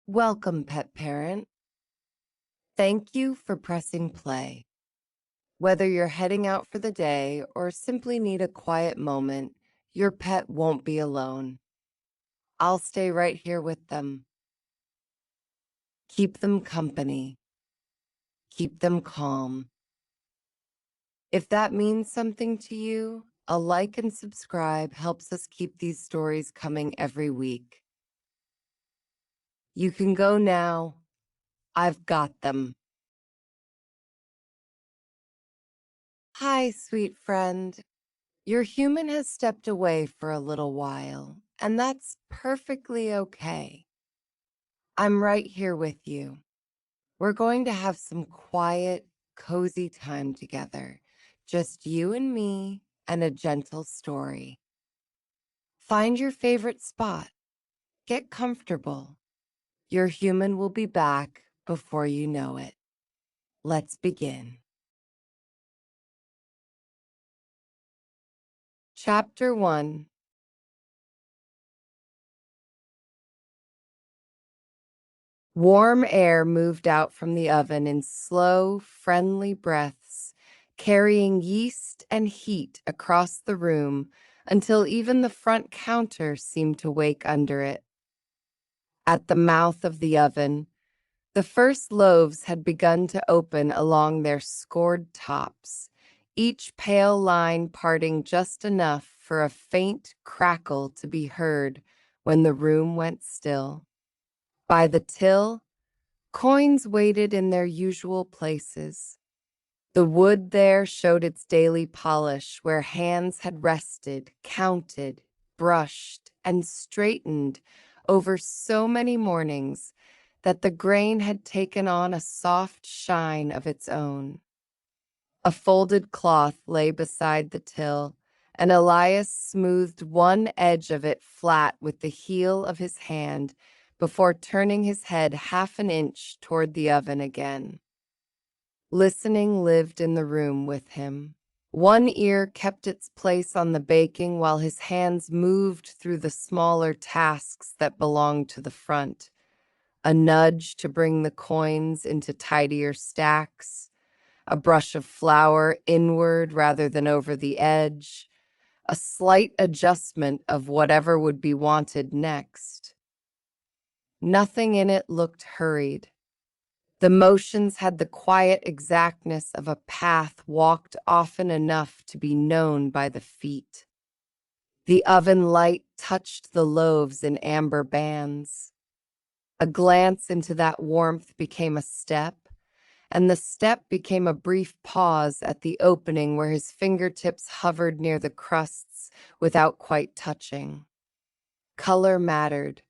Welcome, pet parent. Thank you for pressing play. Whether you're heading out for the day or simply need a quiet moment, your pet won't be alone. I'll stay right here with them. Keep them company. Keep them calm. If that means something to you, a like and subscribe helps us keep these stories coming every week. You can go now. I've got them. Hi, sweet friend. Your human has stepped away for a little while, and that's perfectly okay. I'm right here with you. We're going to have some quiet, cozy time together, just you and me and a gentle story. Find your favorite spot, get comfortable. Your human will be back before you know it. Let's begin. Chapter 1. Warm air moved out from the oven in slow, friendly breaths, carrying yeast and heat across the room until even the front counter seemed to wake under it. At the mouth of the oven, the first loaves had begun to open along their scored tops, each pale line parting just enough for a faint crackle to be heard when the room went still. By the till, coins waited in their usual places. The wood there showed its daily polish where hands had rested, counted, brushed, and straightened over so many mornings that the grain had taken on a soft shine of its own. A folded cloth lay beside the till, and Elias smoothed one edge of it flat with the heel of his hand before turning his head half an inch toward the oven again. Listening lived in the room with him. One ear kept its place on the baking while his hands moved through the smaller tasks that belonged to the front. A nudge to bring the coins into tidier stacks, a brush of flour inward rather than over the edge, a slight adjustment of whatever would be wanted next. Nothing in it looked hurried. The motions had the quiet exactness of a path walked often enough to be known by the feet. The oven light touched the loaves in amber bands. A glance into that warmth became a step, and the step became a brief pause at the opening where his fingertips hovered near the crusts without quite touching. Color mattered,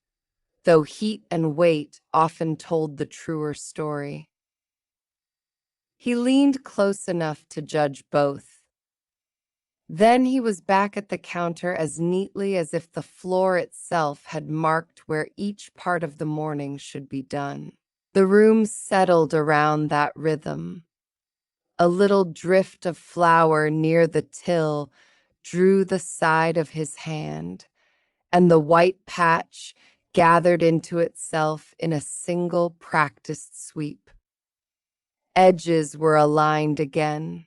though heat and weight often told the truer story. He leaned close enough to judge both. Then he was back at the counter as neatly as if the floor itself had marked where each part of the morning should be done. The room settled around that rhythm. A little drift of flour near the till drew the side of his hand, and the white patch gathered into itself in a single practiced sweep. Edges were aligned again.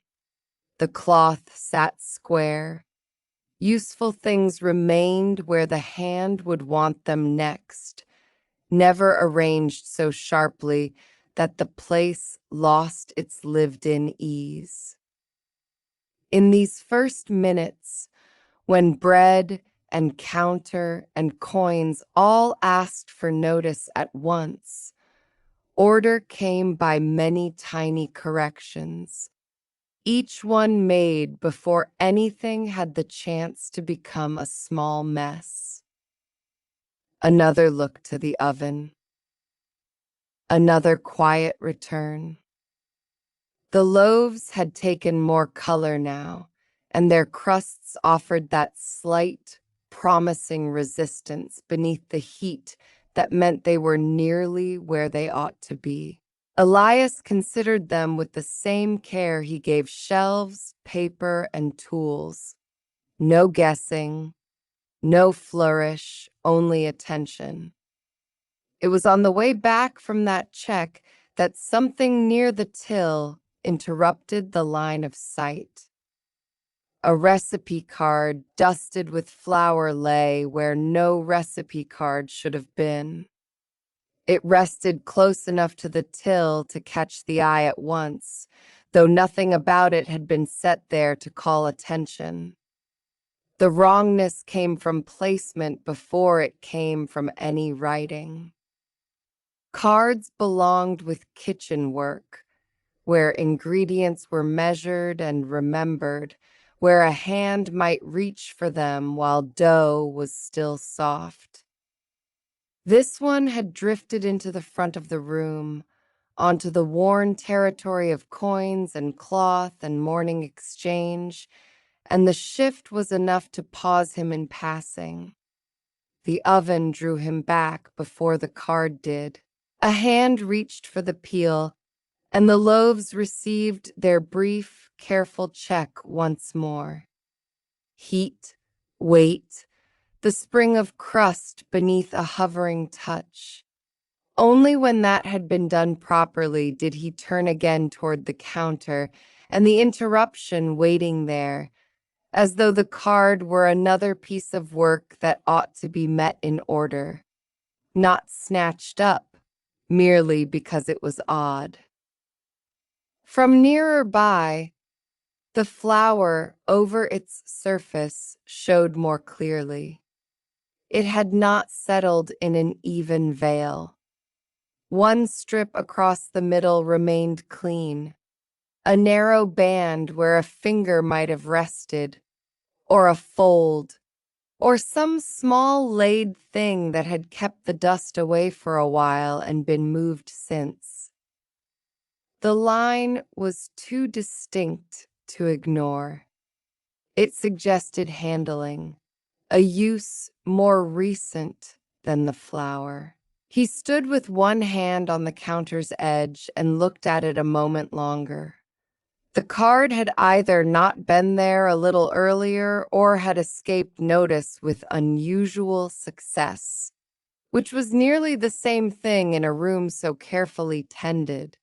The cloth sat square. Useful things remained where the hand would want them next, never arranged so sharply that the place lost its lived-in ease. In these first minutes, when bread and counter and coins all asked for notice at once, order came by many tiny corrections, each one made before anything had the chance to become a small mess. Another look to the oven. Another quiet return. The loaves had taken more color now, and their crusts offered that slight, promising resistance beneath the heat that meant they were nearly where they ought to be. Elias considered them with the same care he gave shelves, paper, and tools. No guessing, no flourish, only attention. It was on the way back from that check that something near the till interrupted the line of sight. A recipe card dusted with flour lay where no recipe card should have been. It rested close enough to the till to catch the eye at once, though nothing about it had been set there to call attention. The wrongness came from placement before it came from any writing. Cards belonged with kitchen work, where ingredients were measured and remembered, where a hand might reach for them while dough was still soft. This one had drifted into the front of the room, onto the worn territory of coins and cloth and morning exchange, and the shift was enough to pause him in passing. The oven drew him back before the card did. A hand reached for the peel, and the loaves received their brief, careful check once more. Heat, weight, the spring of crust beneath a hovering touch. Only when that had been done properly did he turn again toward the counter, and the interruption waiting there, as though the card were another piece of work that ought to be met in order, not snatched up, merely because it was odd. From nearer by, the flour over its surface showed more clearly. It had not settled in an even veil. One strip across the middle remained clean, a narrow band where a finger might have rested, or a fold, or some small laid thing that had kept the dust away for a while and been moved since. The line was too distinct to ignore. It suggested handling, a use more recent than the flour. He stood with one hand on the counter's edge and looked at it a moment longer. The card had either not been there a little earlier or had escaped notice with unusual success, which was nearly the same thing in a room so carefully tended.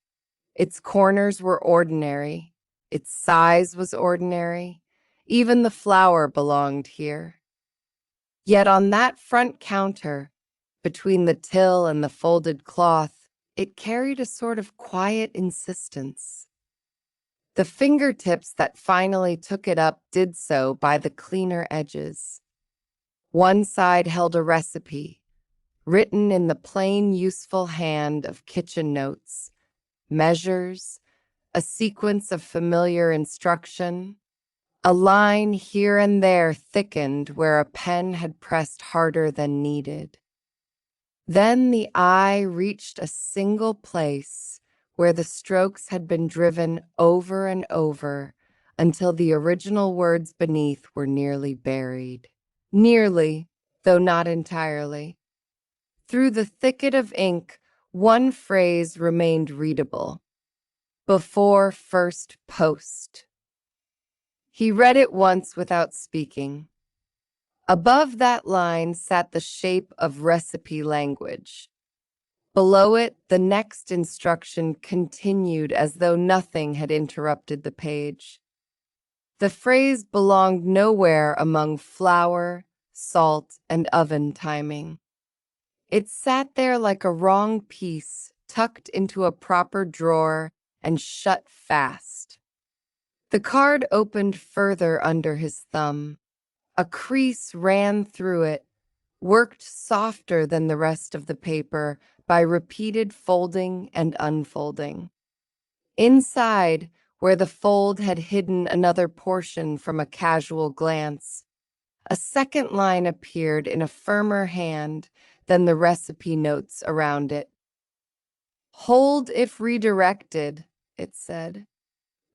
Its corners were ordinary, its size was ordinary, even the flour belonged here. Yet on that front counter, between the till and the folded cloth, it carried a sort of quiet insistence. The fingertips that finally took it up did so by the cleaner edges. One side held a recipe, written in the plain, useful hand of kitchen notes, measures, a sequence of familiar instruction. A line here and there thickened where a pen had pressed harder than needed. Then the eye reached a single place where the strokes had been driven over and over until the original words beneath were nearly buried. Nearly, though not entirely. Through the thicket of ink, one phrase remained readable. Before first post. He read it once without speaking. Above that line sat the shape of recipe language. Below it, the next instruction continued as though nothing had interrupted the page. The phrase belonged nowhere among flour, salt, and oven timing. It sat there like a wrong piece tucked into a proper drawer and shut fast. The card opened further under his thumb. A crease ran through it, worked softer than the rest of the paper by repeated folding and unfolding. Inside, where the fold had hidden another portion from a casual glance, a second line appeared in a firmer hand than the recipe notes around it. Hold if redirected, it said.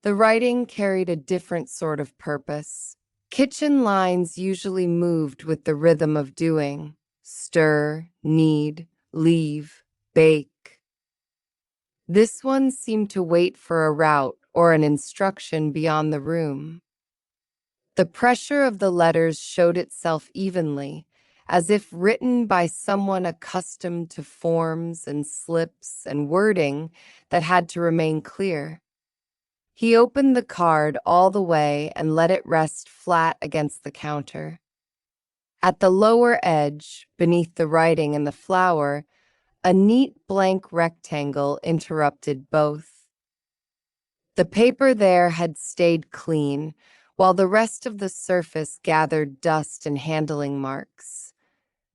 The writing carried a different sort of purpose. Kitchen lines usually moved with the rhythm of doing, stir, knead, leave, bake. This one seemed to wait for a route or an instruction beyond the room. The pressure of the letters showed itself evenly, as if written by someone accustomed to forms and slips and wording that had to remain clear. He opened the card all the way and let it rest flat against the counter. At the lower edge, beneath the writing and the flower, a neat blank rectangle interrupted both. The paper there had stayed clean, while the rest of the surface gathered dust and handling marks.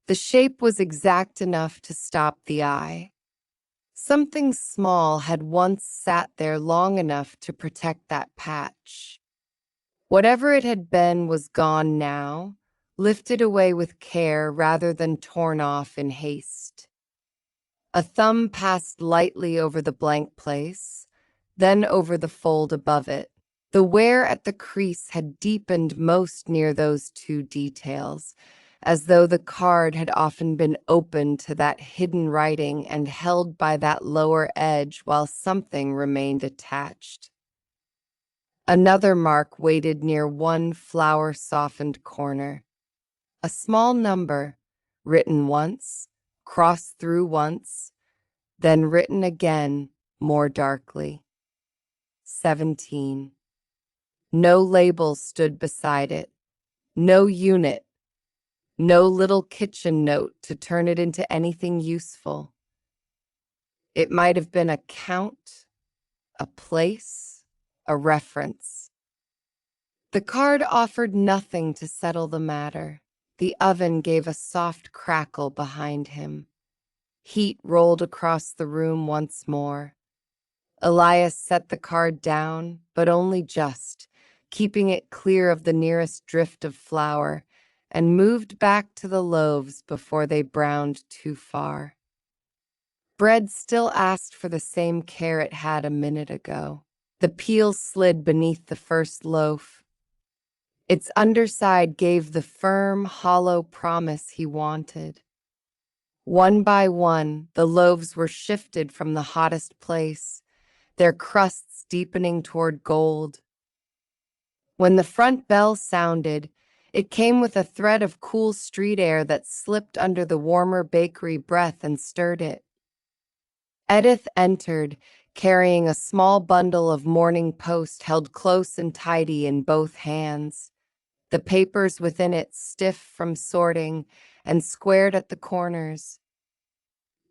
The shape was exact enough to stop the eye. Something small had once sat there long enough to protect that patch. Whatever it had been was gone now, lifted away with care rather than torn off in haste. A thumb passed lightly over the blank place, then over the fold above it. The wear at the crease had deepened most near those two details, as though the card had often been opened to that hidden writing and held by that lower edge while something remained attached. Another mark waited near one flower-softened corner. A small number, written once, crossed through once, then written again more darkly. 17. No label stood beside it, no unit, no little kitchen note to turn it into anything useful. It might have been a count, a place, a reference. The card offered nothing to settle the matter. The oven gave a soft crackle behind him. Heat rolled across the room once more. Elias set the card down, but only just, keeping it clear of the nearest drift of flour, and moved back to the loaves before they browned too far. Bread still asked for the same care it had a minute ago. The peel slid beneath the first loaf. Its underside gave the firm, hollow promise he wanted. One by one, the loaves were shifted from the hottest place, their crusts deepening toward gold. When the front bell sounded, it came with a thread of cool street air that slipped under the warmer bakery breath and stirred it. Edith entered, carrying a small bundle of Morning Post held close and tidy in both hands, the papers within it stiff from sorting and squared at the corners.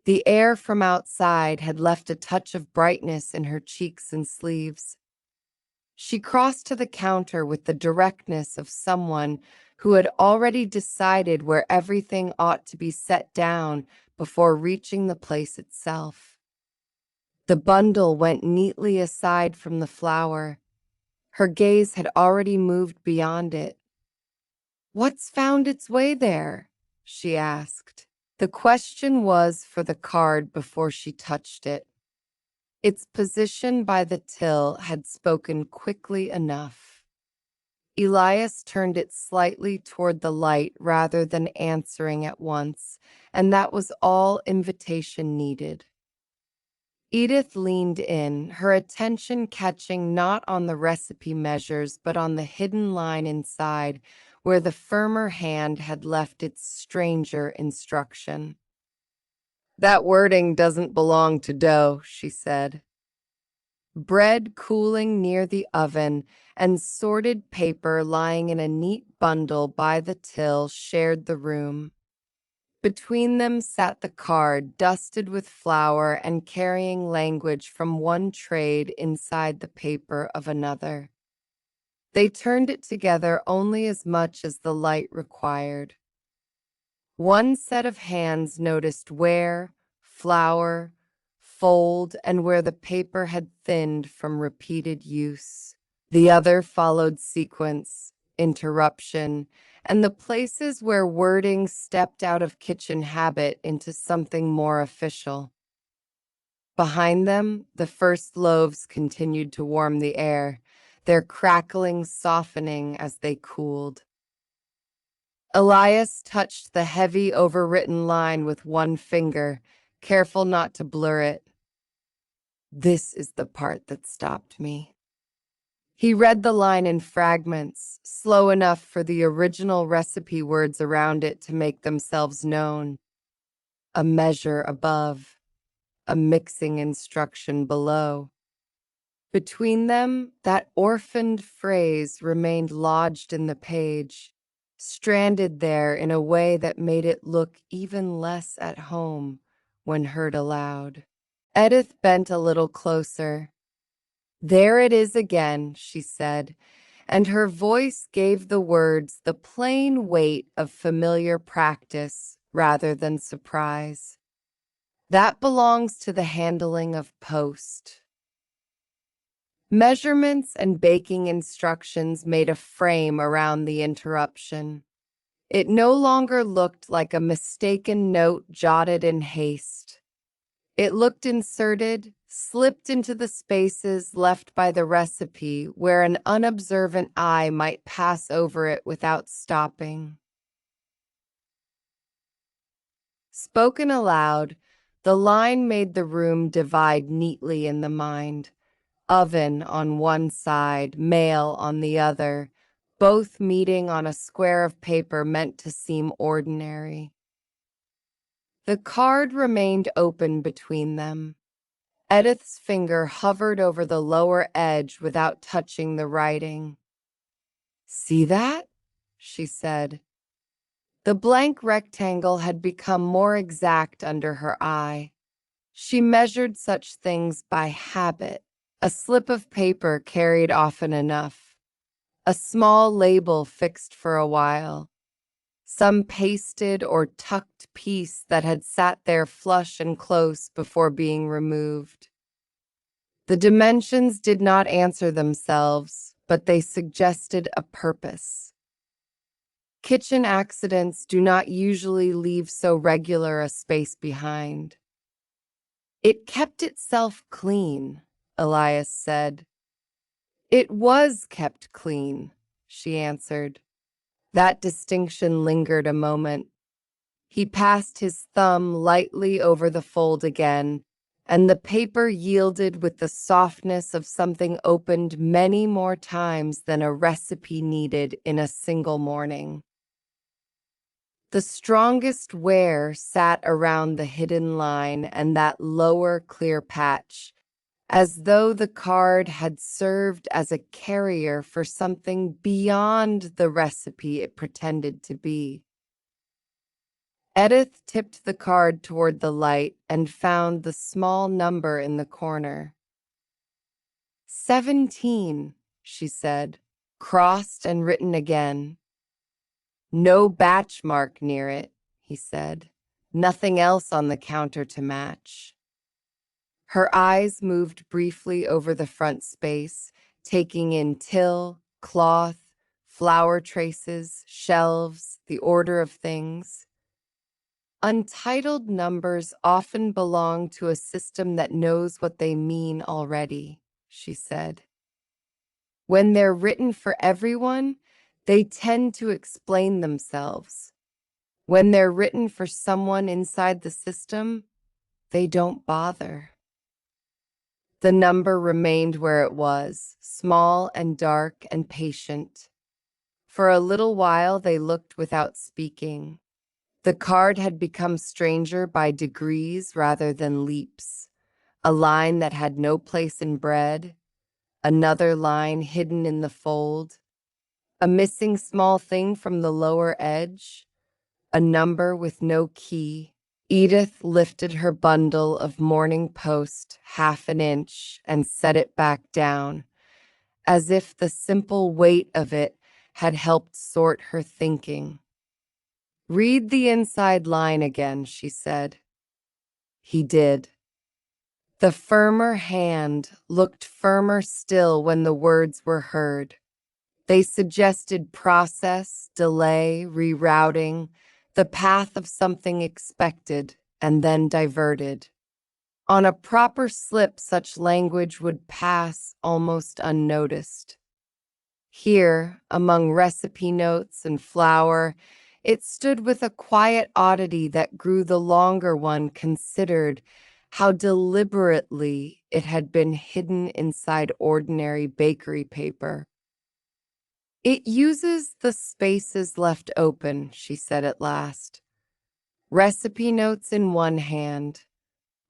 The air from outside had left a touch of brightness in her cheeks and sleeves. She crossed to the counter with the directness of someone who had already decided where everything ought to be set down before reaching the place itself. The bundle went neatly aside from the flower. Her gaze had already moved beyond it. "What's found its way there?" she asked. The question was for the card before she touched it. Its position by the till had spoken quickly enough. Elias turned it slightly toward the light rather than answering at once, and that was all invitation needed. Edith leaned in, her attention catching not on the recipe measures but on the hidden line inside, where the firmer hand had left its stranger instruction. "That wording doesn't belong to dough," she said. Bread cooling near the oven and sorted paper lying in a neat bundle by the till shared the room. Between them sat the card, dusted with flour and carrying language from one trade inside the paper of another. They turned it together only as much as the light required. One set of hands noticed wear, flour, fold, and where the paper had thinned from repeated use. The other followed sequence, interruption, and the places where wording stepped out of kitchen habit into something more official. Behind them, the first loaves continued to warm the air, their crackling softening as they cooled. Elias touched the heavy, overwritten line with one finger, careful not to blur it. "This is the part that stopped me." He read the line in fragments, slow enough for the original recipe words around it to make themselves known. A measure above, a mixing instruction below. Between them, that orphaned phrase remained lodged in the page, stranded there in a way that made it look even less at home when heard aloud. Edith bent a little closer. "There it is again," she said, and her voice gave the words the plain weight of familiar practice rather than surprise. "That belongs to the handling of post." Measurements and baking instructions made a frame around the interruption. It no longer looked like a mistaken note jotted in haste. It looked inserted, slipped into the spaces left by the recipe where an unobservant eye might pass over it without stopping. Spoken aloud, the line made the room divide neatly in the mind. Oven on one side, mail on the other, both meeting on a square of paper meant to seem ordinary. The card remained open between them. Edith's finger hovered over the lower edge without touching the writing. "See that?" she said. The blank rectangle had become more exact under her eye. She measured such things by habit. A slip of paper carried often enough. A small label fixed for a while. Some pasted or tucked piece that had sat there flush and close before being removed. The dimensions did not answer themselves, but they suggested a purpose. Kitchen accidents do not usually leave so regular a space behind. "It kept itself clean," Elias said. "It was kept clean," she answered. That distinction lingered a moment. He passed his thumb lightly over the fold again, and the paper yielded with the softness of something opened many more times than a recipe needed in a single morning. The strongest wear sat around the hidden line and that lower clear patch, as though the card had served as a carrier for something beyond the recipe it pretended to be. Edith tipped the card toward the light and found the small number in the corner. 17, she said, crossed and written again. "No batch mark near it," he said. "Nothing else on the counter to match." Her eyes moved briefly over the front space, taking in till, cloth, flour traces, shelves, the order of things. Untitled numbers often belong to a system that knows what they mean already, she said. When they're written for everyone, they tend to explain themselves. When they're written for someone inside the system, they don't bother. The number remained where it was, small and dark and patient. For a little while they looked without speaking. The card had become stranger by degrees rather than leaps. A line that had no place in bread, another line hidden in the fold, a missing small thing from the lower edge, a number with no key. Edith lifted her bundle of Morning Post half an inch and set it back down, as if the simple weight of it had helped sort her thinking. "Read the inside line again," she said. He did. The firmer hand looked firmer still when the words were heard. They suggested process, delay, rerouting, the path of something expected and then diverted. On a proper slip, such language would pass almost unnoticed. Here, among recipe notes and flour, it stood with a quiet oddity that grew the longer one considered how deliberately it had been hidden inside ordinary bakery paper. "It uses the spaces left open," she said at last. "Recipe notes in one hand,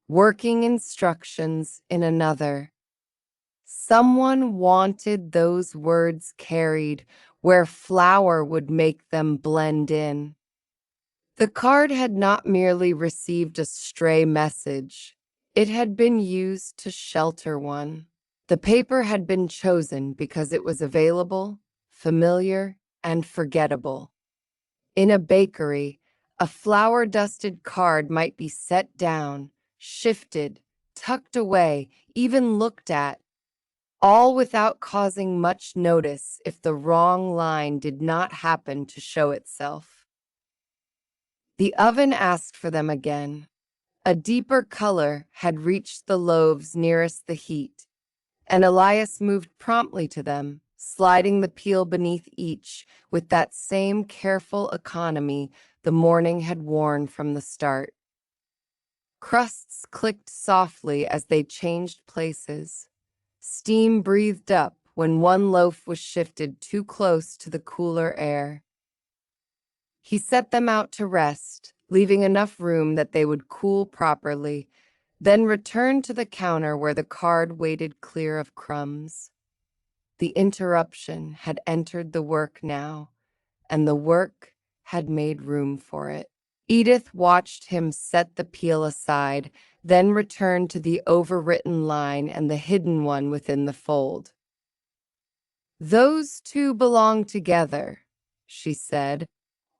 working instructions in another. Someone wanted those words carried where flour would make them blend in." The card had not merely received a stray message, it had been used to shelter one. The paper had been chosen because it was available, familiar, and forgettable. In a bakery, a flour-dusted card might be set down, shifted, tucked away, even looked at, all without causing much notice if the wrong line did not happen to show itself. The oven asked for them again. A deeper color had reached the loaves nearest the heat, and Elias moved promptly to them, sliding the peel beneath each with that same careful economy the morning had worn from the start. Crusts clicked softly as they changed places. Steam breathed up when one loaf was shifted too close to the cooler air. He set them out to rest, leaving enough room that they would cool properly, then returned to the counter where the card waited clear of crumbs. The interruption had entered the work now, and the work had made room for it. Edith watched him set the peel aside, then returned to the overwritten line and the hidden one within the fold. "Those two belong together," she said,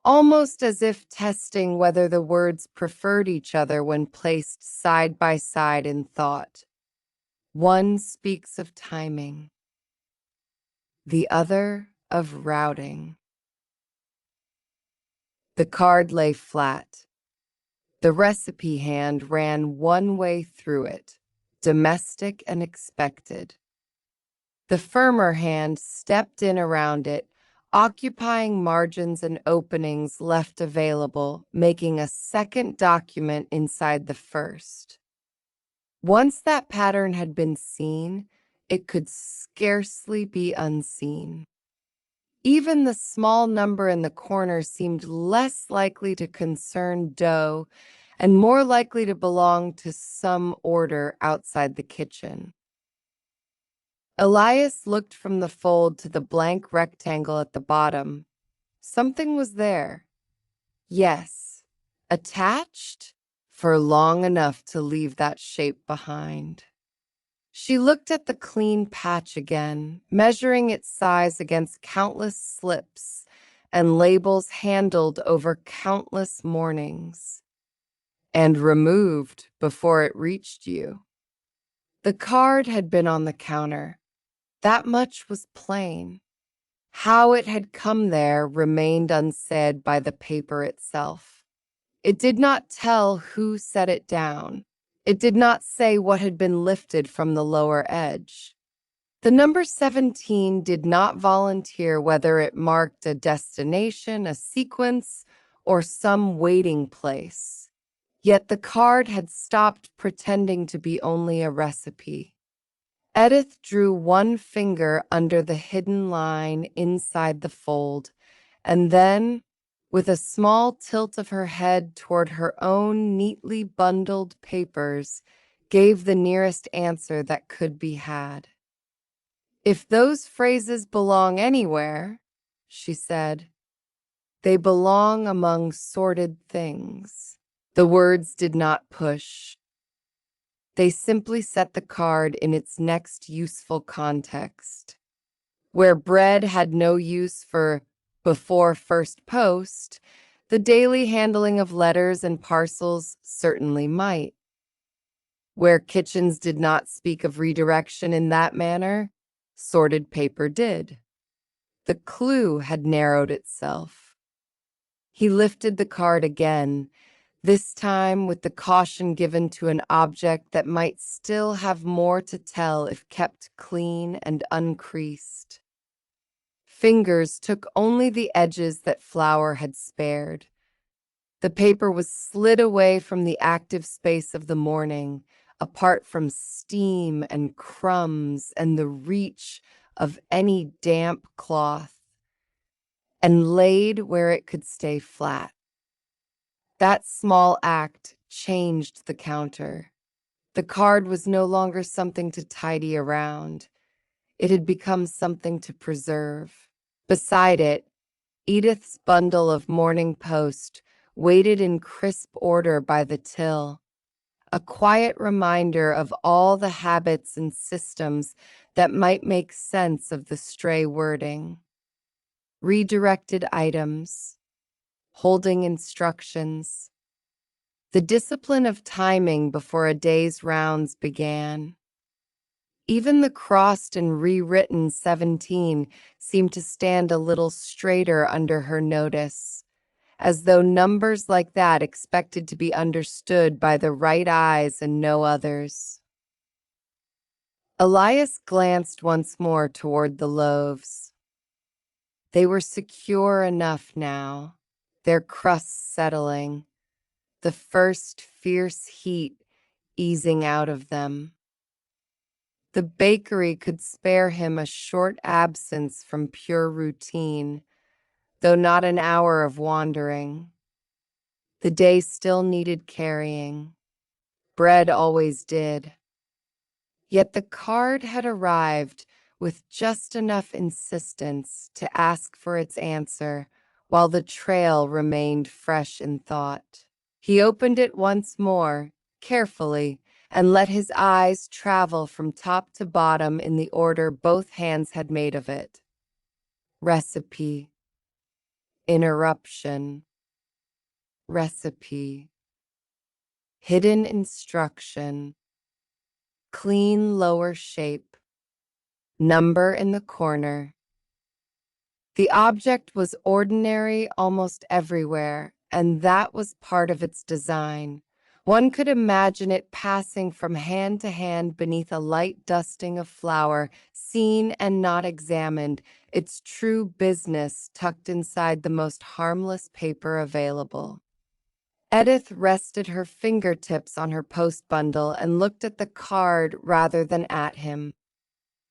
almost as if testing whether the words preferred each other when placed side by side in thought. "One speaks of timing, the other of routing." The card lay flat. The recipe hand ran one way through it, domestic and expected. The firmer hand stepped in around it, occupying margins and openings left available, making a second document inside the first. Once that pattern had been seen, it could scarcely be unseen. Even the small number in the corner seemed less likely to concern dough and more likely to belong to some order outside the kitchen. Elias looked from the fold to the blank rectangle at the bottom. Something was there. Yes, attached for long enough to leave that shape behind. She looked at the clean patch again, measuring its size against countless slips and labels handled over countless mornings, and removed before it reached you. The card had been on the counter. That much was plain. How it had come there remained unsaid by the paper itself. It did not tell who set it down. It did not say what had been lifted from the lower edge. The number 17 did not volunteer whether it marked a destination, a sequence, or some waiting place. Yet the card had stopped pretending to be only a recipe. Edith drew one finger under the hidden line inside the fold, and then, with a small tilt of her head toward her own neatly bundled papers, gave the nearest answer that could be had. "If those phrases belong anywhere," she said, "they belong among sorted things." The words did not push. They simply set the card in its next useful context. Where bread had no use for before first post, the daily handling of letters and parcels certainly might. Where kitchens did not speak of redirection in that manner, sorted paper did. The clue had narrowed itself. He lifted the card again, this time with the caution given to an object that might still have more to tell if kept clean and uncreased. Fingers took only the edges that flour had spared. The paper was slid away from the active space of the morning, apart from steam and crumbs and the reach of any damp cloth, and laid where it could stay flat. That small act changed the counter. The card was no longer something to tidy around. It had become something to preserve. Beside it, Edith's bundle of Morning Post waited in crisp order by the till, a quiet reminder of all the habits and systems that might make sense of the stray wording. Redirected items, holding instructions, the discipline of timing before a day's rounds began. Even the crossed and rewritten 17 seemed to stand a little straighter under her notice, as though numbers like that expected to be understood by the right eyes and no others. Elias glanced once more toward the loaves. They were secure enough now, their crusts settling, the first fierce heat easing out of them. The bakery could spare him a short absence from pure routine, though not an hour of wandering. The day still needed carrying. Bread always did. Yet the card had arrived with just enough insistence to ask for its answer, while the trail remained fresh in thought. He opened it once more, carefully, and let his eyes travel from top to bottom in the order both hands had made of it. Recipe. Interruption. Recipe. Hidden instruction. Clean lower shape. Number in the corner. The object was ordinary almost everywhere, and that was part of its design. One could imagine it passing from hand to hand beneath a light dusting of flour, seen and not examined, its true business tucked inside the most harmless paper available. Edith rested her fingertips on her post bundle and looked at the card rather than at him.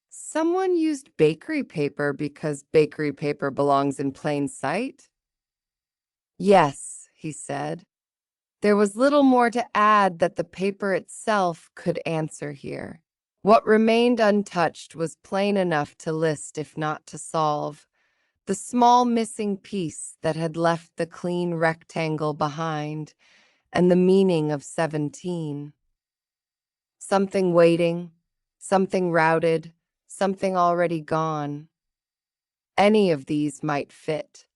Someone used bakery paper because bakery paper belongs in plain sight? Yes, he said. There was little more to add that the paper itself could answer here. What remained untouched was plain enough to list if not to solve. The small missing piece that had left the clean rectangle behind, and the meaning of 17. Something waiting, something routed, something already gone. Any of these might fit.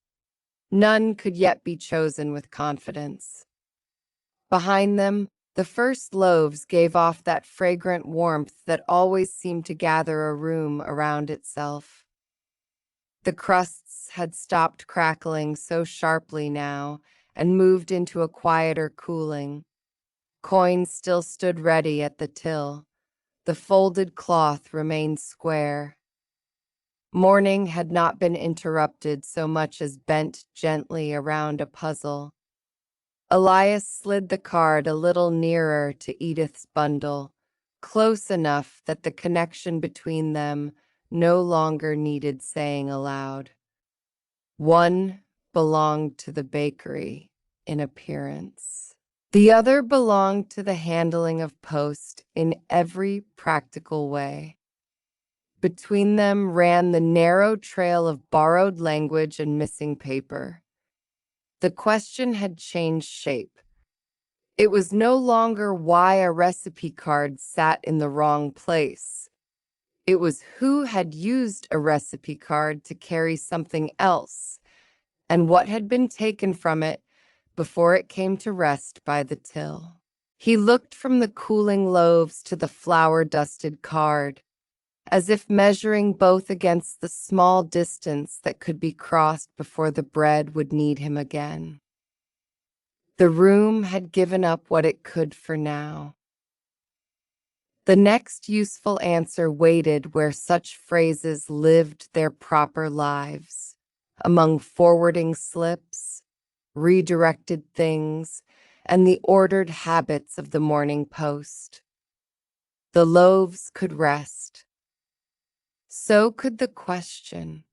None could yet be chosen with confidence. Behind them, the first loaves gave off that fragrant warmth that always seemed to gather a room around itself. The crusts had stopped crackling so sharply now and moved into a quieter cooling. Coins still stood ready at the till. The folded cloth remained square. Morning had not been interrupted so much as bent gently around a puzzle. Elias slid the card a little nearer to Edith's bundle, close enough that the connection between them no longer needed saying aloud. One belonged to the bakery in appearance. The other belonged to the handling of post in every practical way. Between them ran the narrow trail of borrowed language and missing paper. The question had changed shape. It was no longer why a recipe card sat in the wrong place. It was who had used a recipe card to carry something else, and what had been taken from it before it came to rest by the till. He looked from the cooling loaves to the flour-dusted card, as if measuring both against the small distance that could be crossed before the bread would need him again. The room had given up what it could for now. The next useful answer waited where such phrases lived their proper lives, among forwarding slips, redirected things, and the ordered habits of the morning post. The loaves could rest. So could the question,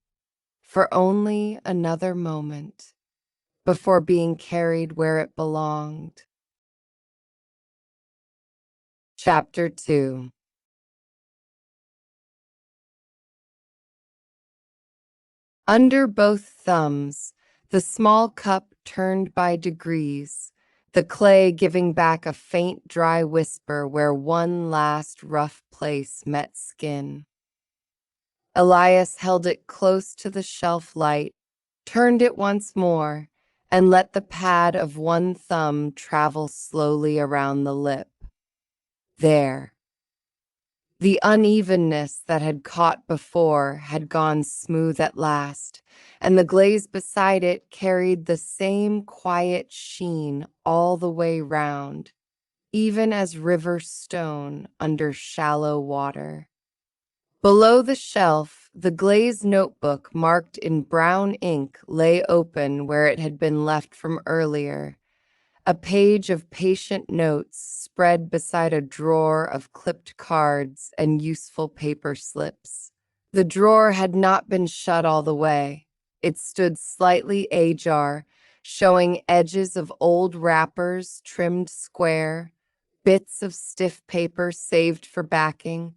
for only another moment, before being carried where it belonged. Chapter 2. Under both thumbs, the small cup turned by degrees, the clay giving back a faint dry whisper where one last rough place met skin. Elias held it close to the shelf light, turned it once more, and let the pad of one thumb travel slowly around the lip. There. The unevenness that had caught before had gone smooth at last, and the glaze beside it carried the same quiet sheen all the way round, even as river stone under shallow water. Below the shelf, the glazed notebook marked in brown ink lay open where it had been left from earlier. A page of patient notes spread beside a drawer of clipped cards and useful paper slips. The drawer had not been shut all the way. It stood slightly ajar, showing edges of old wrappers trimmed square, bits of stiff paper saved for backing,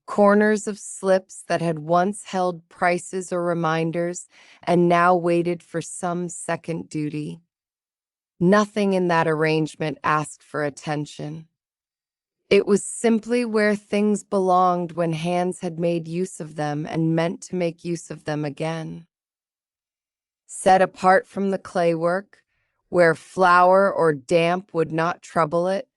corners of slips that had once held prices or reminders and now waited for some second duty. Nothing in that arrangement asked for attention. It was simply where things belonged when hands had made use of them and meant to make use of them again. Set apart from the claywork, where flour or damp would not trouble it,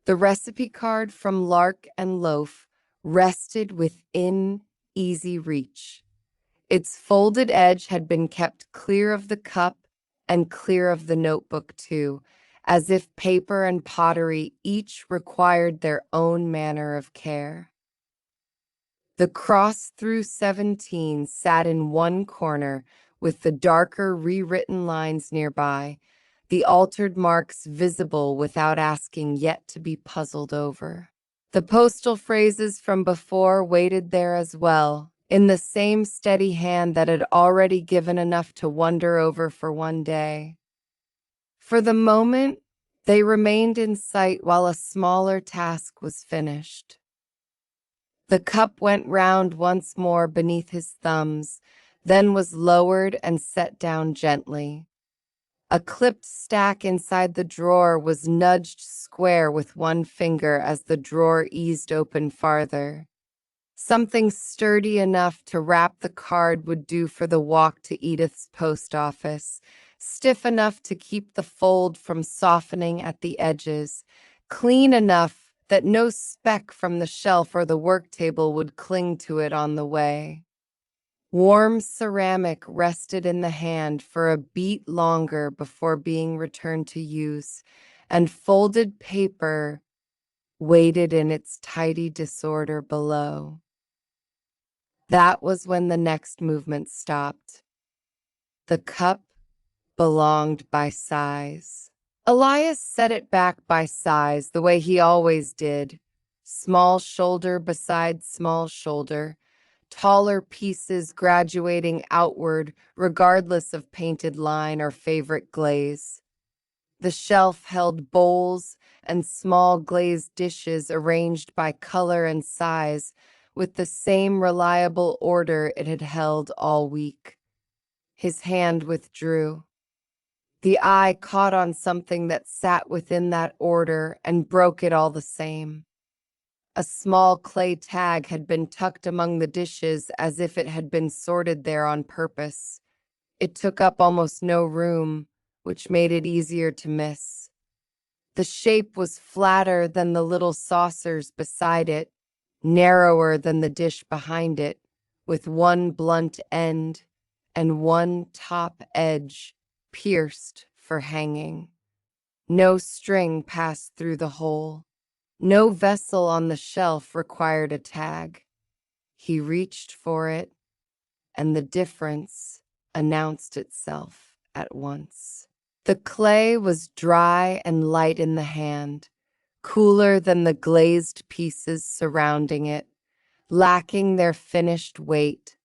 the recipe card from Lark and Loaf rested within easy reach. Its folded edge had been kept clear of the cup and clear of the notebook too, as if paper and pottery each required their own manner of care. The cross through 17 sat in one corner with the darker rewritten lines nearby, the altered marks visible without asking yet to be puzzled over. The postal phrases from before waited there as well, in the same steady hand that had already given enough to wonder over for one day. For the moment, they remained in sight while a smaller task was finished. The cup went round once more beneath his thumbs, then was lowered and set down gently. A clipped stack inside the drawer was nudged square with one finger as the drawer eased open farther. Something sturdy enough to wrap the card would do for the walk to Edith's post office, stiff enough to keep the fold from softening at the edges, clean enough that no speck from the shelf or the work table would cling to it on the way. Warm ceramic rested in the hand for a beat longer before being returned to use, and folded paper waited in its tidy disorder below. That was when the next movement stopped. The cup belonged by size. Elias set it back by size the way he always did, small shoulder beside small shoulder, taller pieces graduating outward regardless of painted line or favorite glaze. The shelf held bowls and small glazed dishes arranged by color and size with the same reliable order it had held all week. His hand withdrew. The eye caught on something that sat within that order and broke it all the same. A small clay tag had been tucked among the dishes as if it had been sorted there on purpose. It took up almost no room, which made it easier to miss. The shape was flatter than the little saucers beside it, narrower than the dish behind it, with one blunt end and one top edge pierced for hanging. No string passed through the hole. No vessel on the shelf required a tag. He reached for it, and the difference announced itself at once. The clay was dry and light in the hand, cooler than the glazed pieces surrounding it, lacking their finished weight.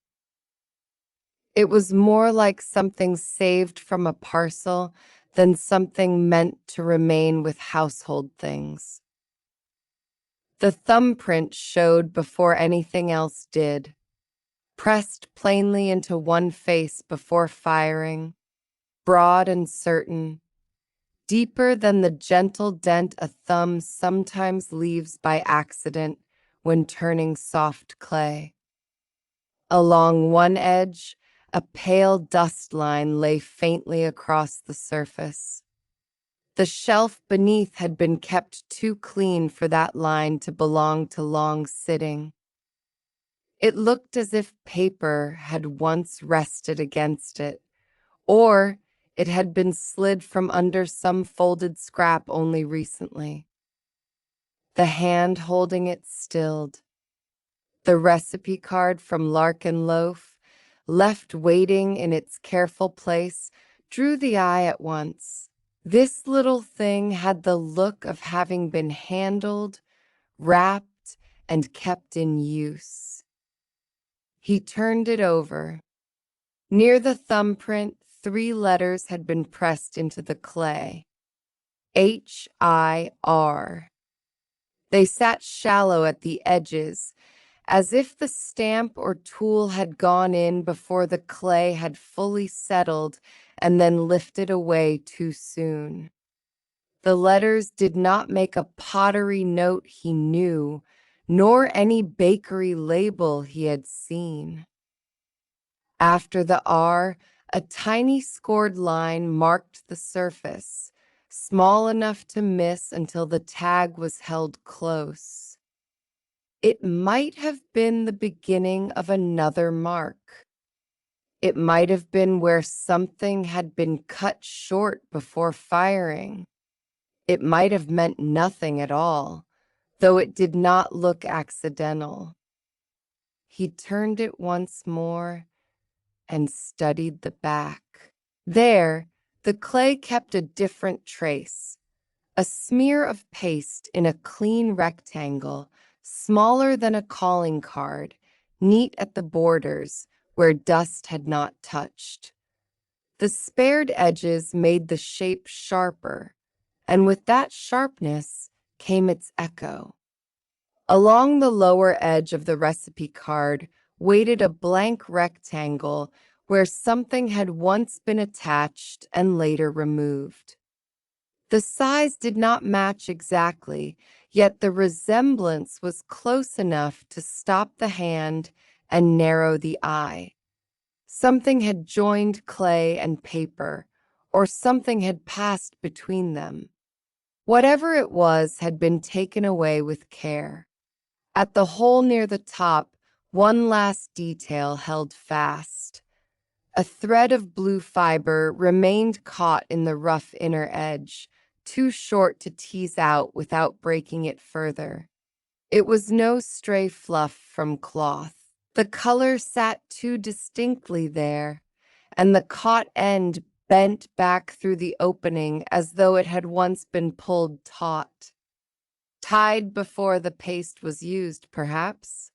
It was more like something saved from a parcel than something meant to remain with household things. The thumbprint showed before anything else did, pressed plainly into one face before firing, broad and certain, deeper than the gentle dent a thumb sometimes leaves by accident when turning soft clay. Along one edge, a pale dust line lay faintly across the surface. The shelf beneath had been kept too clean for that line to belong to long sitting. It looked as if paper had once rested against it, or it had been slid from under some folded scrap only recently. The hand holding it stilled. The recipe card from Lark and Loaf, left waiting in its careful place, drew the eye at once. This little thing had the look of having been handled, wrapped, and kept in use. He turned it over. Near the thumbprint, 3 letters had been pressed into the clay. H-I-R. They sat shallow at the edges, as if the stamp or tool had gone in before the clay had fully settled and then lifted away too soon. The letters did not make a pottery note he knew, nor any bakery label he had seen. After the R, a tiny scored line marked the surface, small enough to miss until the tag was held close. It might have been the beginning of another mark. It might have been where something had been cut short before firing. It might have meant nothing at all, though it did not look accidental. He turned it once more and studied the back. There, the clay kept a different trace, a smear of paste in a clean rectangle, smaller than a calling card, neat at the borders where dust had not touched. The spared edges made the shape sharper, and with that sharpness came its echo. Along the lower edge of the recipe card waited a blank rectangle where something had once been attached and later removed. The size did not match exactly, yet the resemblance was close enough to stop the hand and narrow the eye. Something had joined clay and paper, or something had passed between them. Whatever it was had been taken away with care. At the hole near the top, one last detail held fast. A thread of blue fiber remained caught in the rough inner edge, too short to tease out without breaking it further. It was no stray fluff from cloth. The color sat too distinctly there, and the caught end bent back through the opening as though it had once been pulled taut. Tied before the paste was used, perhaps.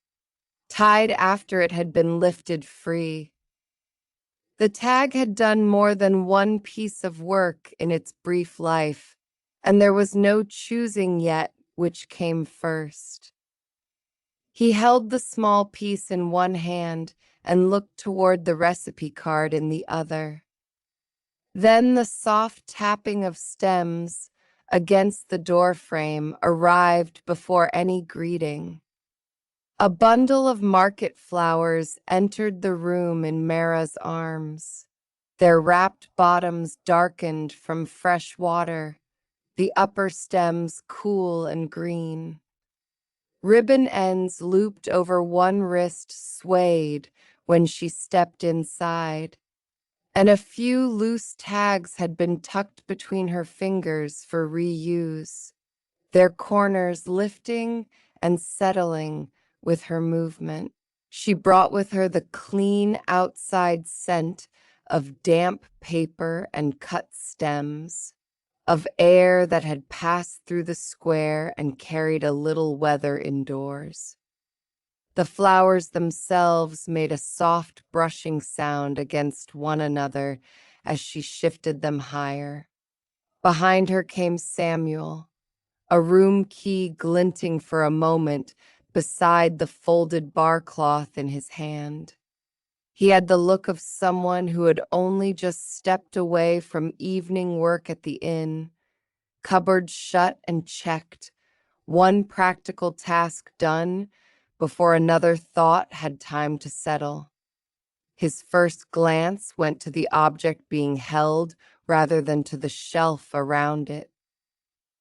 Tied after it had been lifted free. The tag had done more than one piece of work in its brief life, and there was no choosing yet which came first. He held the small piece in one hand and looked toward the recipe card in the other. Then the soft tapping of stems against the doorframe arrived before any greeting. A bundle of market flowers entered the room in Mara's arms. Their wrapped bottoms darkened from fresh water, the upper stems cool and green. Ribbon ends looped over one wrist swayed when she stepped inside, and a few loose tags had been tucked between her fingers for reuse, their corners lifting and settling with her movement. She brought with her the clean outside scent of damp paper and cut stems, of air that had passed through the square and carried a little weather indoors. The flowers themselves made a soft brushing sound against one another as she shifted them higher. Behind her came Samuel, a room key glinting for a moment beside the folded bar cloth in his hand. He had the look of someone who had only just stepped away from evening work at the inn, cupboards shut and checked, one practical task done before another thought had time to settle. His first glance went to the object being held rather than to the shelf around it.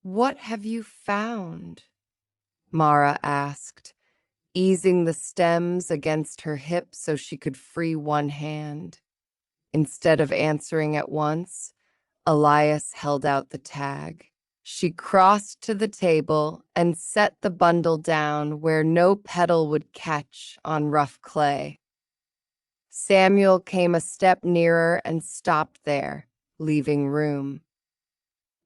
"What have you found?" Mara asked, easing the stems against her hip so she could free one hand. Instead of answering at once, Elias held out the tag. She crossed to the table and set the bundle down where no petal would catch on rough clay. Samuel came a step nearer and stopped there, leaving room.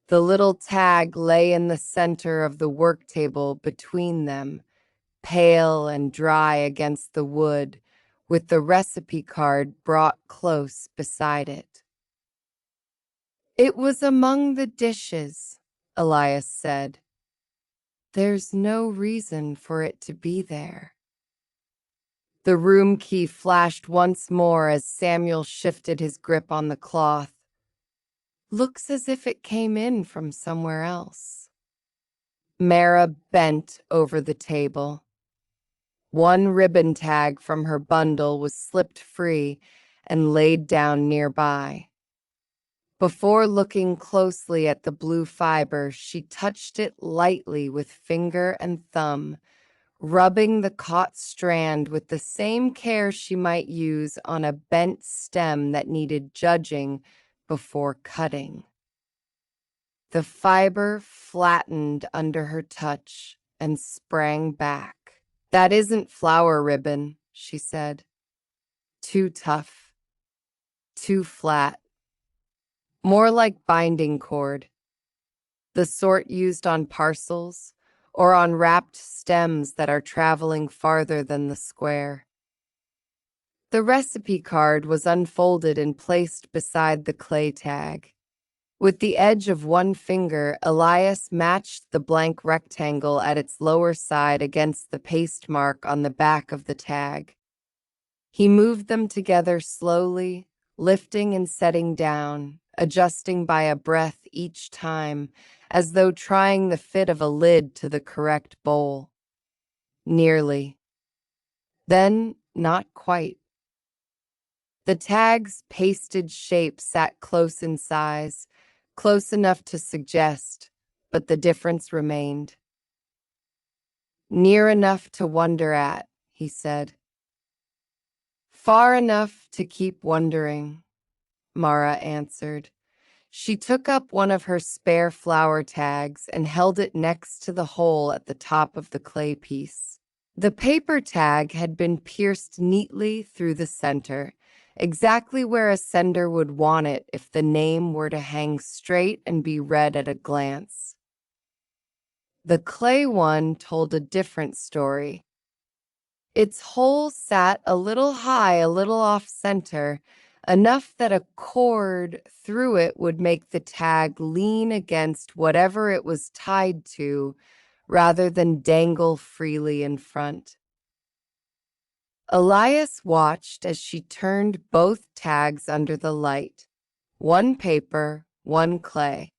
The little tag lay in the center of the work table between them, pale and dry against the wood, with the recipe card brought close beside it. "It was among the dishes," Elias said. "There's no reason for it to be there." The room key flashed once more as Samuel shifted his grip on the cloth. "Looks as if it came in from somewhere else." Mara bent over the table. One ribbon tag from her bundle was slipped free and laid down nearby. Before looking closely at the blue fiber, she touched it lightly with finger and thumb, rubbing the caught strand with the same care she might use on a bent stem that needed judging before cutting. The fiber flattened under her touch and sprang back. "That isn't flower ribbon," she said. "Too tough. Too flat. More like binding cord. The sort used on parcels or on wrapped stems that are traveling farther than the square." The recipe card was unfolded and placed beside the clay tag. With the edge of one finger, Elias matched the blank rectangle at its lower side against the paste mark on the back of the tag. He moved them together slowly, lifting and setting down, adjusting by a breath each time, as though trying the fit of a lid to the correct bowl. Nearly. Then, not quite. The tag's pasted shape sat close in size, close enough to suggest, but the difference remained. "Near enough to wonder at," he said. "Far enough to keep wondering," Mara answered. She took up one of her spare flower tags and held it next to the hole at the top of the clay piece. The paper tag had been pierced neatly through the center, exactly where a sender would want it if the name were to hang straight and be read at a glance. The clay one told a different story. Its hole sat a little high, a little off-center, enough that a cord through it would make the tag lean against whatever it was tied to, rather than dangle freely in front. Elias watched as she turned both tags under the light, one paper, one clay.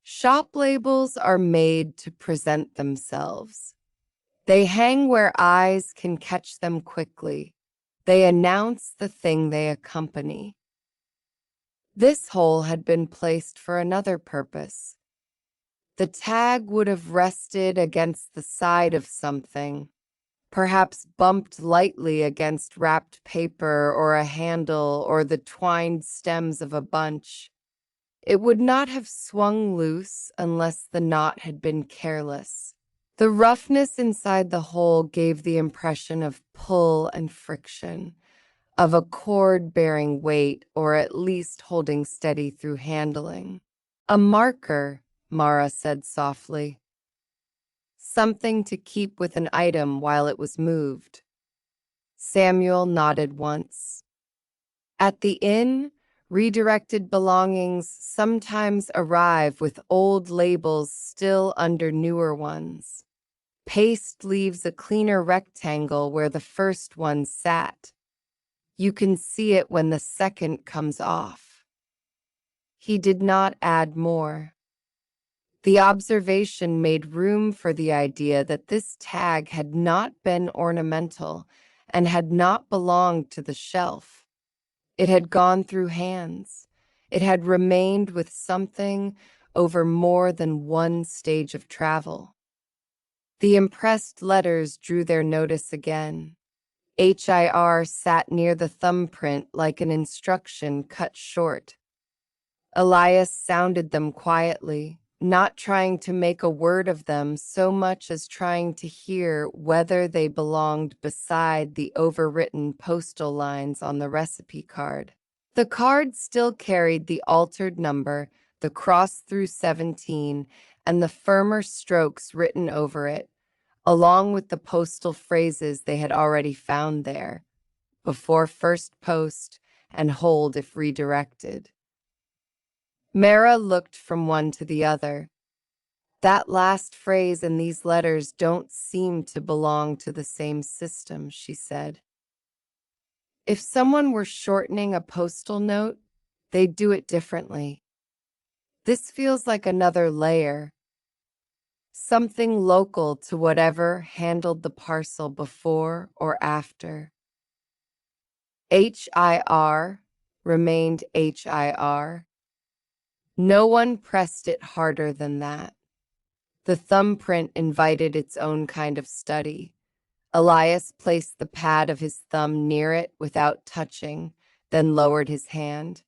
Shop labels are made to present themselves. They hang where eyes can catch them quickly. They announce the thing they accompany. This hole had been placed for another purpose. The tag would have rested against the side of something, perhaps bumped lightly against wrapped paper or a handle or the twined stems of a bunch. It would not have swung loose unless the knot had been careless. The roughness inside the hole gave the impression of pull and friction, of a cord bearing weight or at least holding steady through handling. A marker, Mara said softly. Something to keep with an item while it was moved. Samuel nodded once. At the inn, redirected belongings sometimes arrive with old labels still under newer ones. Paste leaves a cleaner rectangle where the first one sat. You can see it when the second comes off. He did not add more. The observation made room for the idea that this tag had not been ornamental and had not belonged to the shelf. It had gone through hands. It had remained with something over more than one stage of travel. The impressed letters drew their notice again. HIR sat near the thumbprint like an instruction cut short. Elias sounded them quietly, not trying to make a word of them so much as trying to hear whether they belonged beside the overwritten postal lines on the recipe card. The card still carried the altered number, the cross through 17, and the firmer strokes written over it, along with the postal phrases they had already found there, before first post and hold if redirected. Mara looked from one to the other. That last phrase and these letters don't seem to belong to the same system, she said. If someone were shortening a postal note, they'd do it differently. This feels like another layer, something local to whatever handled the parcel before or after. HIR remained HIR. No one pressed it harder than that. The thumbprint invited its own kind of study. Elias placed the pad of his thumb near it without touching, then lowered his hand.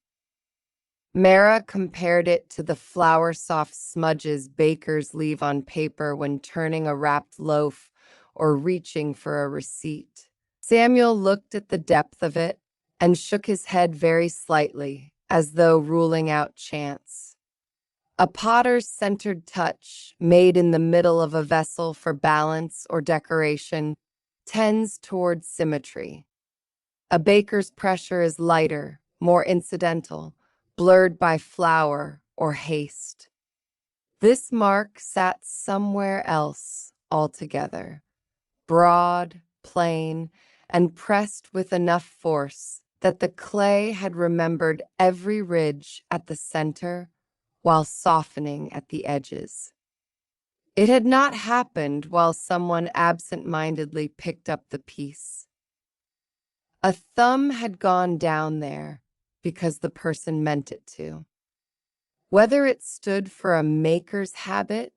Mara compared it to the flour-soft smudges bakers leave on paper when turning a wrapped loaf or reaching for a receipt. Samuel looked at the depth of it and shook his head very slightly, as though ruling out chance. A potter's centered touch, made in the middle of a vessel for balance or decoration, tends toward symmetry. A baker's pressure is lighter, more incidental, blurred by flour or haste. This mark sat somewhere else altogether, broad, plain, and pressed with enough force that the clay had remembered every ridge at the center while softening at the edges. It had not happened while someone absent-mindedly picked up the piece. A thumb had gone down there because the person meant it to. Whether it stood for a maker's habit,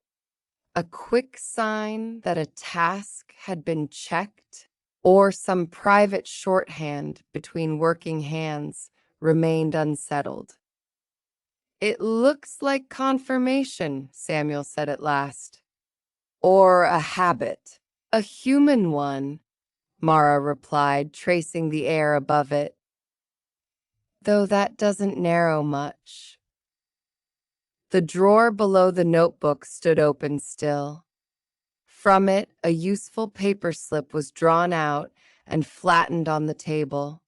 a quick sign that a task had been checked, or some private shorthand between working hands, remained unsettled. It looks like confirmation, Samuel said at last. Or a habit. A human one, Mara replied, tracing the air above it. Though that doesn't narrow much. The drawer below the notebook stood open still. From it, a useful paper slip was drawn out and flattened on the table.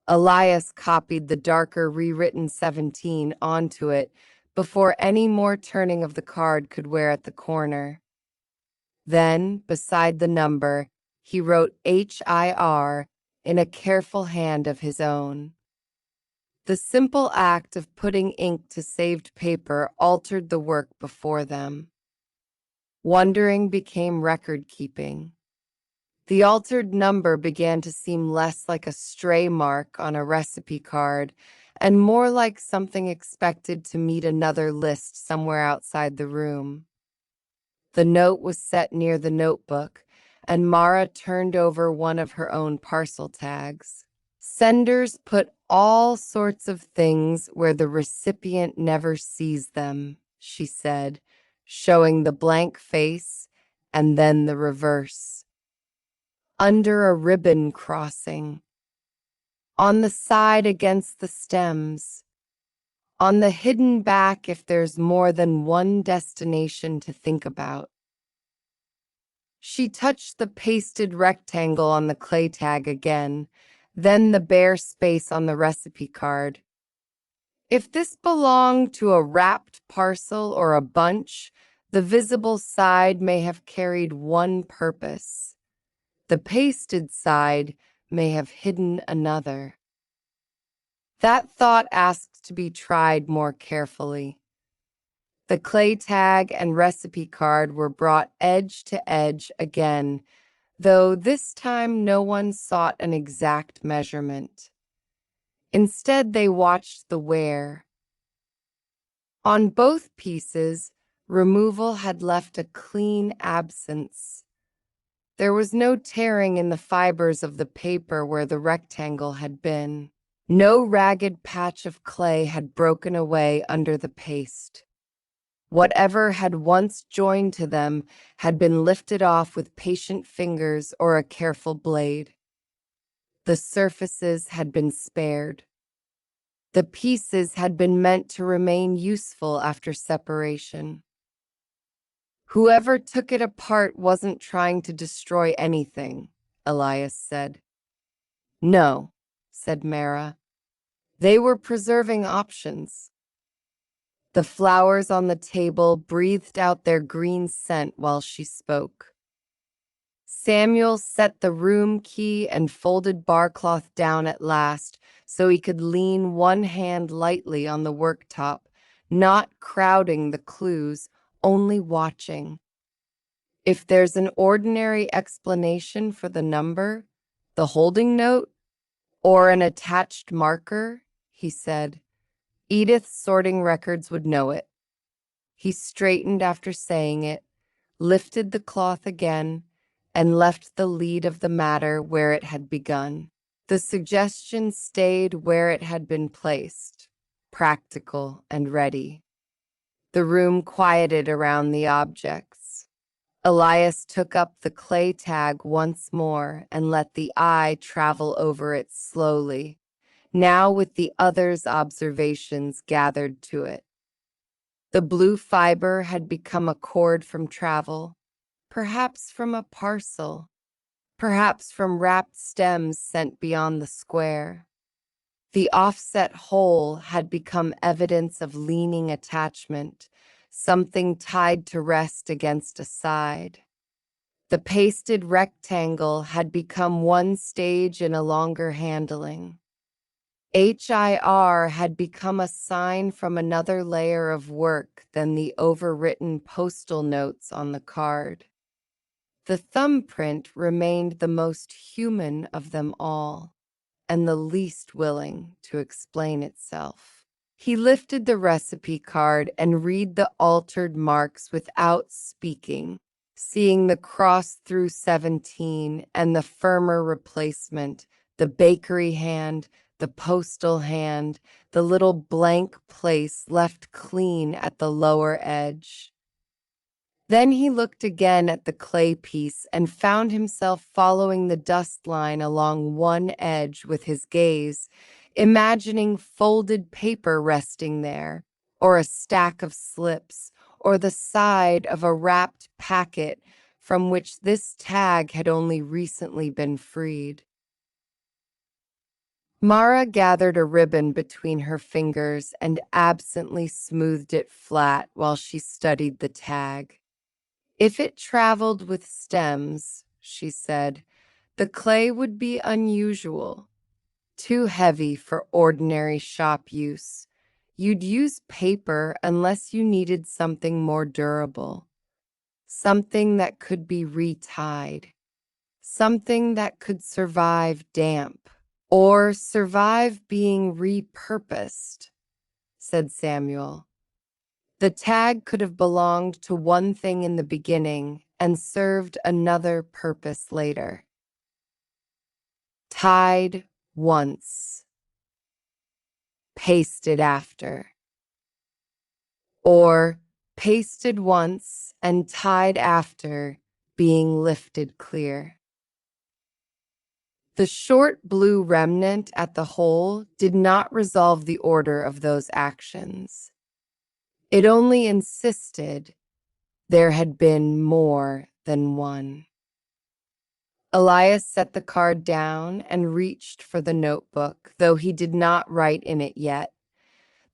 Elias copied the darker rewritten 17 onto it before any more turning of the card could wear at the corner. Then, beside the number, he wrote HIR in a careful hand of his own. The simple act of putting ink to saved paper altered the work before them. Wondering became record-keeping. The altered number began to seem less like a stray mark on a recipe card and more like something expected to meet another list somewhere outside the room. The note was set near the notebook, and Mara turned over one of her own parcel tags. Senders put all sorts of things where the recipient never sees them, she said, showing the blank face and then the reverse. Under a ribbon crossing. on the side against the stems, on the hidden back if there's more than one destination to think about. She touched the pasted rectangle on the clay tag again, then the bare space on the recipe card. If this belonged to a wrapped parcel or a bunch, the visible side may have carried one purpose. The pasted side may have hidden another. That thought asked to be tried more carefully. The clay tag and recipe card were brought edge to edge again, though this time no one sought an exact measurement. Instead, they watched the wear. On both pieces, removal had left a clean absence. There was no tearing in the fibers of the paper where the rectangle had been. No ragged patch of clay had broken away under the paste. Whatever had once joined to them had been lifted off with patient fingers or a careful blade. The surfaces had been spared. The pieces had been meant to remain useful after separation. Whoever took it apart wasn't trying to destroy anything, Elias said. No, said Mara. They were preserving options. The flowers on the table breathed out their green scent while she spoke. Samuel set the room key and folded barcloth down at last so he could lean one hand lightly on the worktop, not crowding the clues, only watching. If there's an ordinary explanation for the number, the holding note, or an attached marker, he said, Edith's sorting records would know it. He straightened after saying it, lifted the cloth again, and left the lead of the matter where it had begun. The suggestion stayed where it had been placed, practical and ready. The room quieted around the objects. Elias took up the clay tag once more and let the eye travel over it slowly, now with the others' observations gathered to it. The blue fiber had become a cord from travel, perhaps from a parcel, perhaps from wrapped stems sent beyond the square. The offset hole had become evidence of leaning attachment, something tied to rest against a side. The pasted rectangle had become one stage in a longer handling. HIR had become a sign from another layer of work than the overwritten postal notes on the card. The thumbprint remained the most human of them all, and the least willing to explain itself. He lifted the recipe card and read the altered marks without speaking, seeing the cross through 17 and the firmer replacement, the bakery hand, the postal hand, the little blank place left clean at the lower edge. Then he looked again at the clay piece and found himself following the dust line along one edge with his gaze, imagining folded paper resting there, or a stack of slips, or the side of a wrapped packet from which this tag had only recently been freed. Mara gathered a ribbon between her fingers and absently smoothed it flat while she studied the tag. If it traveled with stems, she said, the clay would be unusual, too heavy for ordinary shop use. You'd use paper unless you needed something more durable, something that could be retied, something that could survive damp. Or survive being repurposed, said Samuel. The tag could have belonged to one thing in the beginning and served another purpose later. Tied once, pasted after. Or pasted once and tied after, being lifted clear. The short blue remnant at the hole did not resolve the order of those actions. It only insisted there had been more than one. Elias set the card down and reached for the notebook, though he did not write in it yet.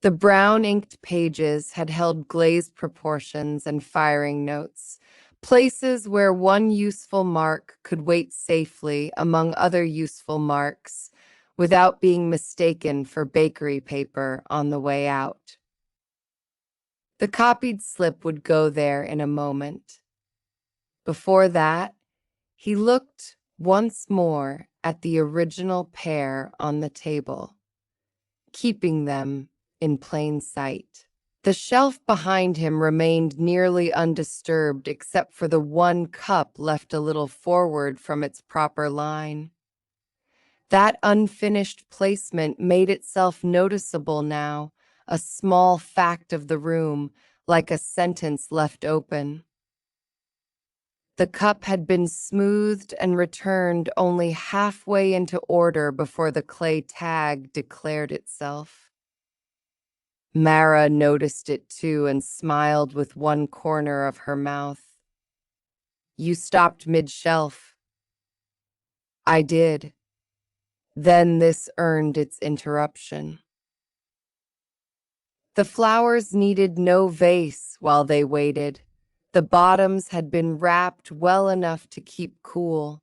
The brown inked pages had held glazed proportions and firing notes, places where one useful mark could wait safely among other useful marks without being mistaken for bakery paper on the way out. The copied slip would go there in a moment. Before that, he looked once more at the original pair on the table, keeping them in plain sight. The shelf behind him remained nearly undisturbed except for the one cup left a little forward from its proper line. That unfinished placement made itself noticeable now, a small fact of the room, like a sentence left open. The cup had been smoothed and returned only halfway into order before the clay tag declared itself. Mara noticed it too and smiled with one corner of her mouth. "You stopped mid-shelf." "I did." Then this earned its interruption. The flowers needed no vase while they waited. The bottoms had been wrapped well enough to keep cool.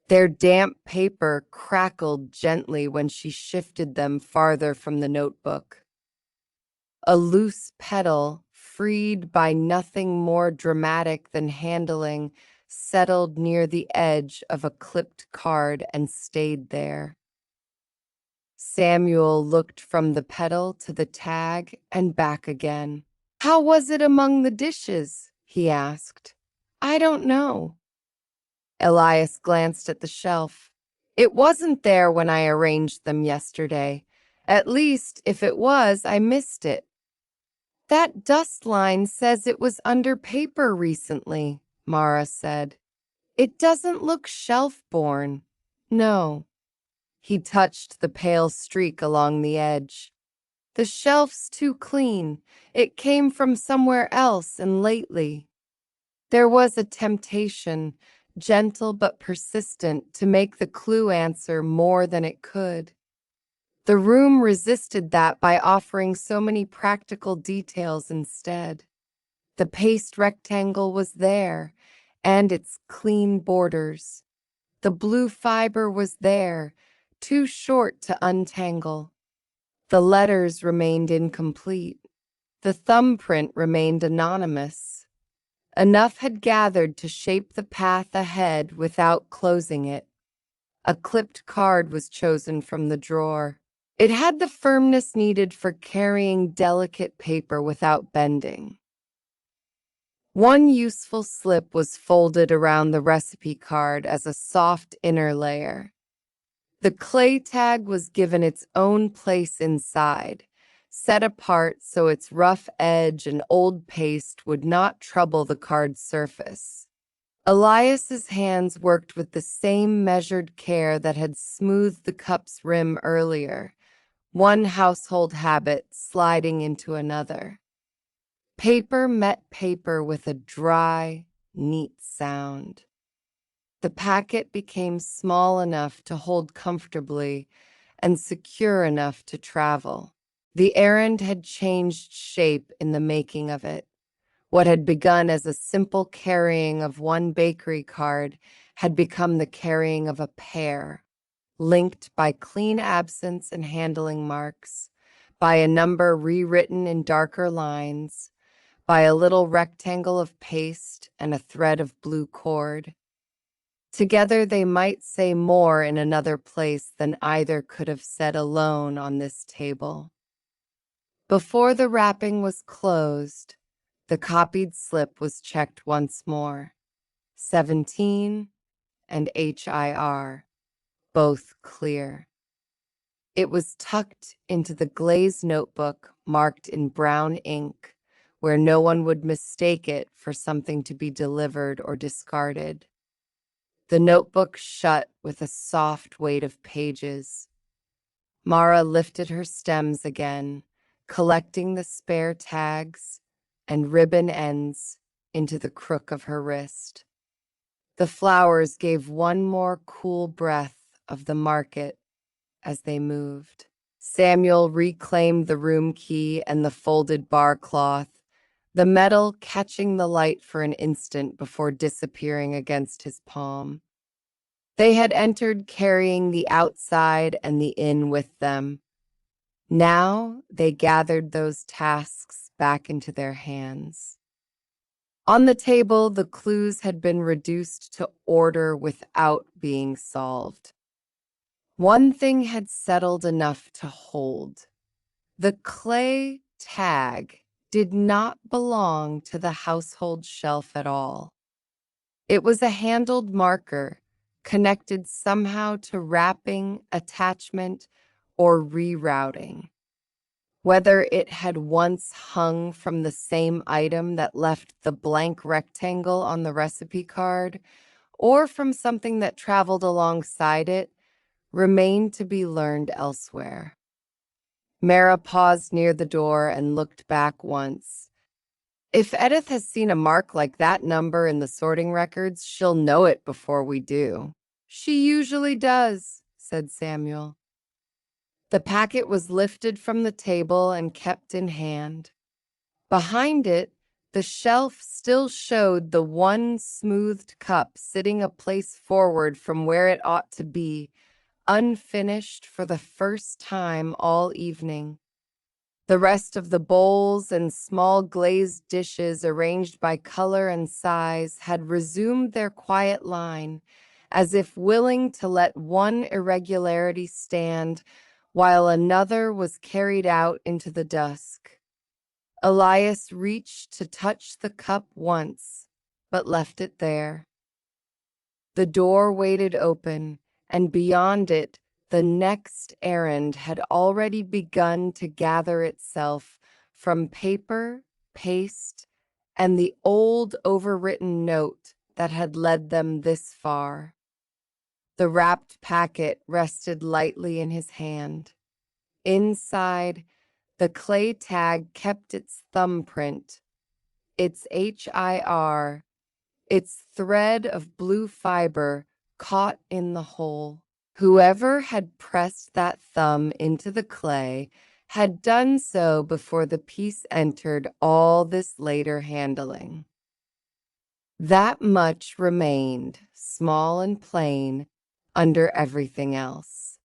Their damp paper crackled gently when she shifted them farther from the notebook. A loose petal, freed by nothing more dramatic than handling, settled near the edge of a clipped card and stayed there. Samuel looked from the petal to the tag and back again. "How was it among the dishes?" he asked. "I don't know." Elias glanced at the shelf. "It wasn't there when I arranged them yesterday. At least, if it was, I missed it." "That dust line says it was under paper recently," Mara said. "It doesn't look shelf-borne." "No." He touched the pale streak along the edge. "The shelf's too clean. It came from somewhere else and lately." There was a temptation, gentle but persistent, to make the clue answer more than it could. The room resisted that by offering so many practical details instead. The paste rectangle was there, and its clean borders. The blue fiber was there, too short to untangle. The letters remained incomplete. The thumbprint remained anonymous. Enough had gathered to shape the path ahead without closing it. A clipped card was chosen from the drawer. It had the firmness needed for carrying delicate paper without bending. One useful slip was folded around the recipe card as a soft inner layer. The clay tag was given its own place inside, set apart so its rough edge and old paste would not trouble the card's surface. Elias's hands worked with the same measured care that had smoothed the cup's rim earlier, one household habit sliding into another. Paper met paper with a dry, neat sound. The packet became small enough to hold comfortably and secure enough to travel. The errand had changed shape in the making of it. What had begun as a simple carrying of one bakery card had become the carrying of a pair, linked by clean absence and handling marks, by a number rewritten in darker lines, by a little rectangle of paste and a thread of blue cord. Together they might say more in another place than either could have said alone on this table. Before the wrapping was closed, the copied slip was checked once more. 17 and HIR, both clear. It was tucked into the glazed notebook marked in brown ink, where no one would mistake it for something to be delivered or discarded. The notebook shut with a soft weight of pages. Mara lifted her stems again, collecting the spare tags and ribbon ends into the crook of her wrist. The flowers gave one more cool breath of the market as they moved. Samuel reclaimed the room key and the folded bar cloth, the metal catching the light for an instant before disappearing against his palm. They had entered carrying the outside and the inn with them. Now they gathered those tasks back into their hands. On the table, the clues had been reduced to order without being solved. One thing had settled enough to hold. The clay tag did not belong to the household shelf at all. It was a handled marker connected somehow to wrapping, attachment, or rerouting. Whether it had once hung from the same item that left the blank rectangle on the recipe card, or from something that traveled alongside it, remained to be learned elsewhere. Mara paused near the door and looked back once. If Edith has seen a mark like that number in the sorting records, she'll know it before we do. She usually does, said Samuel. The packet was lifted from the table and kept in hand. Behind it, the shelf still showed the one smoothed cup sitting a place forward from where it ought to be, unfinished for the first time all evening. The rest of the bowls and small glazed dishes arranged by color and size had resumed their quiet line, as if willing to let one irregularity stand while another was carried out into the dusk. Elias reached to touch the cup once, but left it there. The door waited open, and beyond it, the next errand had already begun to gather itself from paper, paste, and the old overwritten note that had led them this far. The wrapped packet rested lightly in his hand. Inside, the clay tag kept its thumbprint, its HIR, its thread of blue fiber caught in the hole. Whoever had pressed that thumb into the clay had done so before the piece entered all this later handling. That much remained, small and plain, under everything else.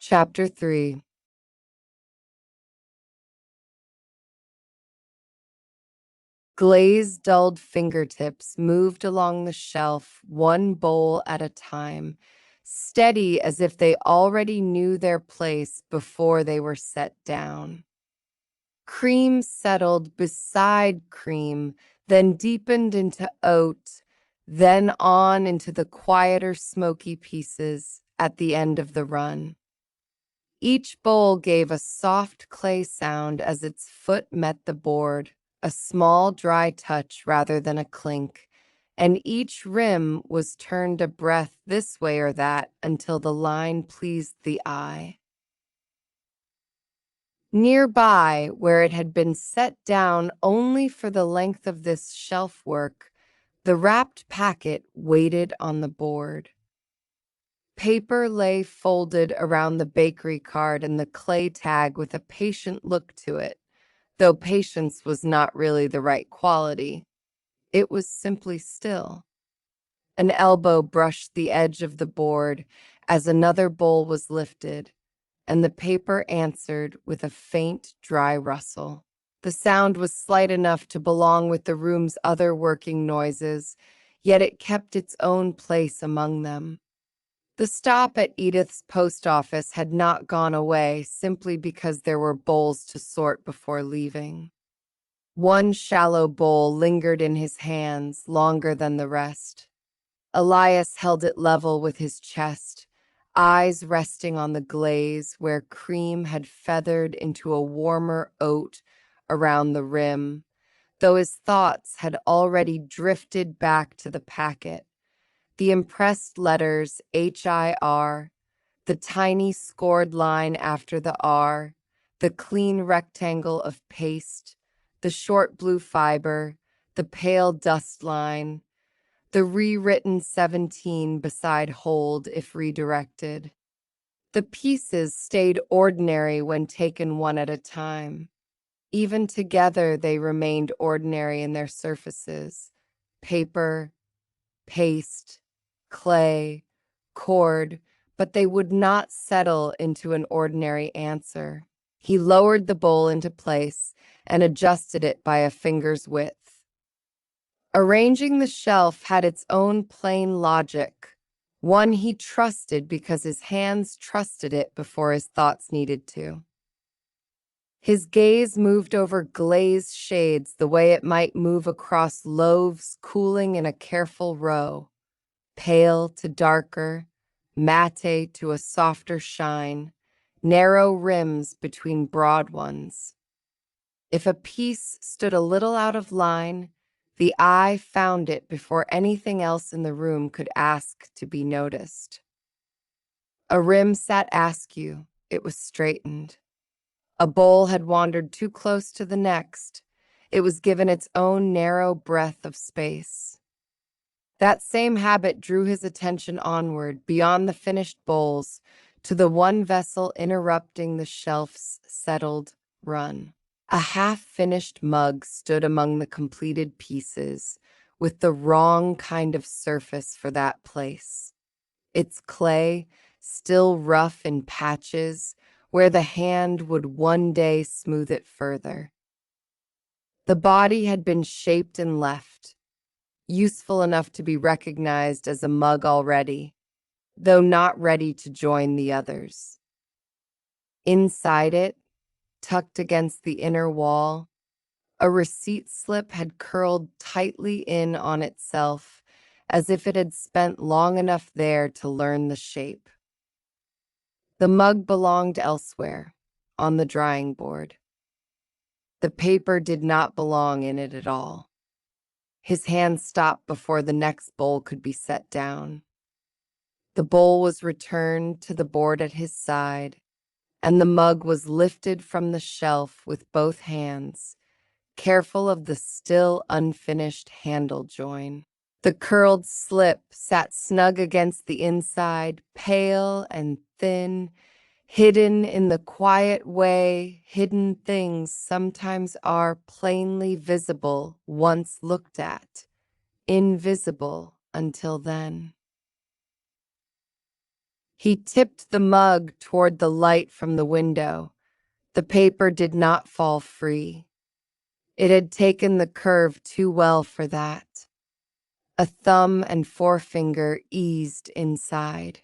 Chapter 3. Glazed, dulled fingertips moved along the shelf, one bowl at a time, steady as if they already knew their place before they were set down. Cream settled beside cream, then deepened into oat, then on into the quieter, smoky pieces at the end of the run. Each bowl gave a soft clay sound as its foot met the board, a small dry touch rather than a clink, and each rim was turned a breath this way or that until the line pleased the eye. Nearby, where it had been set down only for the length of this shelf work, the wrapped packet waited on the board. Paper lay folded around the bakery card and the clay tag with a patient look to it, though patience was not really the right quality. It was simply still. An elbow brushed the edge of the board as another bowl was lifted, and the paper answered with a faint, dry rustle. The sound was slight enough to belong with the room's other working noises, yet it kept its own place among them. The stop at Edith's post office had not gone away simply because there were bowls to sort before leaving. One shallow bowl lingered in his hands longer than the rest. Elias held it level with his chest, eyes resting on the glaze where cream had feathered into a warmer oat around the rim, though his thoughts had already drifted back to the packet. The impressed letters HIR, the tiny scored line after the R, the clean rectangle of paste, the short blue fiber, the pale dust line, the rewritten 17 beside hold if redirected. The pieces stayed ordinary when taken one at a time. Even together, they remained ordinary in their surfaces: paper, paste, clay, cord, but they would not settle into an ordinary answer. He lowered the bowl into place and adjusted it by a finger's width. Arranging the shelf had its own plain logic, one he trusted because his hands trusted it before his thoughts needed to. His gaze moved over glazed shades the way it might move across loaves cooling in a careful row, pale to darker, matte to a softer shine, narrow rims between broad ones. If a piece stood a little out of line, the eye found it before anything else in the room could ask to be noticed. A rim sat askew, it was straightened. A bowl had wandered too close to the next, it was given its own narrow breath of space. That same habit drew his attention onward, beyond the finished bowls, to the one vessel interrupting the shelf's settled run. A half-finished mug stood among the completed pieces, with the wrong kind of surface for that place. Its clay, still rough in patches, where the hand would one day smooth it further. The body had been shaped and left, useful enough to be recognized as a mug already, though not ready to join the others. Inside it, tucked against the inner wall, a receipt slip had curled tightly in on itself, as if it had spent long enough there to learn the shape. The mug belonged elsewhere, on the drying board. The paper did not belong in it at all. His hand stopped before the next bowl could be set down. The bowl was returned to the board at his side, and the mug was lifted from the shelf with both hands, careful of the still unfinished handle join. The curled slip sat snug against the inside, pale and thin, hidden in the quiet way hidden things sometimes are, plainly visible once looked at, invisible until then. He tipped the mug toward the light from the window. The paper did not fall free. It had taken the curve too well for that. A thumb and forefinger eased inside.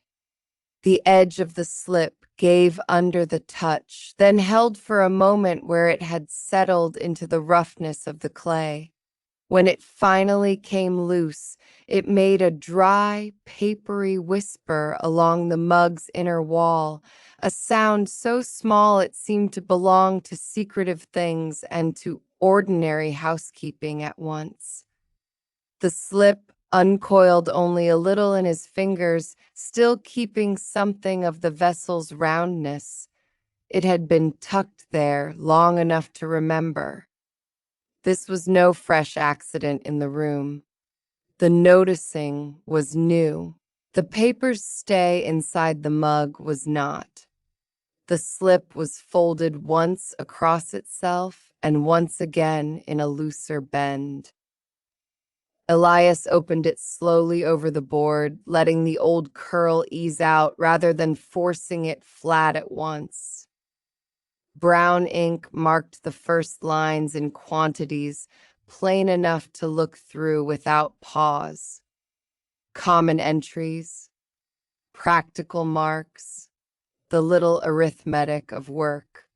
The edge of the slip gave under the touch, then held for a moment where it had settled into the roughness of the clay. When it finally came loose, it made a dry, papery whisper along the mug's inner wall, a sound so small it seemed to belong to secretive things and to ordinary housekeeping at once. The slip uncoiled only a little in his fingers, still keeping something of the vessel's roundness. It had been tucked there long enough to remember. This was no fresh accident in the room. The noticing was new. The paper's stay inside the mug was not. The slip was folded once across itself and once again in a looser bend. Elias opened it slowly over the board, letting the old curl ease out rather than forcing it flat at once. Brown ink marked the first lines in quantities, plain enough to look through without pause. Common entries, practical marks, the little arithmetic of work.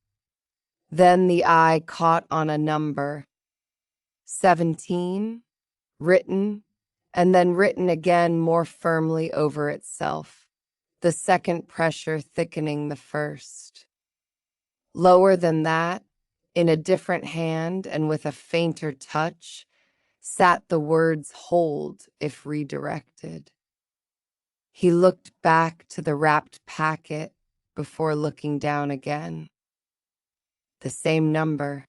Then the eye caught on a number. 17, written, and then written again more firmly over itself, the second pressure thickening the first. Lower than that, In a different hand and with a fainter touch sat the words hold if redirected. He looked back to the wrapped packet before looking down again. The same number,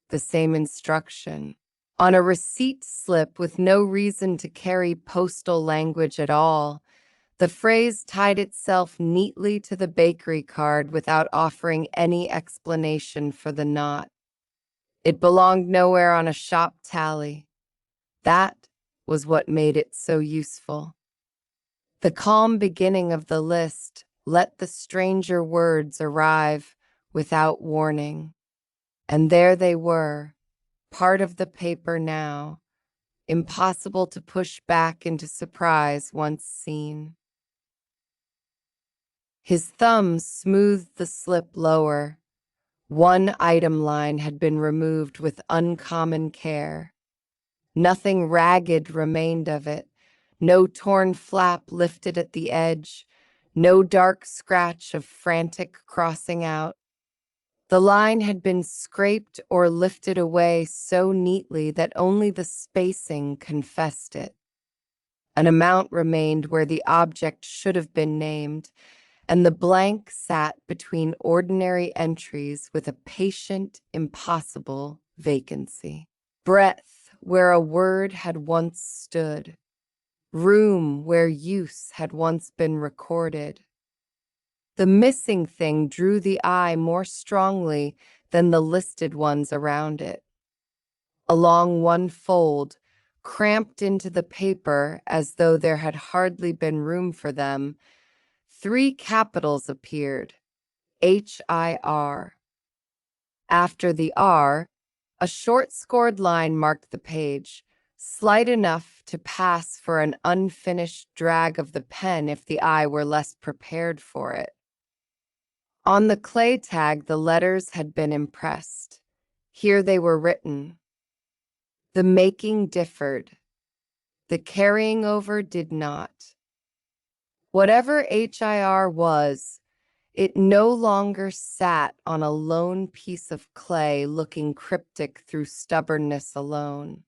the same instruction. On a receipt slip with no reason to carry postal language at all, the phrase tied itself neatly to the bakery card without offering any explanation for the knot. It belonged nowhere on a shop tally. That was what made it so useful. The calm beginning of the list let the stranger words arrive without warning. And there they were, part of the paper now, impossible to push back into surprise once seen. His thumb smoothed the slip lower. One item line had been removed with uncommon care. Nothing ragged remained of it. No torn flap lifted at the edge. No dark scratch of frantic crossing out. The line had been scraped or lifted away so neatly that only the spacing confessed it. An amount remained where the object should have been named, and the blank sat between ordinary entries with a patient, impossible vacancy. Breadth where a word had once stood. Room where use had once been recorded. The missing thing drew the eye more strongly than the listed ones around it. Along one fold, cramped into the paper as though there had hardly been room for them, 3 capitals appeared, HIR. After the R, a short scored line marked the page, slight enough to pass for an unfinished drag of the pen if the eye were less prepared for it. On the clay tag, the letters had been impressed. Here they were written. The making differed. The carrying over did not. Whatever HIR was, it no longer sat on a lone piece of clay looking cryptic through stubbornness alone.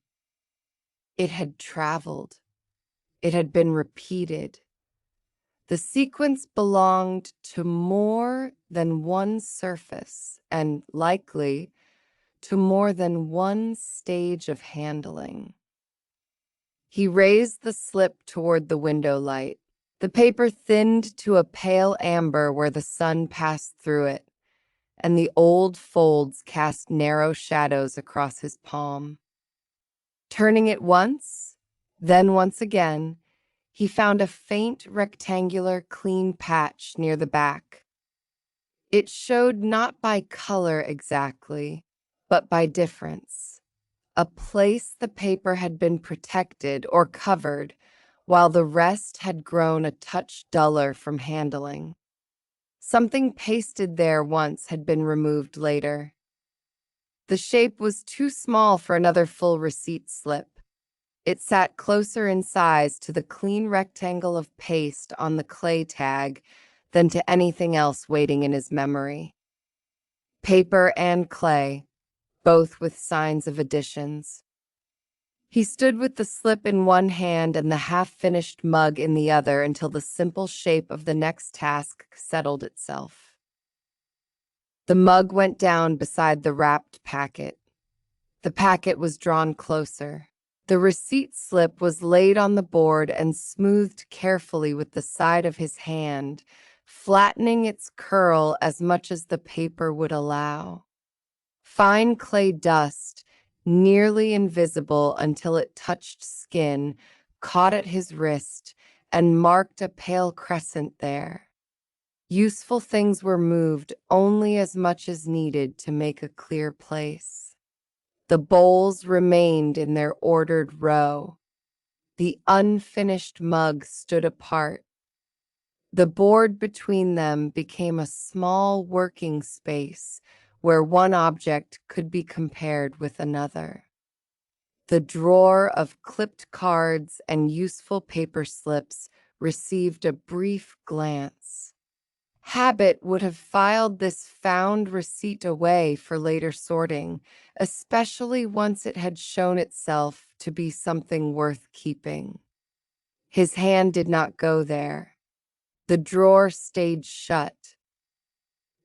It had traveled. It had been repeated. The sequence belonged to more than one surface and, likely, to more than one stage of handling. He raised the slip toward the window light. The paper thinned to a pale amber where the sun passed through it, and the old folds cast narrow shadows across his palm. Turning it once, then once again, he found a faint rectangular clean patch near the back. It showed not by color exactly, but by difference. A place the paper had been protected or covered, while the rest had grown a touch duller from handling. Something pasted there once had been removed later. The shape was too small for another full receipt slip. It sat closer in size to the clean rectangle of paste on the clay tag than to anything else waiting in his memory. Paper and clay, both with signs of additions. He stood with the slip in one hand and the half-finished mug in the other until the simple shape of the next task settled itself. The mug went down beside the wrapped packet. The packet was drawn closer. The receipt slip was laid on the board and smoothed carefully with the side of his hand, flattening its curl as much as the paper would allow. Fine clay dust, nearly invisible until it touched skin, caught at his wrist and marked a pale crescent there. Useful things were moved only as much as needed to make a clear place. The bowls remained in their ordered row. The unfinished mug stood apart. The board between them became a small working space where one object could be compared with another. The drawer of clipped cards and useful paper slips received a brief glance. Habit would have filed this found receipt away for later sorting, especially once it had shown itself to be something worth keeping. His hand did not go there. The drawer stayed shut.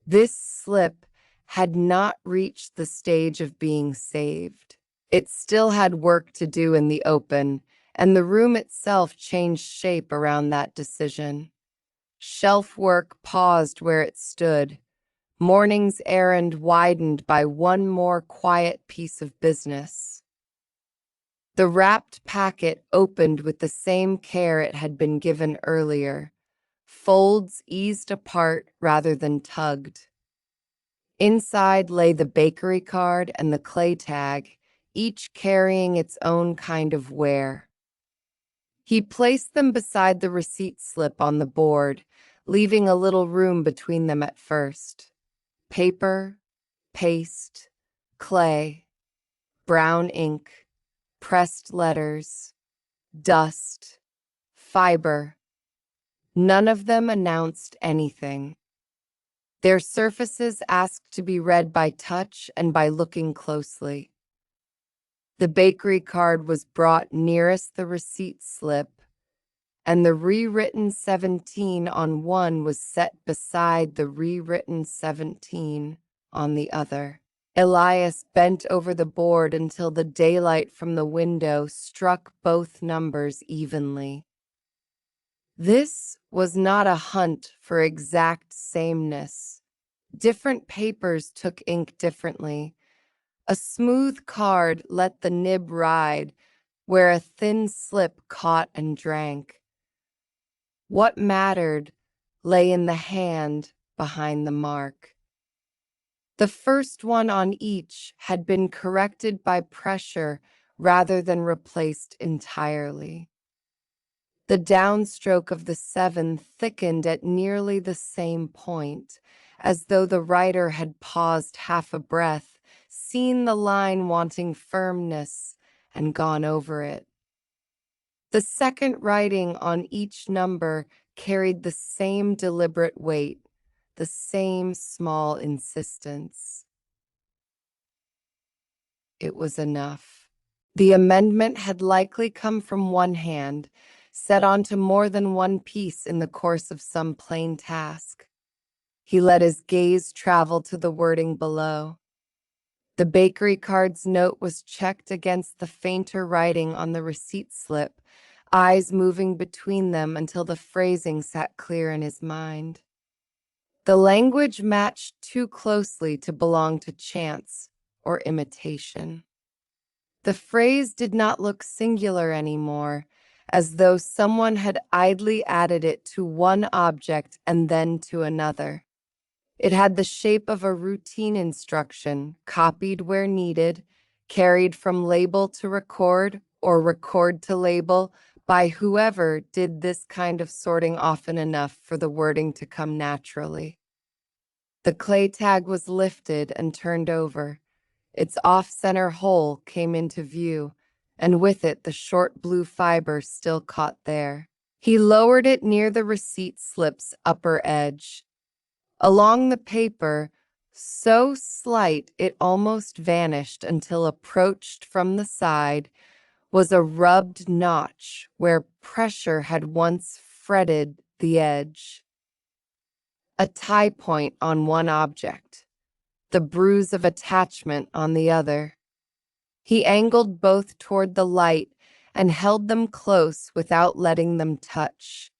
This slip had not reached the stage of being saved. It still had work to do in the open, and the room itself changed shape around that decision. Shelf work paused where it stood. Morning's errand widened by one more quiet piece of business. The wrapped packet opened with the same care it had been given earlier. Folds eased apart rather than tugged. Inside lay the bakery card and the clay tag, each carrying its own kind of wear. He placed them beside the receipt slip on the board, leaving a little room between them at first. Paper, paste, clay, brown ink, pressed letters, dust, fiber. None of them announced anything. Their surfaces asked to be read by touch and by looking closely. The bakery card was brought nearest the receipt slip, and the rewritten 17 on one was set beside the rewritten 17 on the other. Elias bent over the board until the daylight from the window struck both numbers evenly. This was not a hunt for exact sameness. Different papers took ink differently. A smooth card let the nib ride where a thin slip caught and drank. What mattered lay in the hand behind the mark. The first one on each had been corrected by pressure rather than replaced entirely. The downstroke of the 7 thickened at nearly the same point, as though the writer had paused half a breath, seen the line wanting firmness, and gone over it. The second writing on each number carried the same deliberate weight, the same small insistence. It was enough. The amendment had likely come from one hand, set onto more than one piece in the course of some plain task. He let his gaze travel to the wording below. The bakery card's note was checked against the fainter writing on the receipt slip, eyes moving between them until the phrasing sat clear in his mind. The language matched too closely to belong to chance or imitation. The phrase did not look singular anymore, as though someone had idly added it to one object and then to another. It had the shape of a routine instruction, copied where needed, carried from label to record or record to label by whoever did this kind of sorting often enough for the wording to come naturally. The clay tag was lifted and turned over. Its off-center hole came into view, and with it the short blue fiber still caught there. He lowered it near the receipt slip's upper edge. Along the paper, so slight it almost vanished until approached from the side, was a rubbed notch where pressure had once fretted the edge. A tie point on one object, the bruise of attachment on the other. He angled both toward the light and held them close without letting them touch.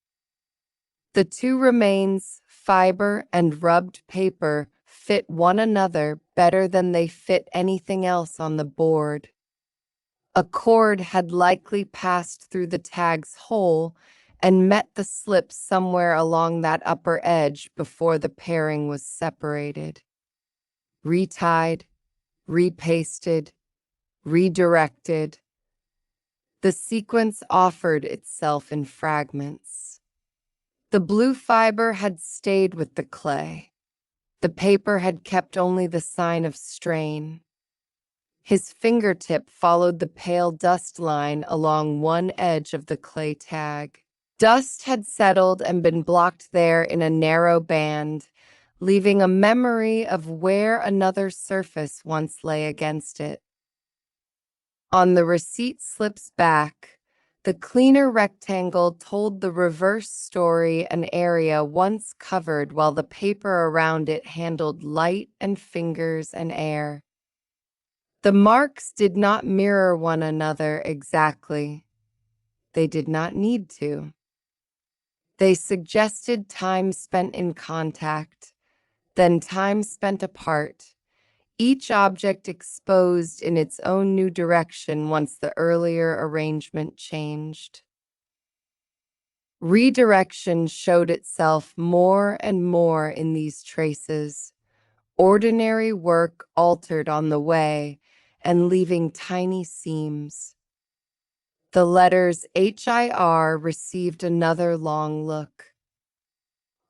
The two remains, fiber and rubbed paper, fit one another better than they fit anything else on the board. A cord had likely passed through the tag's hole and met the slip somewhere along that upper edge before the pairing was separated. Retied, repasted, redirected. The sequence offered itself in fragments. The blue fiber had stayed with the clay. The paper had kept only the sign of strain. His fingertip followed the pale dust line along one edge of the clay tag. Dust had settled and been blocked there in a narrow band, leaving a memory of where another surface once lay against it. On the receipt slip's back, the cleaner rectangle told the reverse story an area once covered while the paper around it handled light and fingers and air. The marks did not mirror one another exactly. They did not need to. They suggested time spent in contact, then time spent apart, each object exposed in its own new direction once the earlier arrangement changed. Redirection showed itself more and more in these traces, ordinary work altered on the way and leaving tiny seams. The letters HIR received another long look.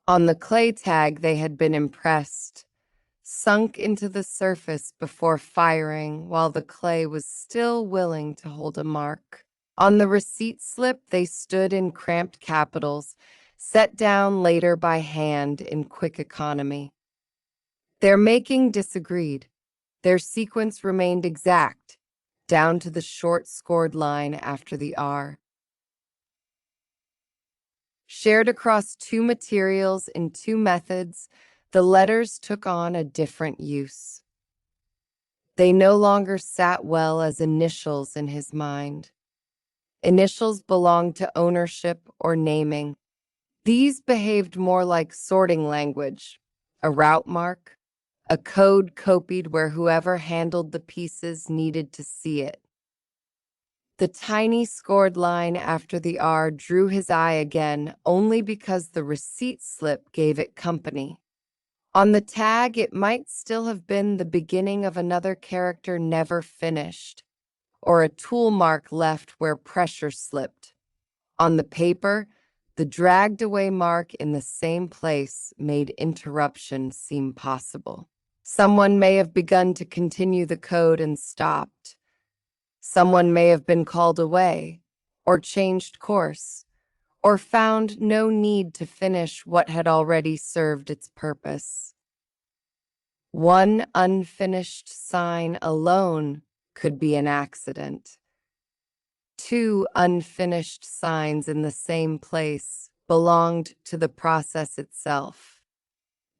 On the clay tag they had been impressed, sunk into the surface before firing while the clay was still willing to hold a mark. On the receipt slip, they stood in cramped capitals, set down later by hand in quick economy. Their making disagreed. Their sequence remained exact, down to the short scored line after the R. Shared across two materials in two methods, the letters took on a different use. They no longer sat well as initials in his mind. Initials belonged to ownership or naming. These behaved more like sorting language, a route mark, a code copied where whoever handled the pieces needed to see it. The tiny scored line after the R drew his eye again only because the receipt slip gave it company. On the tag, it might still have been the beginning of another character never finished, or a tool mark left where pressure slipped. On the paper, the dragged-away mark in the same place made interruption seem possible. Someone may have begun to continue the code and stopped. Someone may have been called away, or changed course, or found no need to finish what had already served its purpose. One unfinished sign alone could be an accident. Two unfinished signs in the same place belonged to the process itself.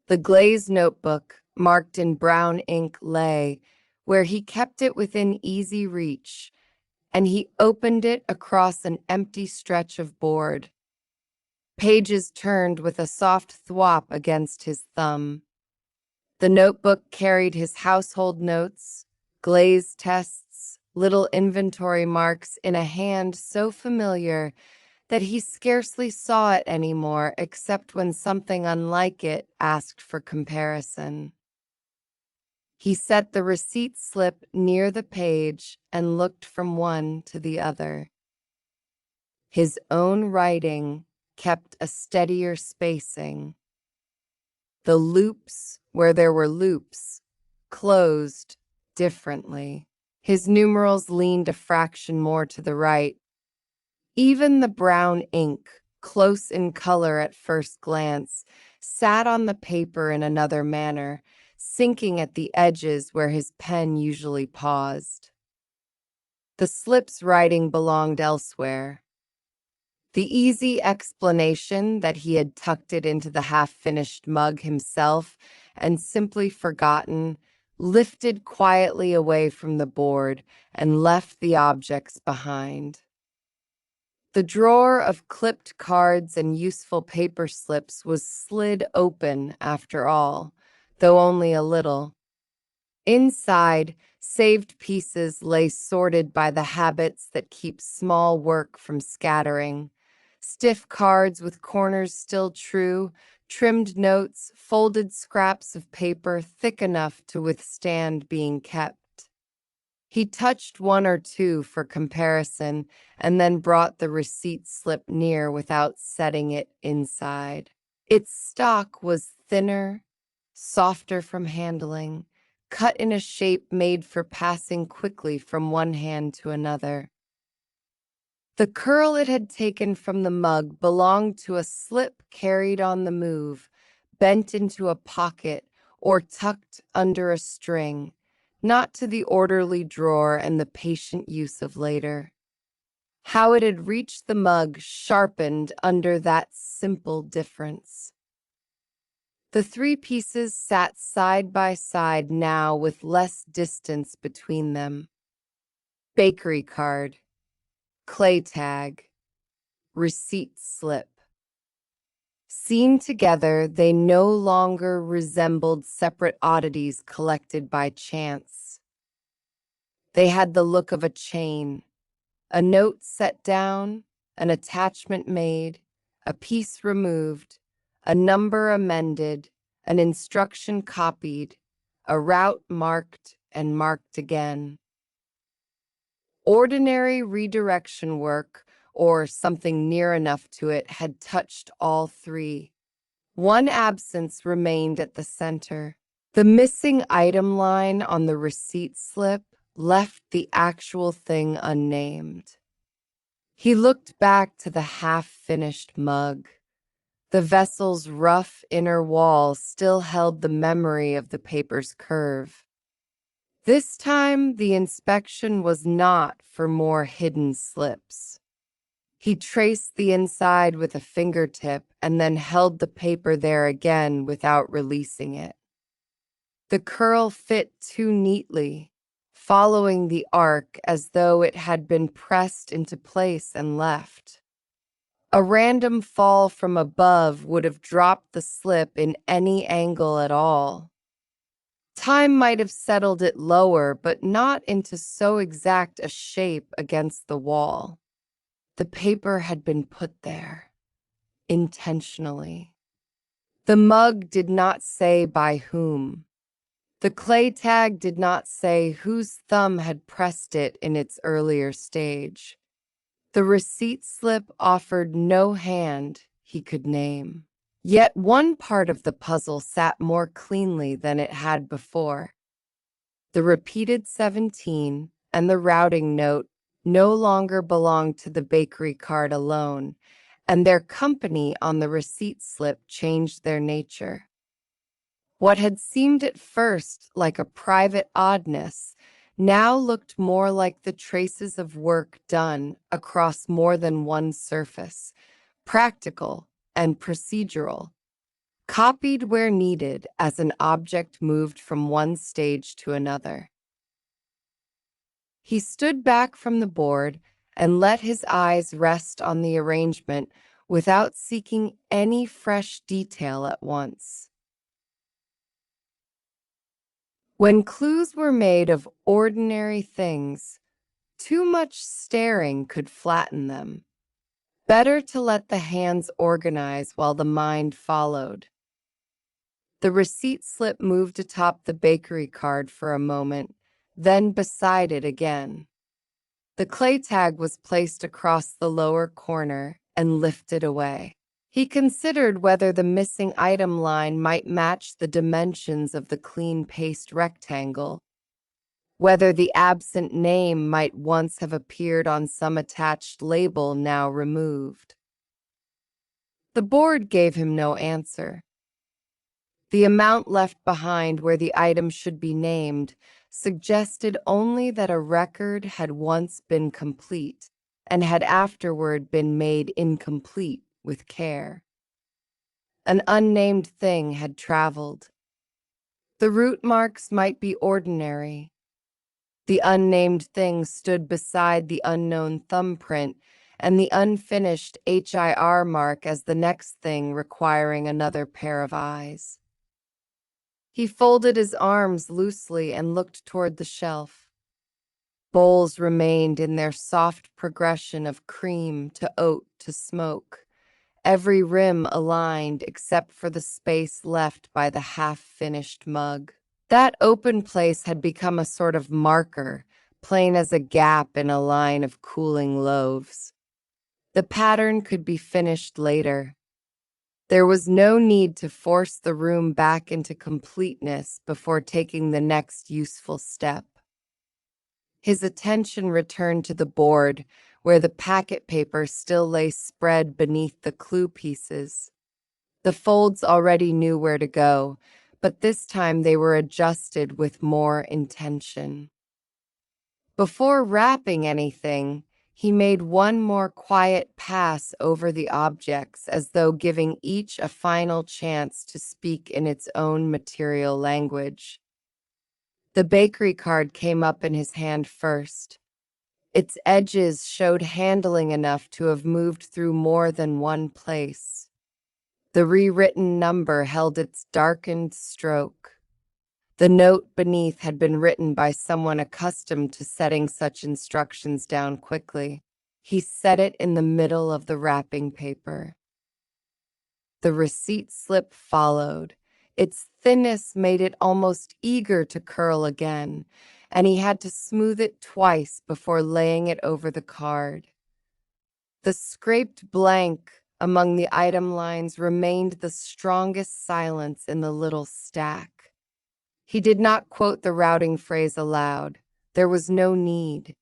The glazed notebook, marked in brown ink, lay where he kept it within easy reach, and he opened it across an empty stretch of board. Pages turned with a soft thwop against his thumb. The notebook carried his household notes, glazed tests, little inventory marks in a hand so familiar that he scarcely saw it anymore except when something unlike it asked for comparison. He set the receipt slip near the page and looked from one to the other. His own writing kept a steadier spacing. The loops, where there were loops, closed differently. His numerals leaned a fraction more to the right. Even the brown ink, close in color at first glance, sat on the paper in another manner, sinking at the edges where his pen usually paused. The slip's writing belonged elsewhere. The easy explanation that he had tucked it into the half-finished mug himself and simply forgotten lifted quietly away from the board and left the objects behind. The drawer of clipped cards and useful paper slips was slid open after all, though only a little. Inside, saved pieces lay sorted by the habits that keep small work from scattering. Stiff cards with corners still true, trimmed notes, folded scraps of paper thick enough to withstand being kept. He touched one or two for comparison and then brought the receipt slip near without setting it inside. Its stock was thinner, softer from handling, cut in a shape made for passing quickly from one hand to another. The curl it had taken from the mug belonged to a slip carried on the move, bent into a pocket or tucked under a string, not to the orderly drawer and the patient use of later. How it had reached the mug sharpened under that simple difference. The three pieces sat side by side now with less distance between them. Bakery card, clay tag, receipt slip. Seen together, they no longer resembled separate oddities collected by chance. They had the look of a chain, a note set down, an attachment made, a piece removed, a number amended, an instruction copied, a route marked and marked again. Ordinary redirection work, or something near enough to it, had touched all three. One absence remained at the center. The missing item line on the receipt slip left the actual thing unnamed. He looked back to the half-finished mug. The vessel's rough inner wall still held the memory of the paper's curve. This time, the inspection was not for more hidden slips. He traced the inside with a fingertip and then held the paper there again without releasing it. The curl fit too neatly, following the arc as though it had been pressed into place and left. A random fall from above would have dropped the slip in any angle at all. Time might have settled it lower, but not into so exact a shape against the wall. The paper had been put there, intentionally. The mug did not say by whom. The clay tag did not say whose thumb had pressed it in its earlier stage. The receipt slip offered no hand he could name. Yet one part of the puzzle sat more cleanly than it had before. The repeated 17 and the routing note no longer belonged to the bakery card alone, and their company on the receipt slip changed their nature. What had seemed at first like a private oddness now looked more like the traces of work done across more than one surface, practical and procedural, copied where needed as an object moved from one stage to another. He stood back from the board and let his eyes rest on the arrangement without seeking any fresh detail at once. When clues were made of ordinary things, too much staring could flatten them. Better to let the hands organize while the mind followed. The receipt slip moved atop the bakery card for a moment, then beside it again. The clay tag was placed across the lower corner and lifted away. He considered whether the missing item line might match the dimensions of the clean paste rectangle, whether the absent name might once have appeared on some attached label now removed. The board gave him no answer. The amount left behind where the item should be named suggested only that a record had once been complete and had afterward been made incomplete with care. An unnamed thing had traveled. The route marks might be ordinary. The unnamed thing stood beside the unknown thumbprint and the unfinished HIR mark as the next thing requiring another pair of eyes. He folded his arms loosely and looked toward the shelf. Bowls remained in their soft progression of cream to oat to smoke, every rim aligned except for the space left by the half-finished mug. That open place had become a sort of marker, plain as a gap in a line of cooling loaves. The pattern could be finished later. There was no need to force the room back into completeness before taking the next useful step. His attention returned to the board, where the packet paper still lay spread beneath the clue pieces. The folds already knew where to go, but this time they were adjusted with more intention. Before wrapping anything, he made one more quiet pass over the objects, as though giving each a final chance to speak in its own material language. The bakery card came up in his hand first. Its edges showed handling enough to have moved through more than one place. The rewritten number held its darkened stroke. The note beneath had been written by someone accustomed to setting such instructions down quickly. He set it in the middle of the wrapping paper. The receipt slip followed. Its thinness made it almost eager to curl again, and he had to smooth it twice before laying it over the card. The scraped blank among the item lines remained the strongest silence in the little stack. He did not quote the routing phrase aloud. There was no need.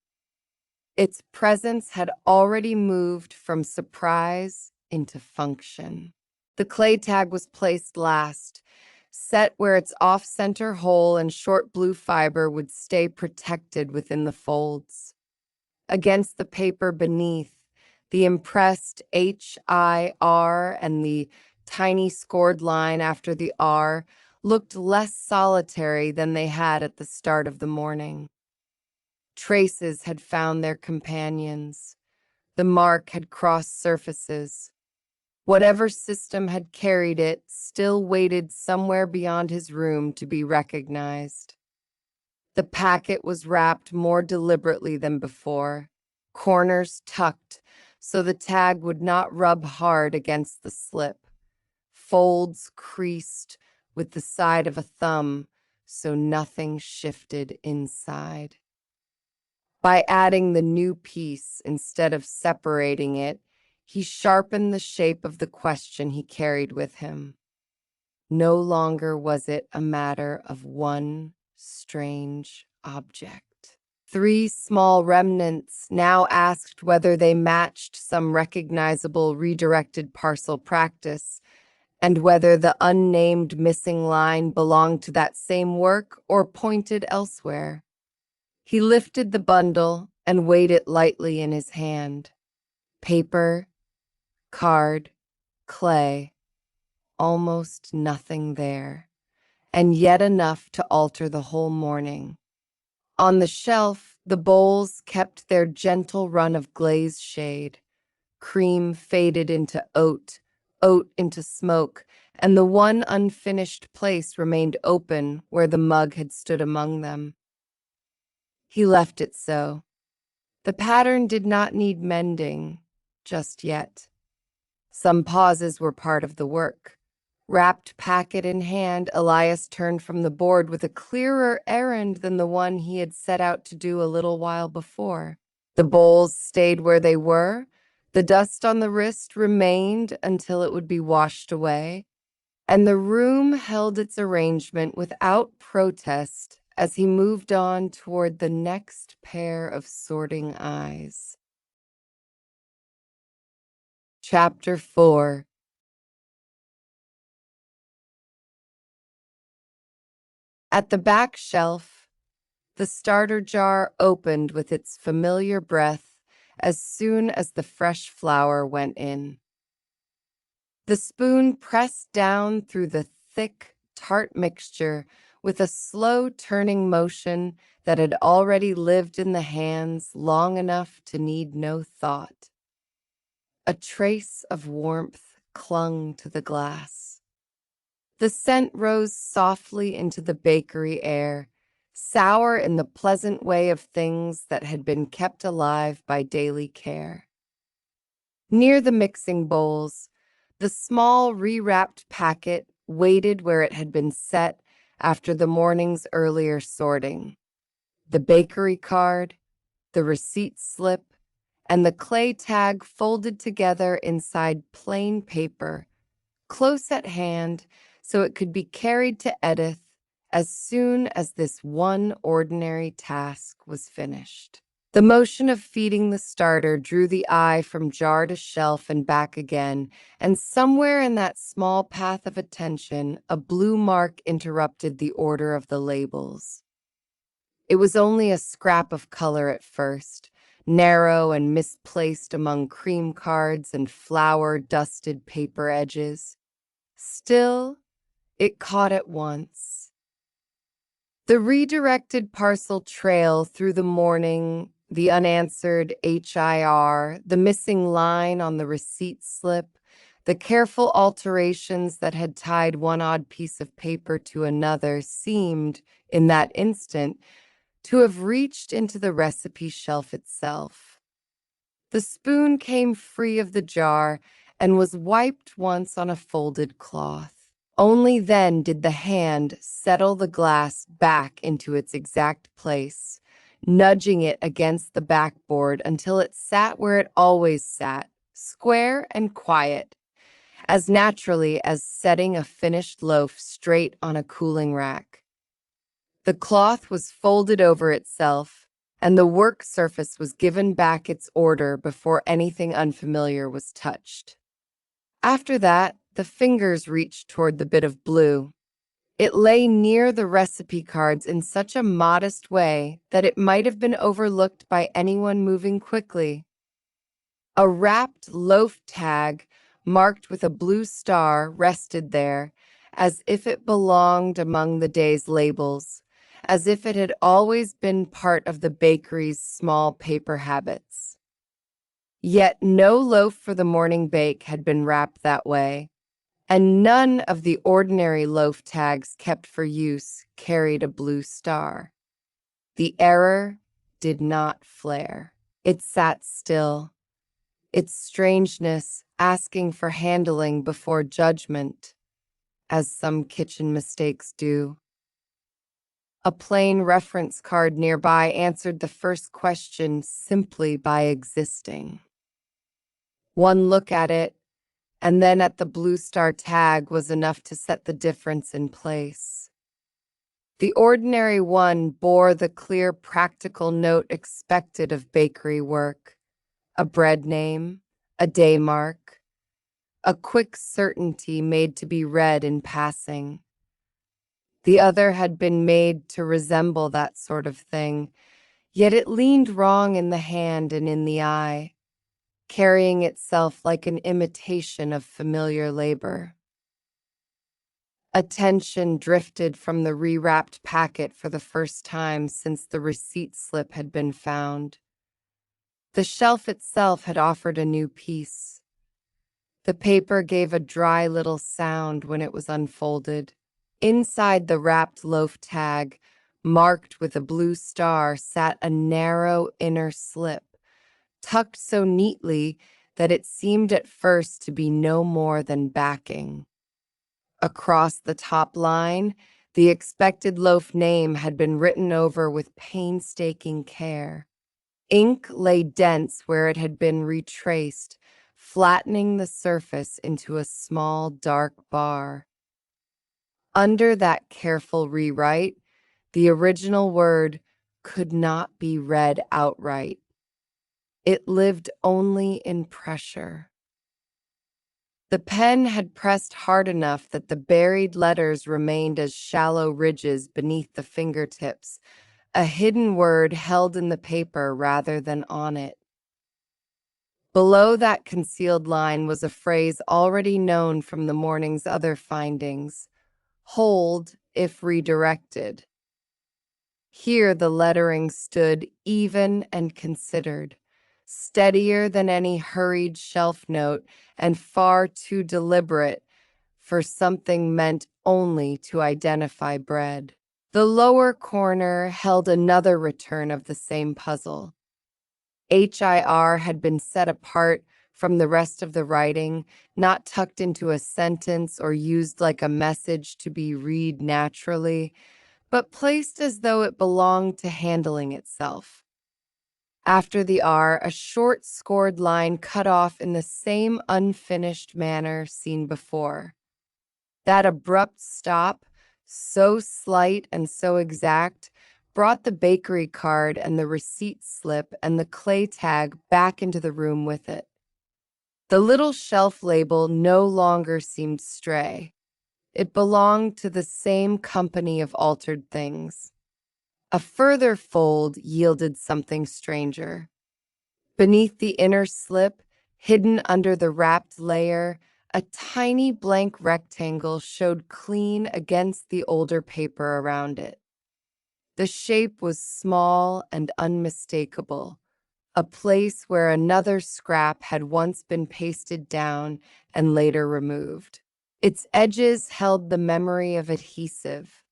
Its presence had already moved from surprise into function. The clay tag was placed last, set where its off-center hole and short blue fiber would stay protected within the folds. Against the paper beneath, the impressed HIR and the tiny scored line after the R looked less solitary than they had at the start of the morning. Traces had found their companions. The mark had crossed surfaces. Whatever system had carried it still waited somewhere beyond his room to be recognized. The packet was wrapped more deliberately than before, corners tucked so the tag would not rub hard against the slip, folds creased with the side of a thumb so nothing shifted inside. By adding the new piece instead of separating it, he sharpened the shape of the question he carried with him. No longer was it a matter of one strange object. 3 small remnants now asked whether they matched some recognizable redirected parcel practice, and whether the unnamed missing line belonged to that same work or pointed elsewhere. He lifted the bundle and weighed it lightly in his hand. Paper, card, clay, almost nothing there, and yet enough to alter the whole morning. On the shelf, the bowls kept their gentle run of glaze shade. Cream faded into oat, oat into smoke, and the one unfinished place remained open where the mug had stood among them. He left it so. The pattern did not need mending just yet. Some pauses were part of the work. Wrapped packet in hand, Elias turned from the board with a clearer errand than the one he had set out to do a little while before. The bowls stayed where they were. The dust on the wrist remained until it would be washed away, and the room held its arrangement without protest as he moved on toward the next pair of sorting eyes. Chapter 4. At the back shelf, the starter jar opened with its familiar breath as soon as the fresh flour went in. The spoon pressed down through the thick, tart mixture with a slow turning motion that had already lived in the hands long enough to need no thought. A trace of warmth clung to the glass. The scent rose softly into the bakery air, sour in the pleasant way of things that had been kept alive by daily care. Near the mixing bowls, the small rewrapped packet waited where it had been set after the morning's earlier sorting. The bakery card, the receipt slip, and the clay tag folded together inside plain paper, close at hand so it could be carried to Edith as soon as this one ordinary task was finished. The motion of feeding the starter drew the eye from jar to shelf and back again, and somewhere in that small path of attention, a blue mark interrupted the order of the labels. It was only a scrap of color at first, narrow and misplaced among cream cards and flour-dusted paper edges. Still, it caught at once. The redirected parcel trail through the morning, the unanswered HIR, the missing line on the receipt slip, the careful alterations that had tied one odd piece of paper to another seemed, in that instant, to have reached into the recipe shelf itself. The spoon came free of the jar and was wiped once on a folded cloth. Only then did the hand settle the glass back into its exact place, nudging it against the backboard until it sat where it always sat, square and quiet, as naturally as setting a finished loaf straight on a cooling rack. The cloth was folded over itself, and the work surface was given back its order before anything unfamiliar was touched. After that, the fingers reached toward the bit of blue. It lay near the recipe cards in such a modest way that it might have been overlooked by anyone moving quickly. A wrapped loaf tag, marked with a blue star, rested there, as if it belonged among the day's labels, as if it had always been part of the bakery's small paper habits. Yet no loaf for the morning bake had been wrapped that way, and none of the ordinary loaf tags kept for use carried a blue star. The error did not flare. It sat still, its strangeness asking for handling before judgment, as some kitchen mistakes do. A plain reference card nearby answered the first question simply by existing. One look at it, and then at the blue star tag, was enough to set the difference in place. The ordinary one bore the clear practical note expected of bakery work: a bread name, a day mark, a quick certainty made to be read in passing. The other had been made to resemble that sort of thing, yet it leaned wrong in the hand and in the eye, carrying itself like an imitation of familiar labor. Attention drifted from the rewrapped packet for the first time since the receipt slip had been found. The shelf itself had offered a new piece. The paper gave a dry little sound when it was unfolded. Inside the wrapped loaf tag, marked with a blue star, sat a narrow inner slip, tucked so neatly that it seemed at first to be no more than backing. Across the top line, the expected loaf name had been written over with painstaking care. Ink lay dense where it had been retraced, flattening the surface into a small dark bar. Under that careful rewrite, the original word could not be read outright. It lived only in pressure. The pen had pressed hard enough that the buried letters remained as shallow ridges beneath the fingertips, a hidden word held in the paper rather than on it. Below that concealed line was a phrase already known from the morning's other findings: hold if redirected. Here the lettering stood even and considered, steadier than any hurried shelf note and far too deliberate for something meant only to identify bread. The lower corner held another return of the same puzzle. HIR had been set apart from the rest of the writing, not tucked into a sentence or used like a message to be read naturally, but placed as though it belonged to handling itself. After the R, a short scored line cut off in the same unfinished manner seen before. That abrupt stop, so slight and so exact, brought the bakery card and the receipt slip and the clay tag back into the room with it. The little shelf label no longer seemed stray. It belonged to the same company of altered things. A further fold yielded something stranger. Beneath the inner slip, hidden under the wrapped layer, a tiny blank rectangle showed clean against the older paper around it. The shape was small and unmistakable, a place where another scrap had once been pasted down and later removed. Its edges held the memory of adhesive.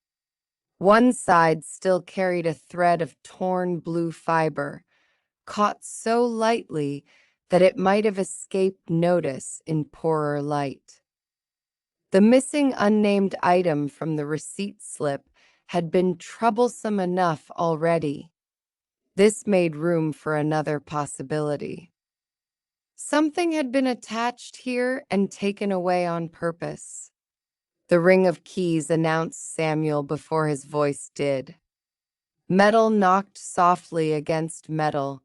One side still carried a thread of torn blue fiber, caught so lightly that it might have escaped notice in poorer light. The missing unnamed item from the receipt slip had been troublesome enough already. This made room for another possibility. Something had been attached here and taken away on purpose. The ring of keys announced Samuel before his voice did. Metal knocked softly against metal,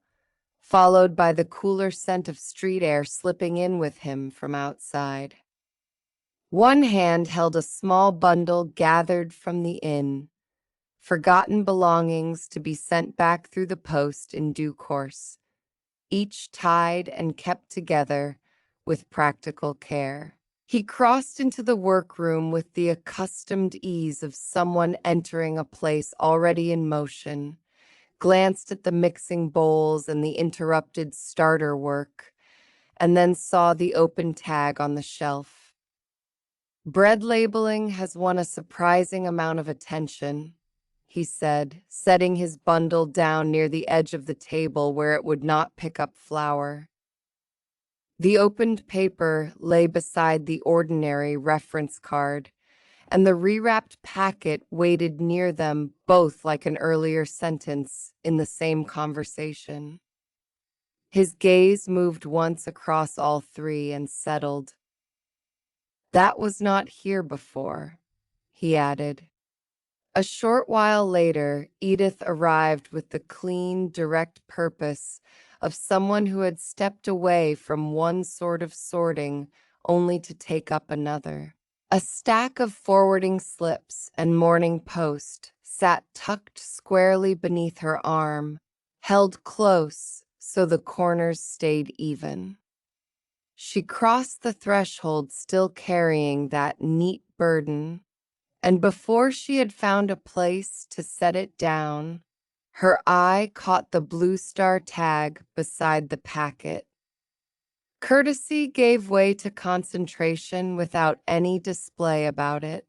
followed by the cooler scent of street air slipping in with him from outside. One hand held a small bundle gathered from the inn, forgotten belongings to be sent back through the post in due course, each tied and kept together with practical care. He crossed into the workroom with the accustomed ease of someone entering a place already in motion, glanced at the mixing bowls and the interrupted starter work, and then saw the open tag on the shelf. Bread labeling has won a surprising amount of attention, he said, setting his bundle down near the edge of the table where it would not pick up flour. The opened paper lay beside the ordinary reference card, and the rewrapped packet waited near them, both like an earlier sentence in the same conversation. His gaze moved once across all three and settled. "That was not here before," he added. A short while later, Edith arrived with the clean, direct purpose of someone who had stepped away from one sort of sorting only to take up another. A stack of forwarding slips and Morning Post sat tucked squarely beneath her arm, held close so the corners stayed even. She crossed the threshold still carrying that neat burden, and before she had found a place to set it down, her eye caught the blue star tag beside the packet. Courtesy gave way to concentration without any display about it.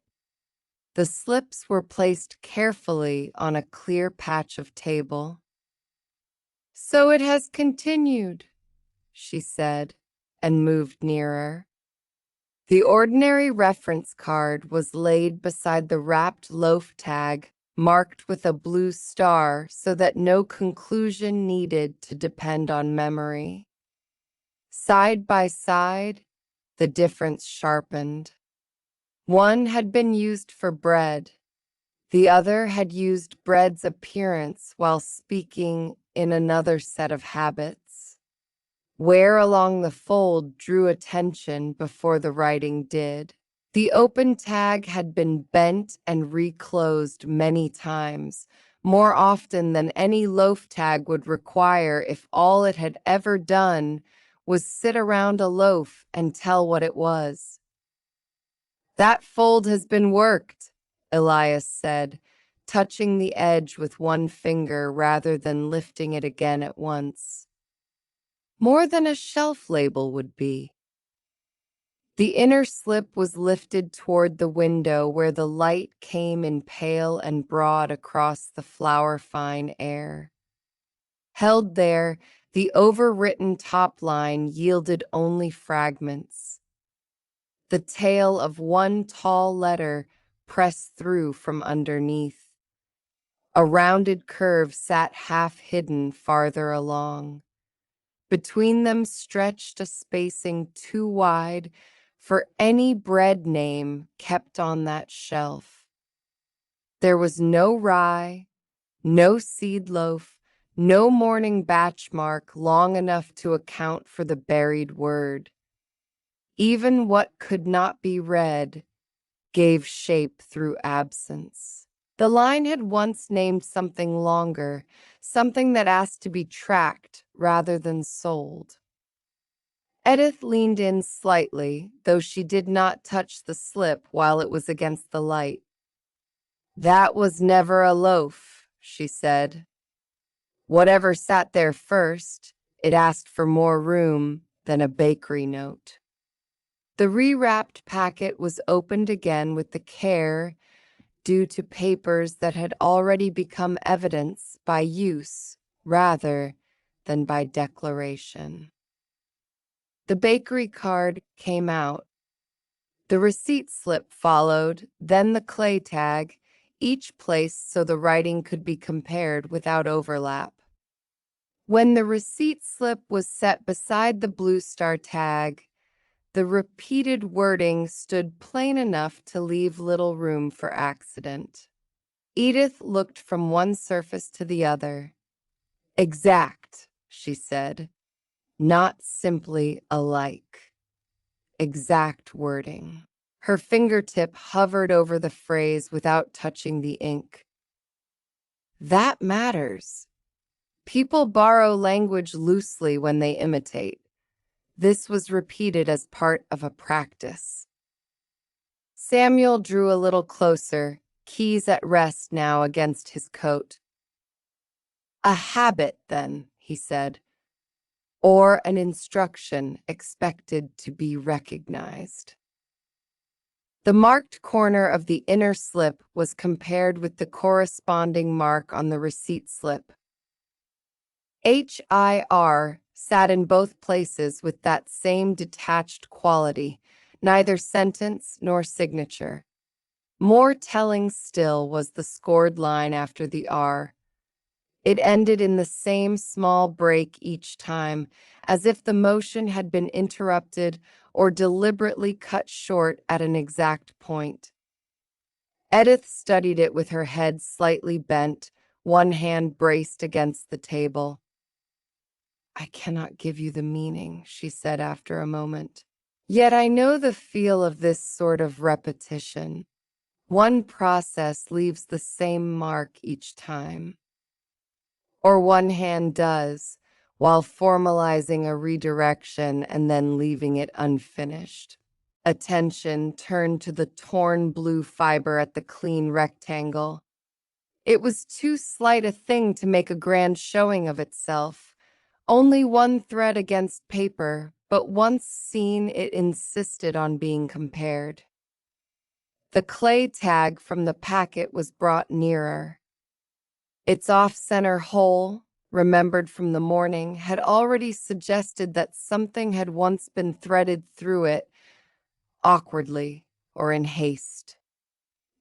The slips were placed carefully on a clear patch of table. "So it has continued," she said, and moved nearer. The ordinary reference card was laid beside the wrapped loaf tag, marked with a blue star so that no conclusion needed to depend on memory. Side by side, the difference sharpened. One had been used for bread. The other had used bread's appearance while speaking in another set of habits. Where along the fold drew attention before the writing did. The open tag had been bent and reclosed many times, more often than any loaf tag would require if all it had ever done was sit around a loaf and tell what it was. "That fold has been worked," Elias said, touching the edge with one finger rather than lifting it again at once. "More than a shelf label would be." The inner slip was lifted toward the window where the light came in pale and broad across the flower-fine air. Held there, the overwritten top line yielded only fragments. The tail of one tall letter pressed through from underneath. A rounded curve sat half-hidden farther along. Between them stretched a spacing too wide for any bread name kept on that shelf. There was no rye, No seed loaf, no morning batch mark long enough to account for the buried word. Even what could not be read gave shape through absence. The line had once named something longer, something that asked to be tracked rather than sold. Edith leaned in slightly, though she did not touch the slip while it was against the light. "That was never a loaf," she said. "Whatever sat there first, it asked for more room than a bakery note." The rewrapped packet was opened again with the care due to papers that had already become evidence by use rather than by declaration. The bakery card came out. The receipt slip followed, then the clay tag, each placed so the writing could be compared without overlap. When the receipt slip was set beside the blue star tag, the repeated wording stood plain enough to leave little room for accident. Edith looked from one surface to the other. "Exact," she said, "not simply alike. Exact wording." Her fingertip hovered over the phrase without touching the ink. "That matters. People borrow language loosely when they imitate. This was repeated as part of a practice." Samuel drew a little closer, keys at rest now against his coat. "A habit, then," he said, "or an instruction expected to be recognized." The marked corner of the inner slip was compared with the corresponding mark on the receipt slip. HIR sat in both places with that same detached quality, neither sentence nor signature. More telling still was the scored line after the R. It ended in the same small break each time, as if the motion had been interrupted or deliberately cut short at an exact point. Edith studied it with her head slightly bent, one hand braced against the table. "I cannot give you the meaning," she said after a moment. "Yet I know the feel of this sort of repetition. One process leaves the same mark each time. Or one hand does, while formalizing a redirection and then leaving it unfinished." Attention turned to the torn blue fiber at the clean rectangle. It was too slight a thing to make a grand showing of itself. Only one thread against paper, but once seen, it insisted on being compared. The clay tag from the packet was brought nearer. Its off-center hole, remembered from the morning, had already suggested that something had once been threaded through it, awkwardly or in haste.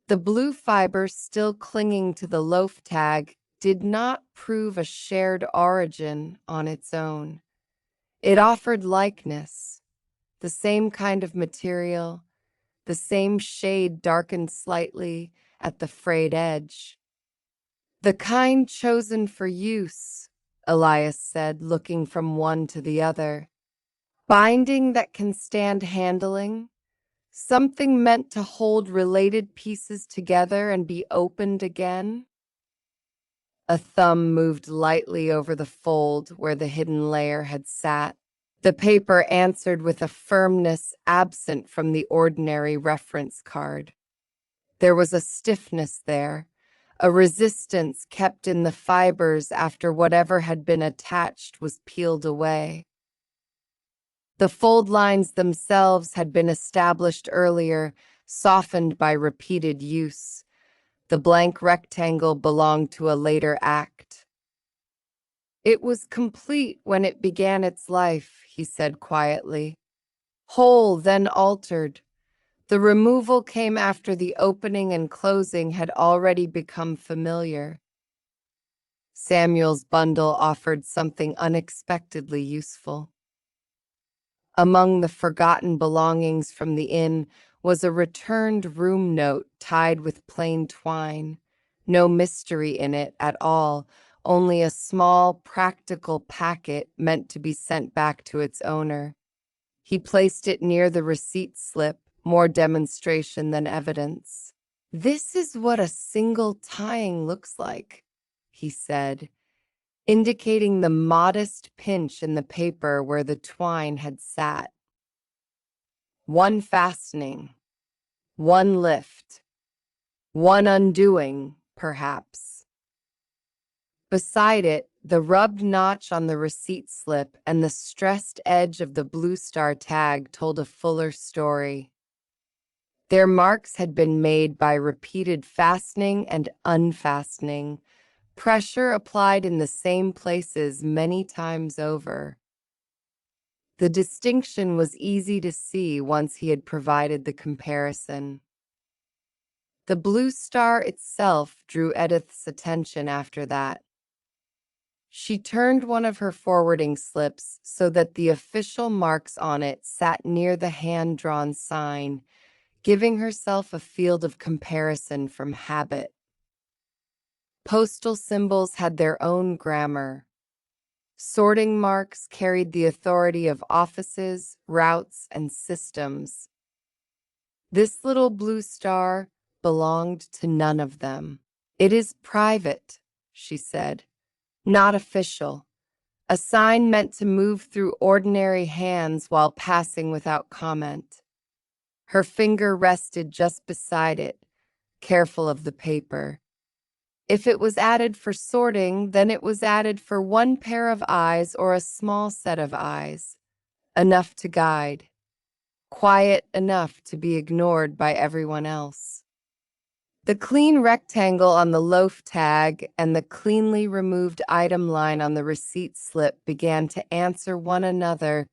The blue fiber still clinging to the loaf tag did not prove a shared origin on its own. It offered likeness, the same kind of material, the same shade darkened slightly at the frayed edge. "The kind chosen for use," Elias said, looking from one to the other. "Binding that can stand handling, something meant to hold related pieces together and be opened again." A thumb moved lightly over the fold where the hidden layer had sat. The paper answered with a firmness absent from the ordinary reference card. There was a stiffness there, a resistance kept in the fibers after whatever had been attached was peeled away. The fold lines themselves had been established earlier, softened by repeated use. The blank rectangle belonged to a later act. "It was complete when it began its life," he said quietly. "Whole, then altered. The removal came after the opening and closing had already become familiar." Samuel's bundle offered something unexpectedly useful. Among the forgotten belongings from the inn was a returned room note tied with plain twine. no mystery in it at all, only a small, practical packet meant to be sent back to its owner. He placed it near the receipt slip, more demonstration than evidence. "This is what a single tying looks like," he said, indicating the modest pinch in the paper where the twine had sat. One fastening, one lift, one undoing, perhaps. Beside it, the rubbed notch on the receipt slip and the stressed edge of the blue star tag told a fuller story. Their marks had been made by repeated fastening and unfastening, pressure applied in the same places many times over. The distinction was easy to see once he had provided the comparison. The blue star itself drew Edith's attention after that. She turned one of her forwarding slips so that the official marks on it sat near the hand-drawn sign, giving herself a field of comparison from habit. Postal symbols had their own grammar. Sorting marks carried the authority of offices, routes, and systems. This little blue star belonged to none of them. "It is private," she said, "not official. A sign meant to move through ordinary hands while passing without comment." Her finger rested just beside it, careful of the paper. If it was added for sorting, then it was added for one pair of eyes or a small set of eyes, enough to guide, quiet enough to be ignored by everyone else. The clean rectangle on the loaf tag and the cleanly removed item line on the receipt slip began to answer one another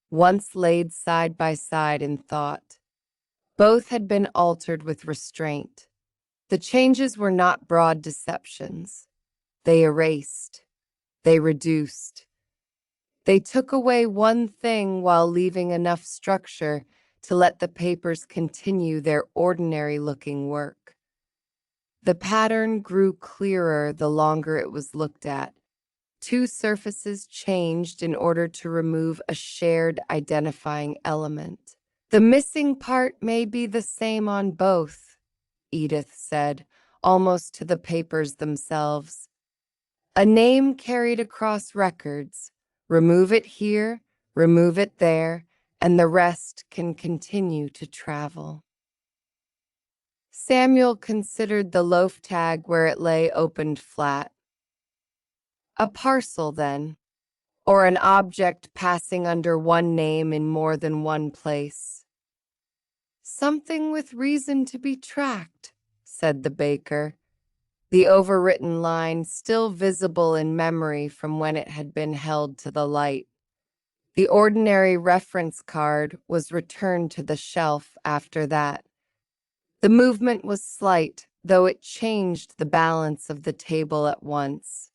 once laid side by side in thought. Both had been altered with restraint. The changes were not broad deceptions. They erased. They reduced. They took away one thing while leaving enough structure to let the papers continue their ordinary-looking work. The pattern grew clearer the longer it was looked at. Two surfaces changed in order to remove a shared identifying element. "The missing part may be the same on both," Edith said, almost to the papers themselves. "A name carried across records. Remove it here, remove it there, and the rest can continue to travel." Samuel considered the loaf tag where it lay opened flat. A parcel, then, or an object passing under one name in more than one place. "Something with reason to be tracked," said the baker, the overwritten line still visible in memory from when it had been held to the light. The ordinary reference card was returned to the shelf after that. The movement was slight, though it changed the balance of the table at once.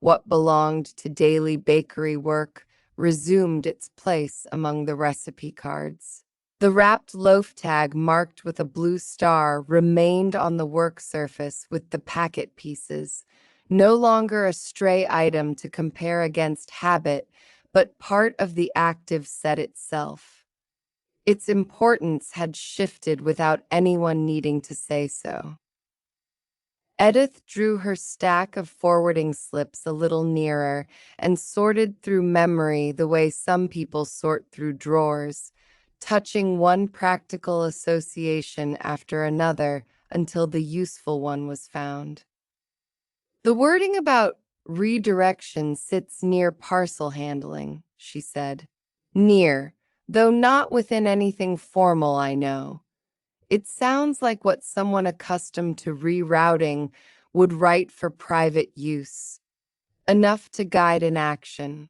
What belonged to daily bakery work resumed its place among the recipe cards. The wrapped loaf tag marked with a blue star remained on the work surface with the packet pieces, no longer a stray item to compare against habit, but part of the active set itself. Its importance had shifted without anyone needing to say so. Edith drew her stack of forwarding slips a little nearer and sorted through memory the way some people sort through drawers, touching one practical association after another until the useful one was found. "The wording about redirection sits near parcel handling," she said. "Near, though not within anything formal, I know. It sounds like what someone accustomed to rerouting would write for private use. Enough to guide an action,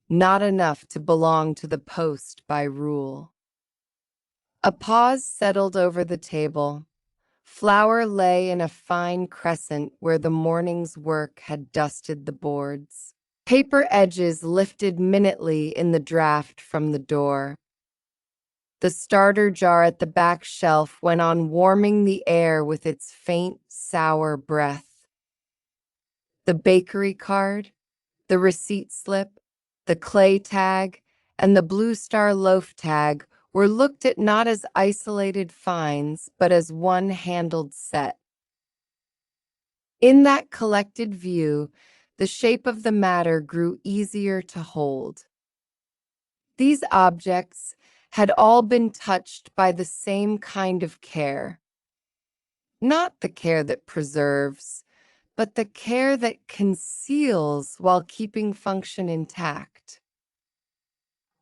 not enough to belong to the post by rule." A pause settled over the table. Flour lay in a fine crescent where the morning's work had dusted the boards. Paper edges lifted minutely in the draft from the door. The starter jar at the back shelf went on warming the air with its faint, sour breath. The bakery card, the receipt slip, the clay tag, and the Blue Star Loaf tag were looked at not as isolated finds, but as one handled set. In that collected view, the shape of the matter grew easier to hold. These objects had all been touched by the same kind of care. Not the care that preserves, but the care that conceals while keeping function intact.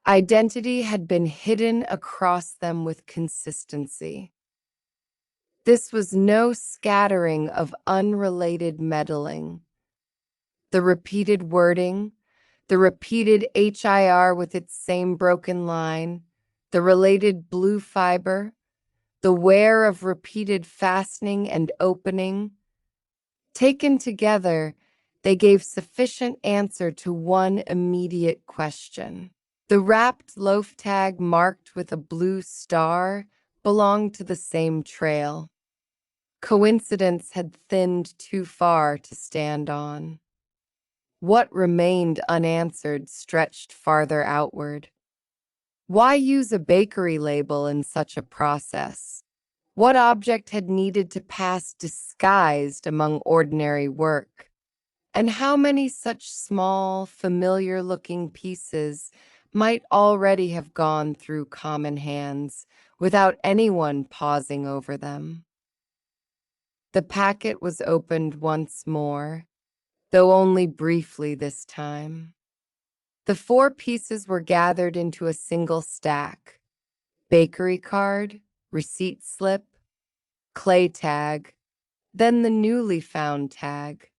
Identity had been hidden across them with consistency. This was no scattering of unrelated meddling. The repeated wording, the repeated HIR with its same broken line, the related blue fiber, the wear of repeated fastening and opening. Taken together, they gave sufficient answer to one immediate question. The wrapped loaf tag marked with a blue star belonged to the same trail. Coincidence had thinned too far to stand on. What remained unanswered stretched farther outward. Why use a bakery label in such a process? What object had needed to pass disguised among ordinary work? And how many such small, familiar-looking pieces might already have gone through common hands without anyone pausing over them? The packet was opened once more, though only briefly this time. The 4 pieces were gathered into a single stack: bakery card, receipt slip, clay tag, then the newly found tag.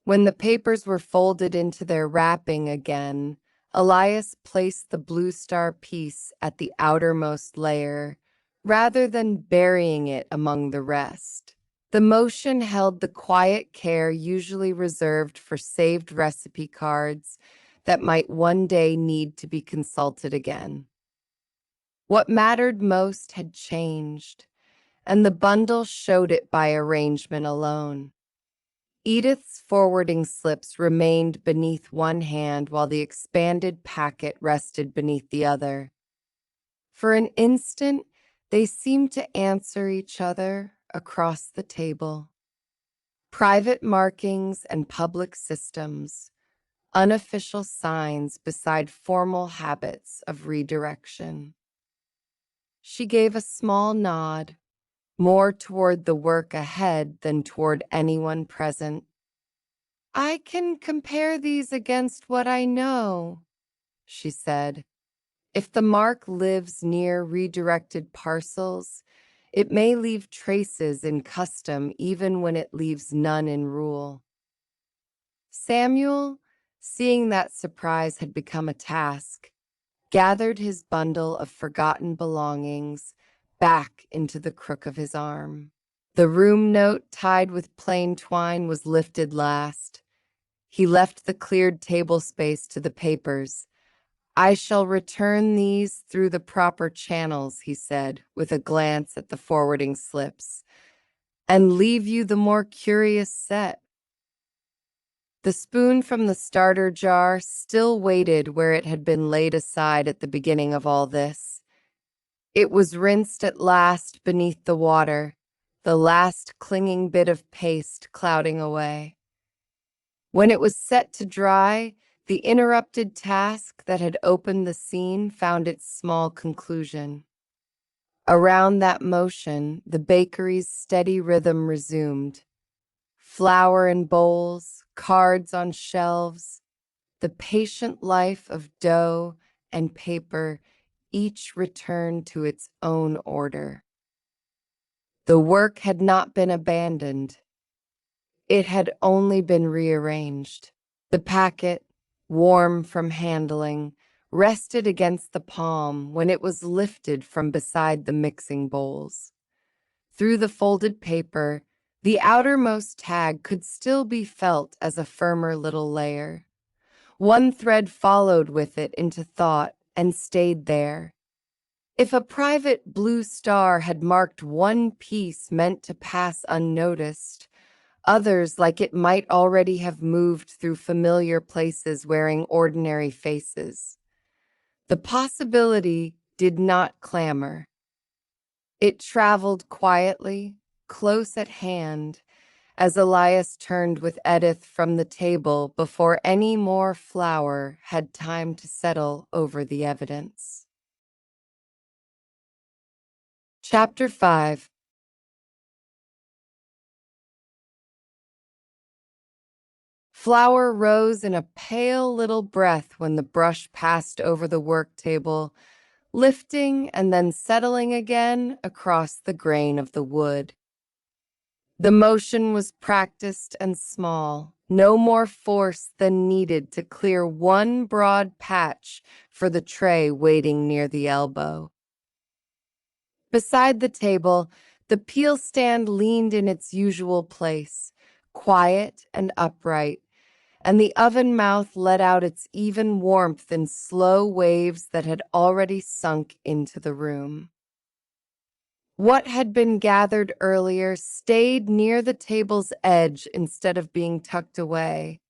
When the papers were folded into their wrapping again, Elias placed the Blue Star piece at the outermost layer, rather than burying it among the rest. The motion held the quiet care usually reserved for saved recipe cards that might one day need to be consulted again. What mattered most had changed, and the bundle showed it by arrangement alone. Edith's forwarding slips remained beneath one hand while the expanded packet rested beneath the other. For an instant, they seemed to answer each other across the table. Private markings and public systems, unofficial signs beside formal habits of redirection. She gave a small nod, more toward the work ahead than toward anyone present. I can compare these against what I know, she said. If the mark lives near redirected parcels, it may leave traces in custom even when it leaves none in rule. Samuel, seeing that surprise had become a task, gathered his bundle of forgotten belongings back into the crook of his arm. The room note tied with plain twine was lifted last. He left the cleared table space to the papers. I shall return these through the proper channels, he said, with a glance at the forwarding slips, and leave you the more curious set. The spoon from the starter jar still waited where it had been laid aside at the beginning of all this. It was rinsed at last beneath the water, the last clinging bit of paste clouding away. When it was set to dry, the interrupted task that had opened the scene found its small conclusion. Around that motion, the bakery's steady rhythm resumed. Flour in bowls, cards on shelves, the patient life of dough and paper, each returned to its own order. The work had not been abandoned. It had only been rearranged. The packet, warm from handling, rested against the palm when it was lifted from beside the mixing bowls. Through the folded paper, the outermost tag could still be felt as a firmer little layer. One thread followed with it into thought and stayed there. If a private blue star had marked one piece meant to pass unnoticed, Others like it might already have moved through familiar places wearing ordinary faces. The possibility did not clamor. It traveled quietly, close at hand, as Elias turned with Edith from the table before any more flour had time to settle over the evidence. Chapter 5. Flour rose in a pale little breath when the brush passed over the work table, lifting and then settling again across the grain of the wood. The motion was practiced and small, no more force than needed to clear one broad patch for the tray waiting near the elbow. Beside the table, the peel stand leaned in its usual place, quiet and upright, and the oven mouth let out its even warmth in slow waves that had already sunk into the room. What had been gathered earlier stayed near the table's edge instead of being tucked away.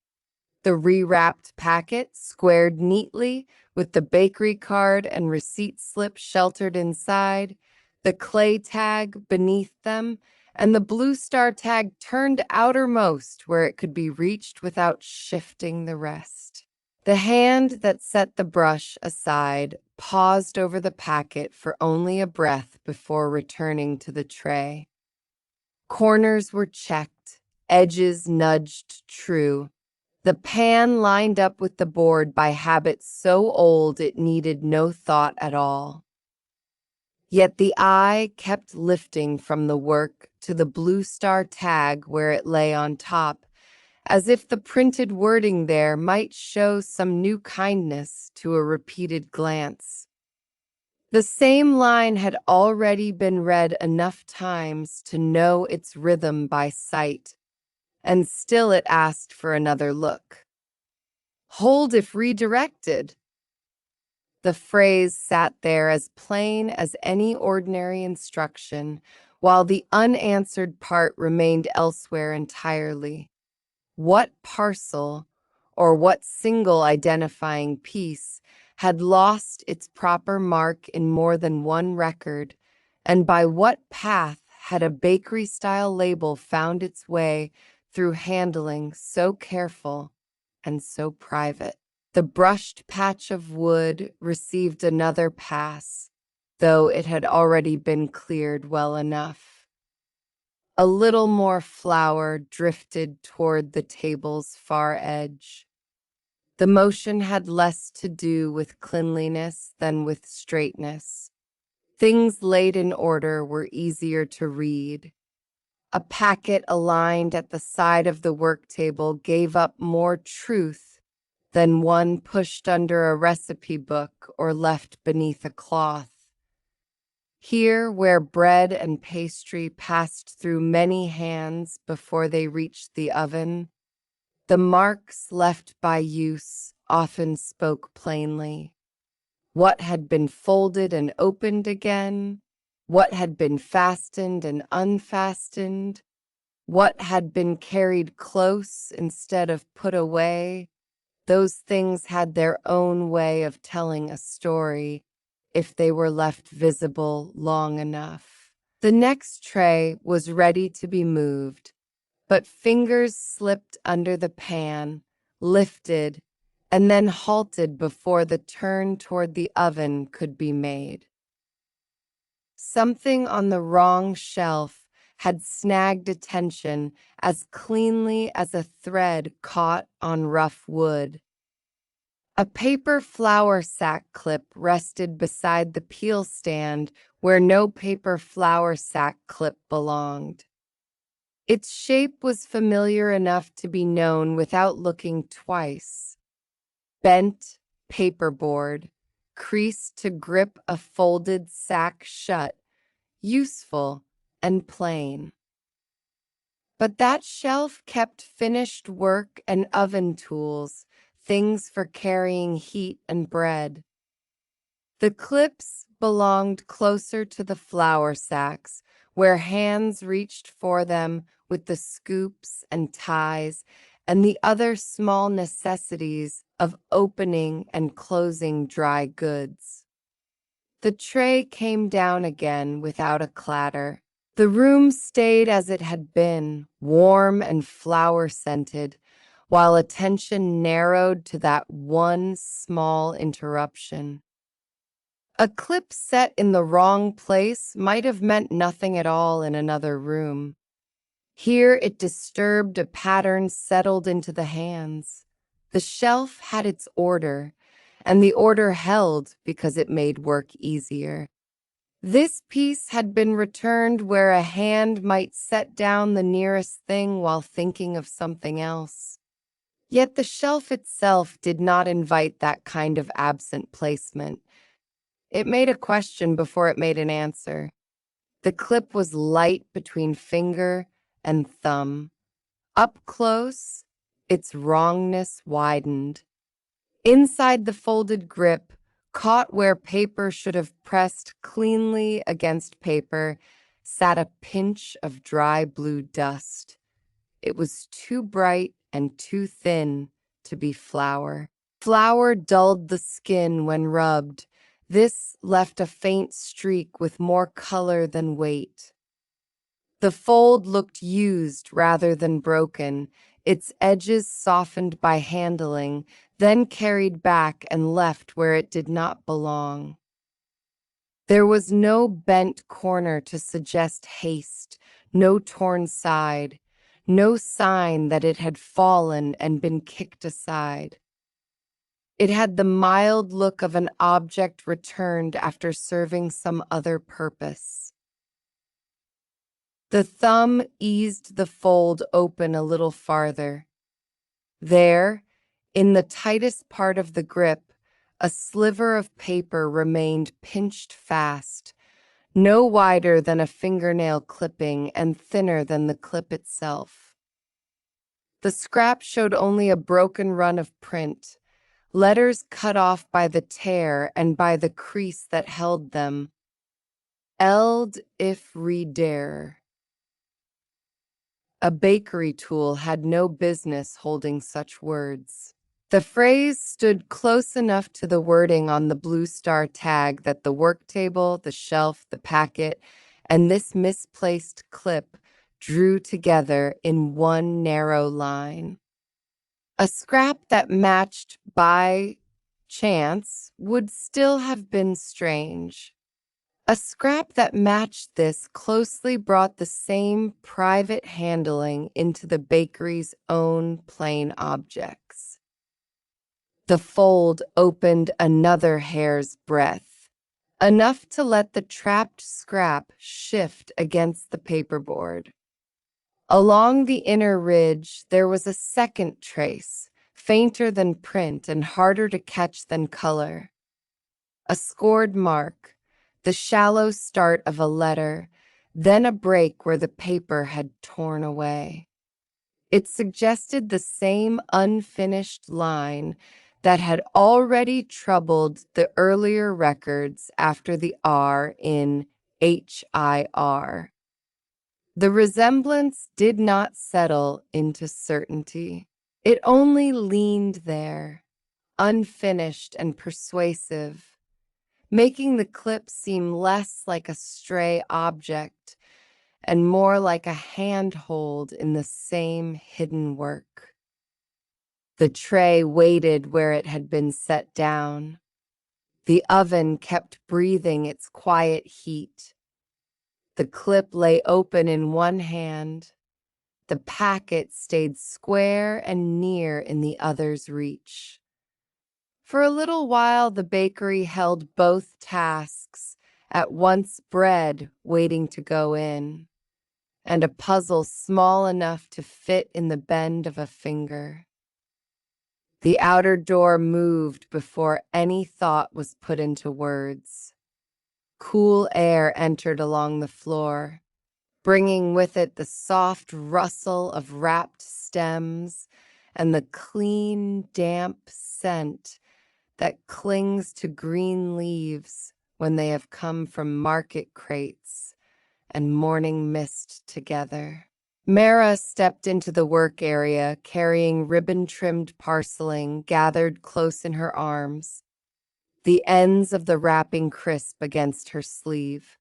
The rewrapped packet squared neatly with the bakery card and receipt slip sheltered inside, the clay tag beneath them, and the blue star tag turned outermost where it could be reached without shifting the rest. The hand that set the brush aside paused over the packet for only a breath before returning to the tray. Corners were checked, edges nudged true. The pan lined up with the board by habit so old it needed no thought at all. Yet the eye kept lifting from the work to the blue star tag where it lay on top, as if the printed wording there might show some new kindness to a repeated glance. The same line had already been read enough times to know its rhythm by sight, and still it asked for another look. Hold if redirected. The phrase sat there as plain as any ordinary instruction, while the unanswered part remained elsewhere entirely. What parcel, or what single identifying piece, had lost its proper mark in more than one record, and by what path had a bakery-style label found its way through handling so careful and so private? The brushed patch of wood received another pass, though it had already been cleared well enough. A little more flour drifted toward the table's far edge. The motion had less to do with cleanliness than with straightness. Things laid in order were easier to read. A packet aligned at the side of the work table gave up more truth than one pushed under a recipe book or left beneath a cloth. Here, where bread and pastry passed through many hands before they reached the oven, the marks left by use often spoke plainly. What had been folded and opened again, what had been fastened and unfastened, what had been carried close instead of put away, those things had their own way of telling a story if they were left visible long enough. The next tray was ready to be moved, but fingers slipped under the pan, lifted, and then halted before the turn toward the oven could be made. Something on the wrong shelf had snagged attention as cleanly as a thread caught on rough wood. A paper flour sack clip rested beside the peel stand where no paper flour sack clip belonged. Its shape was familiar enough to be known without looking twice. Bent paperboard, creased to grip a folded sack shut, useful and plain. But that shelf kept finished work and oven tools, things for carrying heat and bread. The clips belonged closer to the flour sacks, where hands reached for them with the scoops and ties and the other small necessities of opening and closing dry goods. The tray came down again without a clatter. The room stayed as it had been, warm and flower-scented, while attention narrowed to that one small interruption. A clip set in the wrong place might have meant nothing at all in another room. Here it disturbed a pattern settled into the hands. The shelf had its order, and the order held because it made work easier. This piece had been returned where a hand might set down the nearest thing while thinking of something else. Yet the shelf itself did not invite that kind of absent placement. It made a question before it made an answer. The clip was light between finger and thumb. Up close, its wrongness widened. Inside the folded grip, caught where paper should have pressed cleanly against paper, sat a pinch of dry blue dust. It was too bright and too thin to be flour. Flour dulled the skin when rubbed. This left a faint streak with more color than weight. The fold looked used rather than broken, its edges softened by handling, then carried back and left where it did not belong. There was no bent corner to suggest haste, no torn side, no sign that it had fallen and been kicked aside. It had the mild look of an object returned after serving some other purpose. The thumb eased the fold open a little farther. There, in the tightest part of the grip, a sliver of paper remained pinched fast, no wider than a fingernail clipping and thinner than the clip itself. The scrap showed only a broken run of print, letters cut off by the tear and by the crease that held them. Eld if redarer. A bakery tool had no business holding such words. The phrase stood close enough to the wording on the blue star tag that the work table, the shelf, the packet, and this misplaced clip drew together in one narrow line. A scrap that matched by chance would still have been strange. A scrap that matched this closely brought the same private handling into the bakery's own plain objects. The fold opened another hair's breadth, enough to let the trapped scrap shift against the paperboard. Along the inner ridge, there was a second trace, fainter than print and harder to catch than color. A scored mark, the shallow start of a letter, then a break where the paper had torn away. It suggested the same unfinished line that had already troubled the earlier records after the R in HIR. The resemblance did not settle into certainty. It only leaned there, unfinished and persuasive, making the clip seem less like a stray object and more like a handhold in the same hidden work. The tray waited where it had been set down. The oven kept breathing its quiet heat. The clip lay open in one hand. The packet stayed square and near in the other's reach. For a little while, the bakery held both tasks, at once bread waiting to go in, and a puzzle small enough to fit in the bend of a finger. The outer door moved before any thought was put into words. Cool air entered along the floor, bringing with it the soft rustle of wrapped stems and the clean, damp scent that clings to green leaves when they have come from market crates and morning mist together. Mara stepped into the work area, carrying ribbon-trimmed parceling gathered close in her arms, the ends of the wrapping crisp against her sleeve.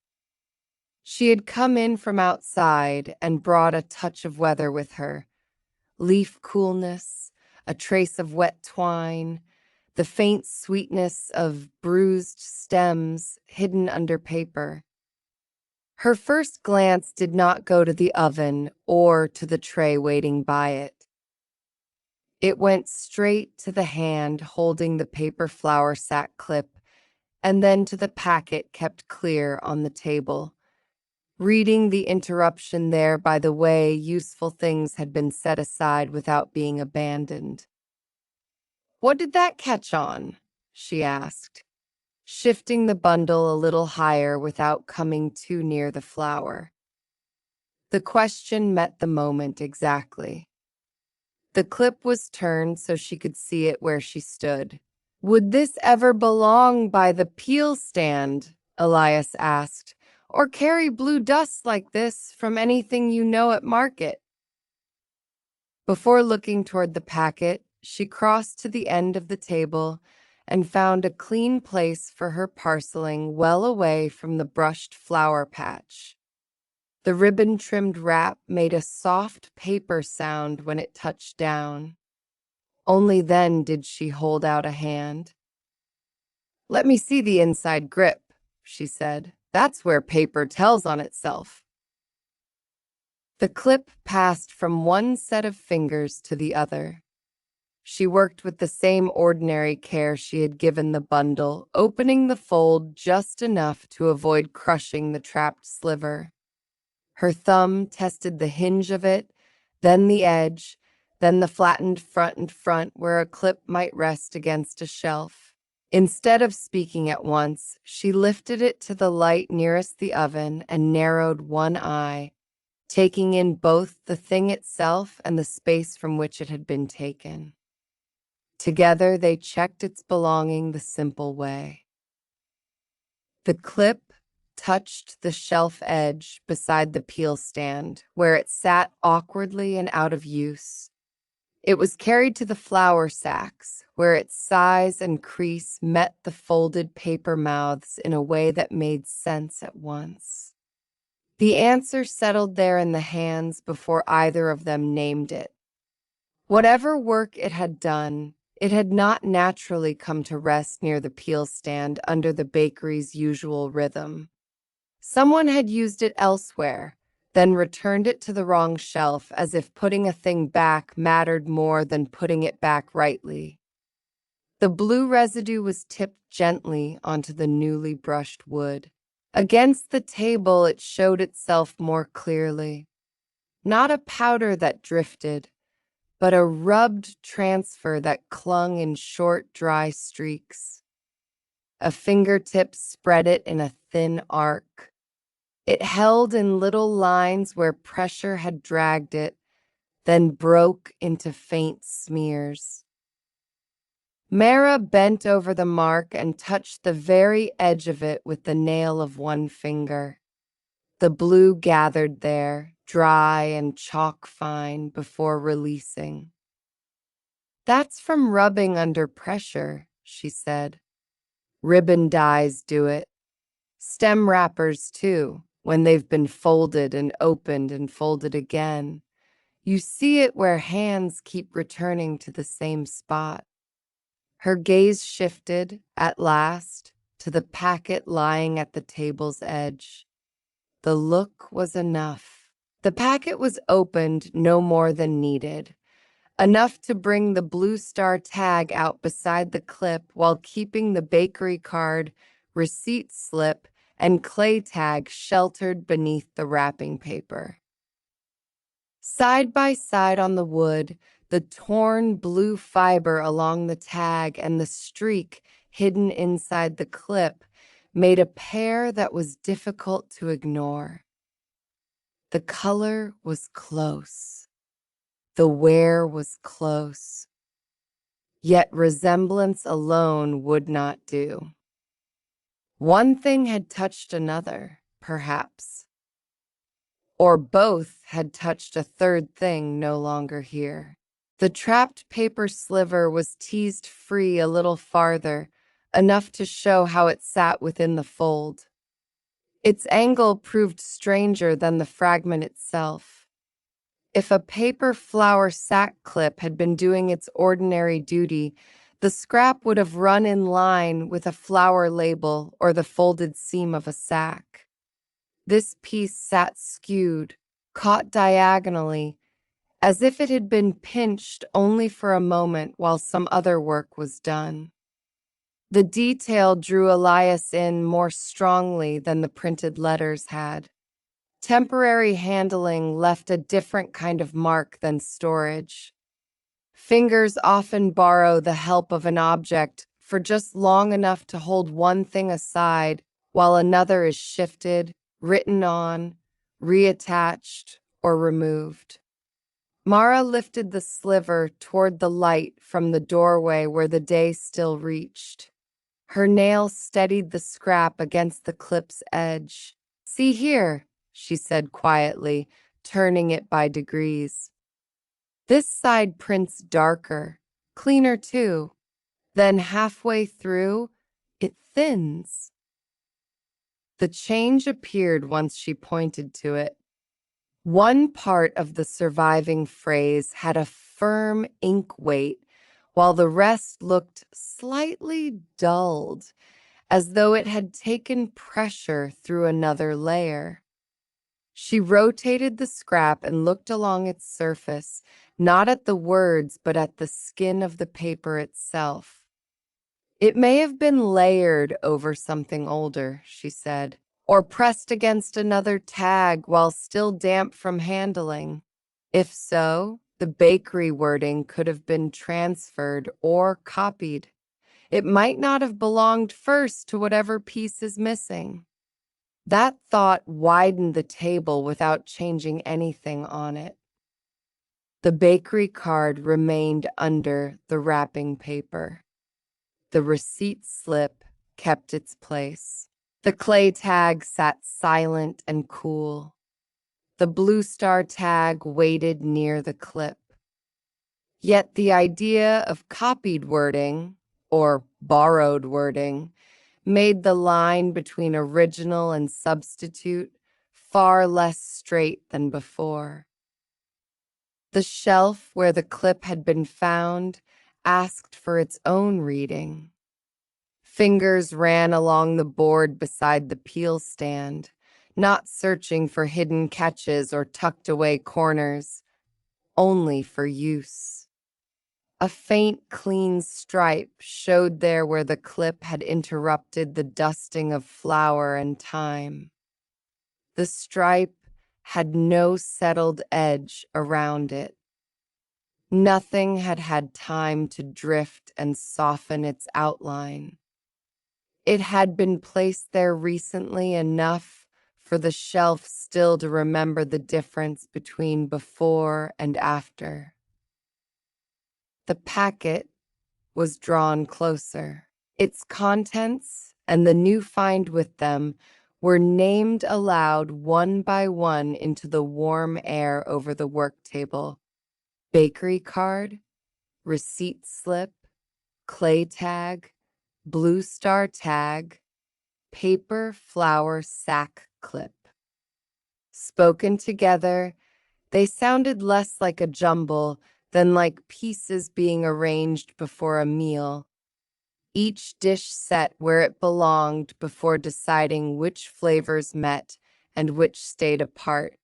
She had come in from outside and brought a touch of weather with her, leaf coolness, a trace of wet twine, the faint sweetness of bruised stems hidden under paper. Her first glance did not go to the oven or to the tray waiting by it. It went straight to the hand holding the paper flour sack clip and then to the packet kept clear on the table, reading the interruption there by the way useful things had been set aside without being abandoned. "What did that catch on?" she asked, shifting the bundle a little higher without coming too near the flower. The question met the moment exactly. The clip was turned so she could see it where she stood. "Would this ever belong by the peel stand?" Elias asked, "or carry blue dust like this from anything you know at market?" Before looking toward the packet, she crossed to the end of the table and found a clean place for her parceling well away from the brushed flower patch. The ribbon-trimmed wrap made a soft paper sound when it touched down. Only then did she hold out a hand. "Let me see the inside grip," she said. "That's where paper tells on itself." The clip passed from one set of fingers to the other. She worked with the same ordinary care she had given the bundle, opening the fold just enough to avoid crushing the trapped sliver. Her thumb tested the hinge of it, then the edge, then the flattened front where a clip might rest against a shelf. Instead of speaking at once, she lifted it to the light nearest the oven and narrowed one eye, taking in both the thing itself and the space from which it had been taken. Together, they checked its belonging the simple way. The clip touched the shelf edge beside the peel stand, where it sat awkwardly and out of use. It was carried to the flour sacks, where its size and crease met the folded paper mouths in a way that made sense at once. The answer settled there in the hands before either of them named it. Whatever work it had done, it had not naturally come to rest near the peel stand under the bakery's usual rhythm. Someone had used it elsewhere, then returned it to the wrong shelf as if putting a thing back mattered more than putting it back rightly. The blue residue was tipped gently onto the newly brushed wood. Against the table, it showed itself more clearly. Not a powder that drifted, but a rubbed transfer that clung in short, dry streaks. A fingertip spread it in a thin arc. It held in little lines where pressure had dragged it, then broke into faint smears. Mara bent over the mark and touched the very edge of it with the nail of one finger. The blue gathered there, dry and chalk fine, before releasing. "That's from rubbing under pressure," she said. "Ribbon dyes do it. Stem wrappers, too, when they've been folded and folded again. You see it where hands keep returning to the same spot." Her gaze shifted, at last, to the packet lying at the table's edge. The look was enough. The packet was opened no more than needed, enough to bring the blue star tag out beside the clip while keeping the bakery card, receipt slip, and clay tag sheltered beneath the wrapping paper. Side by side on the wood, the torn blue fiber along the tag and the streak hidden inside the clip made a pair that was difficult to ignore. The color was close. The wear was close. Yet resemblance alone would not do. One thing had touched another, perhaps. or both had touched a third thing no longer here. The trapped paper sliver was teased free a little farther, enough to show how it sat within the fold. Its angle proved stranger than the fragment itself. If a paper flower sack clip had been doing its ordinary duty, the scrap would have run in line with a flower label or the folded seam of a sack. This piece sat skewed, caught diagonally, as if it had been pinched only for a moment while some other work was done. The detail drew Elias in more strongly than the printed letters had. Temporary handling left a different kind of mark than storage. Fingers often borrow the help of an object for just long enough to hold one thing aside while another is shifted, written on, reattached, or removed. Mara lifted the sliver toward the light from the doorway where the day still reached. Her nail steadied the scrap against the clip's edge. "See here," she said quietly, turning it by degrees. "This side prints darker, cleaner too. Then halfway through, it thins." The change appeared once she pointed to it. One part of the surviving phrase had a firm ink weight, while the rest looked slightly dulled, as though it had taken pressure through another layer. She rotated the scrap and looked along its surface, not at the words, but at the skin of the paper itself. "It may have been layered over something older," she said, "or pressed against another tag while still damp from handling. If so, the bakery wording could have been transferred or copied. It might not have belonged first to whatever piece is missing." That thought widened the table without changing anything on it. The bakery card remained under the wrapping paper. The receipt slip kept its place. The clay tag sat silent and cool. The blue star tag waited near the clip. Yet the idea of copied wording, or borrowed wording, made the line between original and substitute far less straight than before. The shelf where the clip had been found asked for its own reading. Fingers ran along the board beside the peel stand, not searching for hidden catches or tucked away corners, only for use. A faint, clean stripe showed there where the clip had interrupted the dusting of flour and thyme. The stripe had no settled edge around it. Nothing had had time to drift and soften its outline. It had been placed there recently enough for the shelf still to remember the difference between before and after. The packet was drawn closer. Its contents and the new find with them were named aloud one by one into the warm air over the work table. Bakery card, receipt slip, clay tag, blue star tag, paper flower sack clip. Spoken together, they sounded less like a jumble than like pieces being arranged before a meal, each dish set where it belonged before deciding which flavors met and which stayed apart.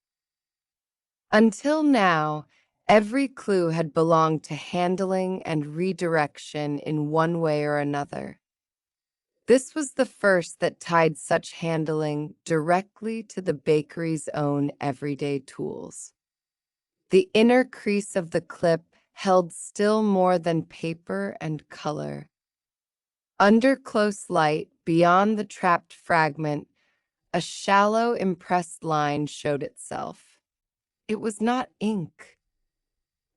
Until now, every clue had belonged to handling and redirection in one way or another. This was the first that tied such handling directly to the bakery's own everyday tools. The inner crease of the clip held still more than paper and color. Under close light, beyond the trapped fragment, a shallow impressed line showed itself. It was not ink.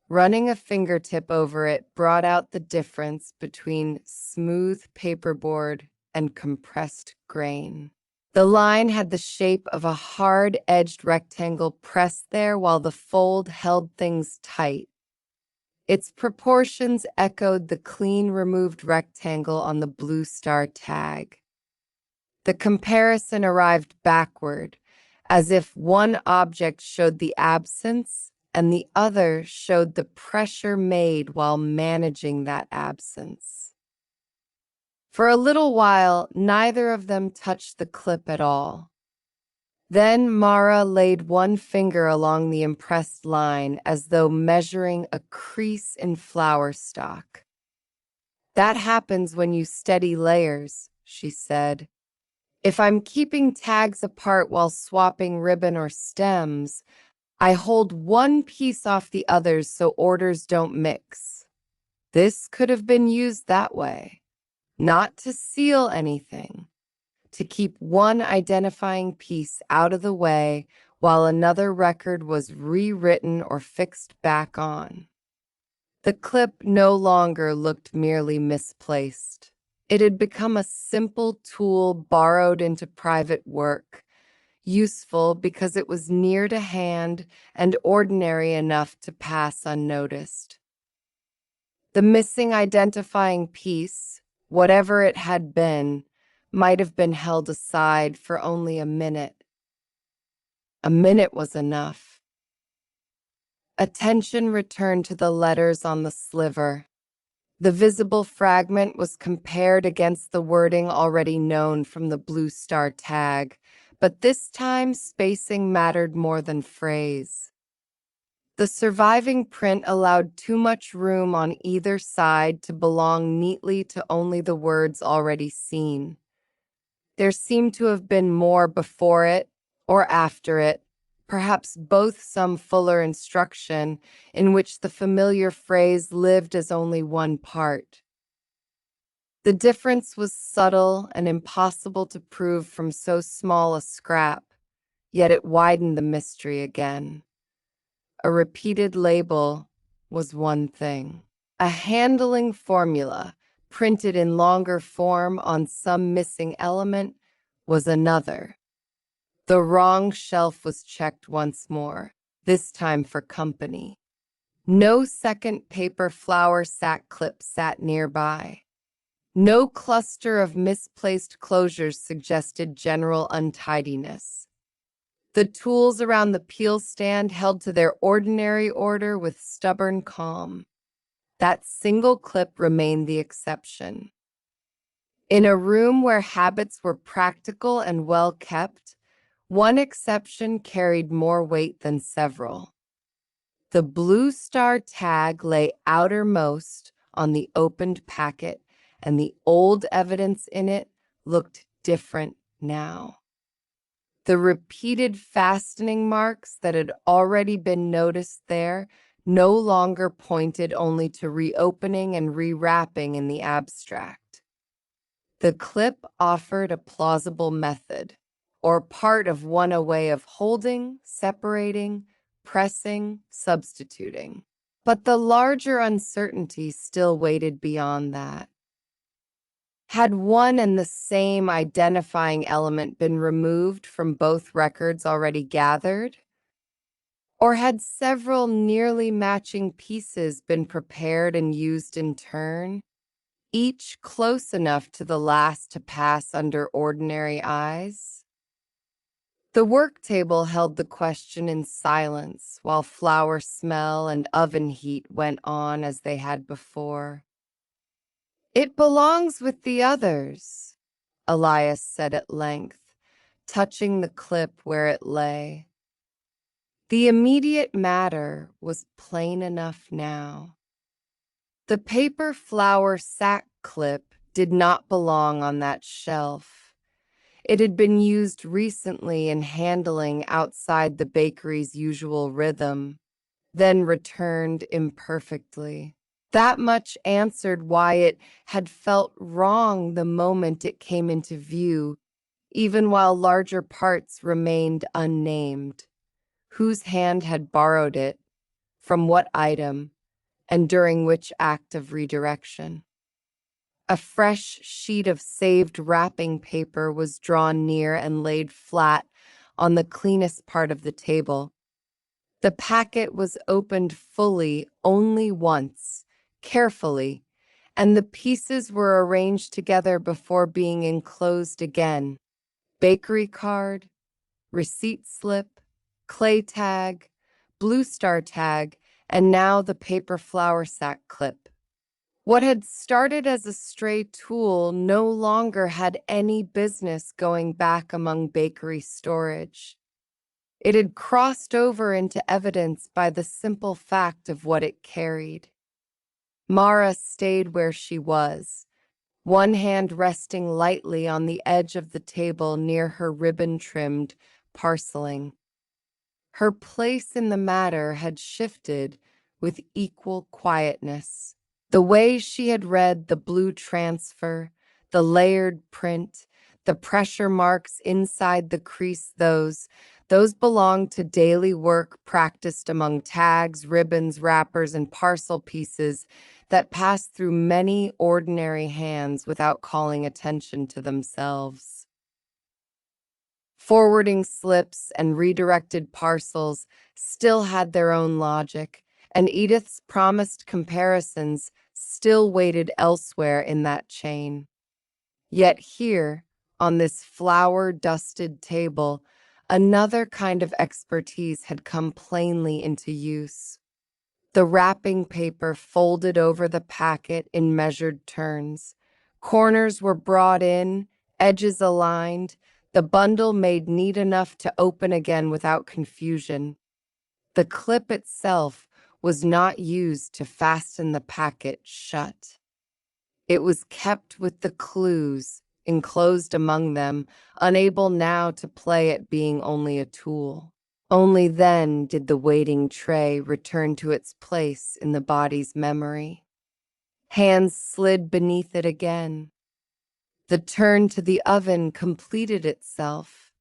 Running a fingertip over it brought out the difference between smooth paperboard and compressed grain. The line had the shape of a hard-edged rectangle pressed there while the fold held things tight. Its proportions echoed the clean removed rectangle on the blue star tag. The comparison arrived backward, as if one object showed the absence and the other showed the pressure made while managing that absence. For a little while, neither of them touched the clip at all. Then Mara laid one finger along the impressed line as though measuring a crease in flower stalk. "That happens when you steady layers," she said. "If I'm keeping tags apart while swapping ribbon or stems, I hold one piece off the others so orders don't mix. This could have been used that way, not to seal anything, to keep one identifying piece out of the way while another record was rewritten or fixed back on." The clip no longer looked merely misplaced. It had become a simple tool borrowed into private work, useful because it was near to hand and ordinary enough to pass unnoticed. The missing identifying piece, whatever it had been, might have been held aside for only a minute. A minute was enough. Attention returned to the letters on the sliver. The visible fragment was compared against the wording already known from the blue star tag, but this time spacing mattered more than phrase. The surviving print allowed too much room on either side to belong neatly to only the words already seen. There seemed to have been more before it or after it, perhaps both, some fuller instruction in which the familiar phrase lived as only one part. The difference was subtle and impossible to prove from so small a scrap, yet it widened the mystery again. A repeated label was one thing. A handling formula, printed in longer form on some missing element, was another. The wrong shelf was checked once more, this time for company. No second paper flower sack clip sat nearby. No cluster of misplaced closures suggested general untidiness. The tools around the peel stand held to their ordinary order with stubborn calm. That single clip remained the exception. In a room where habits were practical and well kept, one exception carried more weight than several. The blue star tag lay outermost on the opened packet, and the old evidence in it looked different now. The repeated fastening marks that had already been noticed there no longer pointed only to reopening and rewrapping in the abstract. The clip offered a plausible method, or part of one, a way of holding, separating, pressing, substituting. But the larger uncertainty still waited beyond that. Had one and the same identifying element been removed from both records already gathered? Or had several nearly matching pieces been prepared and used in turn, each close enough to the last to pass under ordinary eyes? The work table held the question in silence while flower smell and oven heat went on as they had before. "It belongs with the others," Elias said at length, touching the clip where it lay. The immediate matter was plain enough now. The paper flower sack clip did not belong on that shelf. It had been used recently in handling outside the bakery's usual rhythm, then returned imperfectly. That much answered why it had felt wrong the moment it came into view, even while larger parts remained unnamed. Whose hand had borrowed it, from what item, and during which act of redirection? A fresh sheet of saved wrapping paper was drawn near and laid flat on the cleanest part of the table. The packet was opened fully only once, carefully, and the pieces were arranged together before being enclosed again. Bakery card, receipt slip, clay tag, blue star tag, and now the paper flour sack clip. What had started as a stray tool no longer had any business going back among bakery storage. It had crossed over into evidence by the simple fact of what it carried. Mara stayed where she was, one hand resting lightly on the edge of the table near her ribbon-trimmed parceling. Her place in the matter had shifted with equal quietness. The way she had read the blue transfer, the layered print, the pressure marks inside the crease, those belonged to daily work practiced among tags, ribbons, wrappers, and parcel pieces that passed through many ordinary hands without calling attention to themselves. Forwarding slips and redirected parcels still had their own logic, and Edith's promised comparisons still waited elsewhere in that chain. Yet here, on this flour-dusted table, another kind of expertise had come plainly into use. The wrapping paper folded over the packet in measured turns. Corners were brought in, edges aligned, the bundle made neat enough to open again without confusion. The clip itself was not used to fasten the packet shut. It was kept with the clues enclosed among them, unable now to play at being only a tool. Only then did the waiting tray return to its place in the body's memory. Hands slid beneath it again. The turn to the oven completed itself.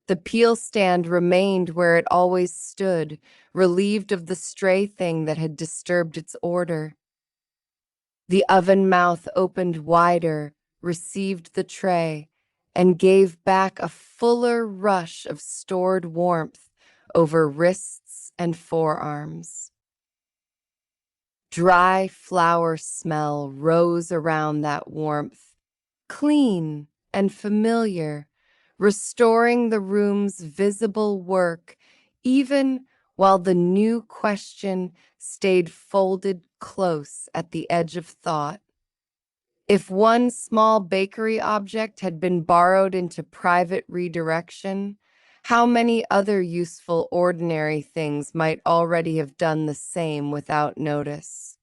The peel stand remained where it always stood, relieved of the stray thing that had disturbed its order. The oven mouth opened wider, received the tray, and gave back a fuller rush of stored warmth over wrists and forearms. Dry flour smell rose around that warmth, clean and familiar, restoring the room's visible work, even while the new question stayed folded close at the edge of thought. If one small bakery object had been borrowed into private redirection, how many other useful ordinary things might already have done the same without notice?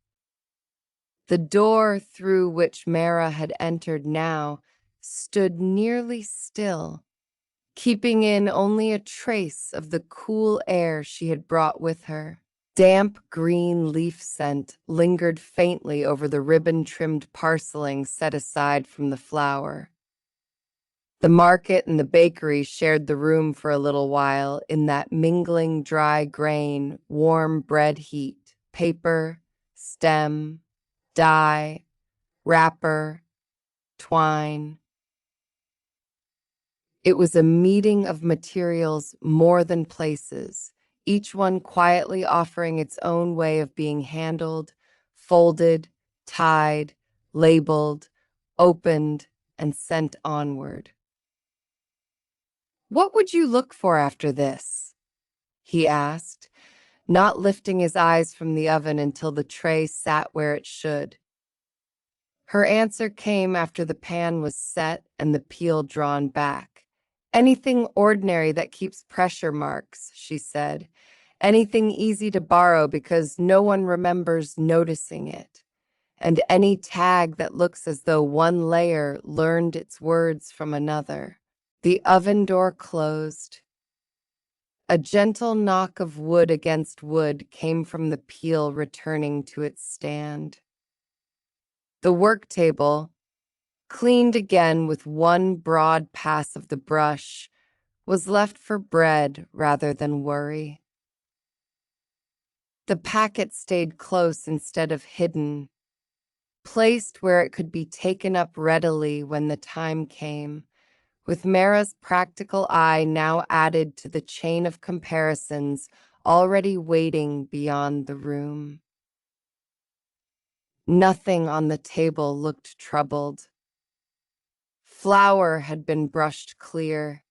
The door through which Mara had entered now stood nearly still, keeping in only a trace of the cool air she had brought with her. Damp green leaf scent lingered faintly over the ribbon-trimmed parceling set aside from the flour. The market and the bakery shared the room for a little while in that mingling dry grain, warm bread heat, paper, stem, dye, wrapper, twine. It was a meeting of materials more than places, each one quietly offering its own way of being handled, folded, tied, labeled, opened, and sent onward. "What would you look for after this?" he asked, not lifting his eyes from the oven until the tray sat where it should. Her answer came after the pan was set and the peel drawn back. "Anything ordinary that keeps pressure marks," she said. "Anything easy to borrow because no one remembers noticing it. And any tag that looks as though one layer learned its words from another." The oven door closed. A gentle knock of wood against wood came from the peel returning to its stand. The work table, cleaned again with one broad pass of the brush, was left for bread rather than worry. The packet stayed close instead of hidden. placed where it could be taken up readily when the time came, with Mara's practical eye now added to the chain of comparisons already waiting beyond the room. Nothing on the table looked troubled. Flour had been brushed clear.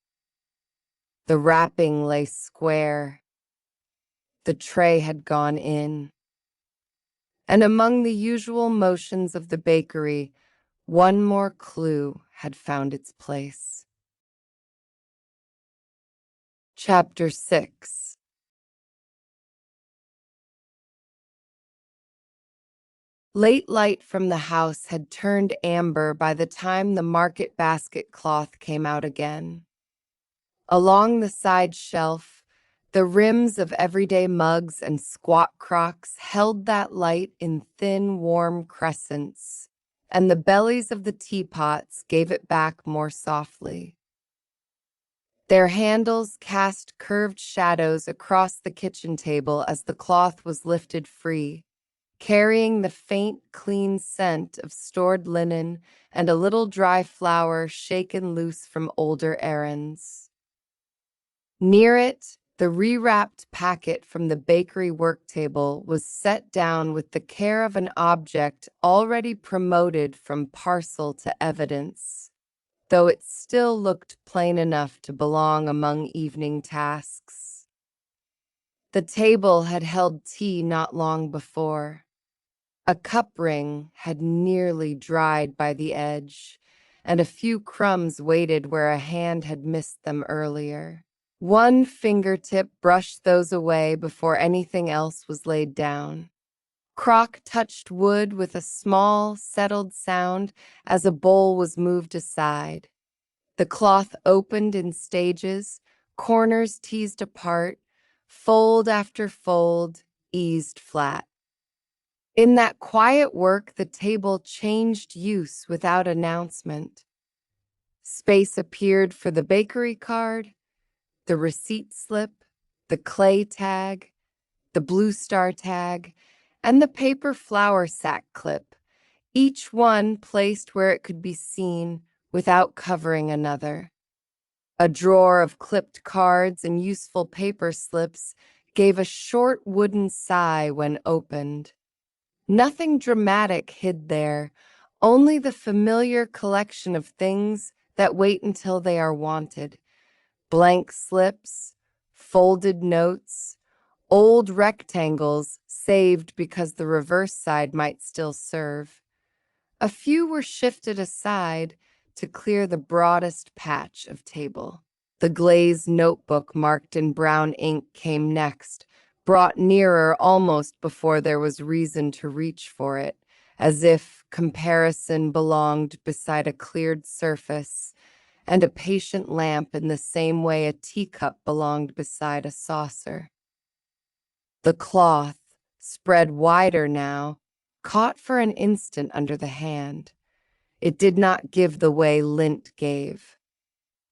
The wrapping lay square. The tray had gone in. And among the usual motions of the bakery, one more clue had found its place. Chapter 6. Late light from the house had turned amber by the time the market basket cloth came out again. Along the side shelf, the rims of everyday mugs and squat crocks held that light in thin, warm crescents, and the bellies of the teapots gave it back more softly. Their handles cast curved shadows across the kitchen table as the cloth was lifted free, carrying the faint, clean scent of stored linen and a little dry flour shaken loose from older errands. Near it, the rewrapped packet from the bakery work table was set down with the care of an object already promoted from parcel to evidence, though it still looked plain enough to belong among evening tasks. The table had held tea not long before. A cup ring had nearly dried by the edge, and a few crumbs waited where a hand had missed them earlier. One fingertip brushed those away before anything else was laid down. Crock touched wood with a small, settled sound as a bowl was moved aside. The cloth opened in stages, corners teased apart, fold after fold eased flat. In that quiet work, the table changed use without announcement. Space appeared for the bakery card, the receipt slip, the clay tag, the blue star tag, and the paper flour sack clip, each one placed where it could be seen without covering another. A drawer of clipped cards and useful paper slips gave a short wooden sigh when opened. Nothing dramatic hid there, only the familiar collection of things that wait until they are wanted. Blank slips, folded notes, old rectangles saved because the reverse side might still serve. A few were shifted aside to clear the broadest patch of table. The glazed notebook marked in brown ink came next, brought nearer almost before there was reason to reach for it, as if comparison belonged beside a cleared surface, and a patient lamp in the same way a teacup belonged beside a saucer. The cloth, spread wider now, caught for an instant under the hand. It did not give the way lint gave.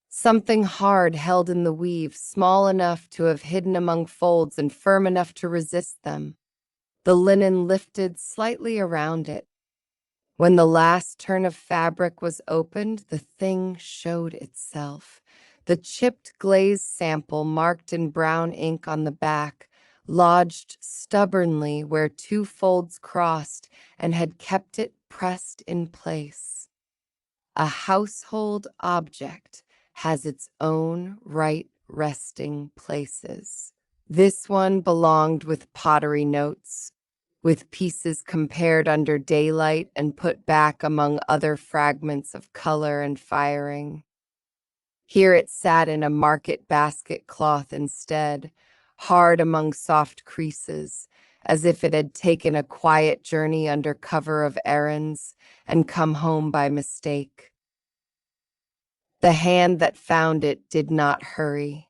Something hard held in the weave, small enough to have hidden among folds and firm enough to resist them. The linen lifted slightly around it. When the last turn of fabric was opened, the thing showed itself. The chipped glaze sample marked in brown ink on the back, lodged stubbornly where two folds crossed and had kept it pressed in place. A household object has its own right resting places. This one belonged with pottery notes, with pieces compared under daylight and put back among other fragments of color and firing. Here it sat in a market basket cloth instead, hard among soft creases, as if it had taken a quiet journey under cover of errands and come home by mistake. The hand that found it did not hurry.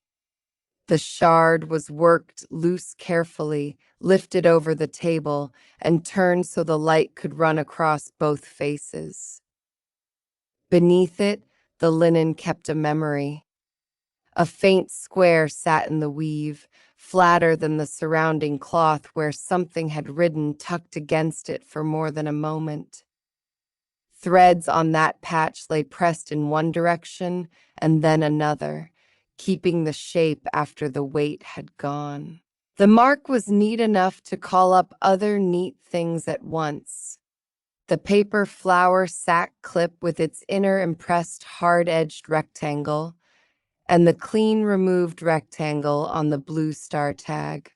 The shard was worked loose carefully, lifted over the table, and turned so the light could run across both faces. Beneath it, the linen kept a memory. A faint square sat in the weave, flatter than the surrounding cloth where something had ridden tucked against it for more than a moment. Threads on that patch lay pressed in one direction and then another, keeping the shape after the weight had gone. The mark was neat enough to call up other neat things at once. The paper flower sack clip with its inner impressed hard-edged rectangle, and the clean removed rectangle on the blue star tag.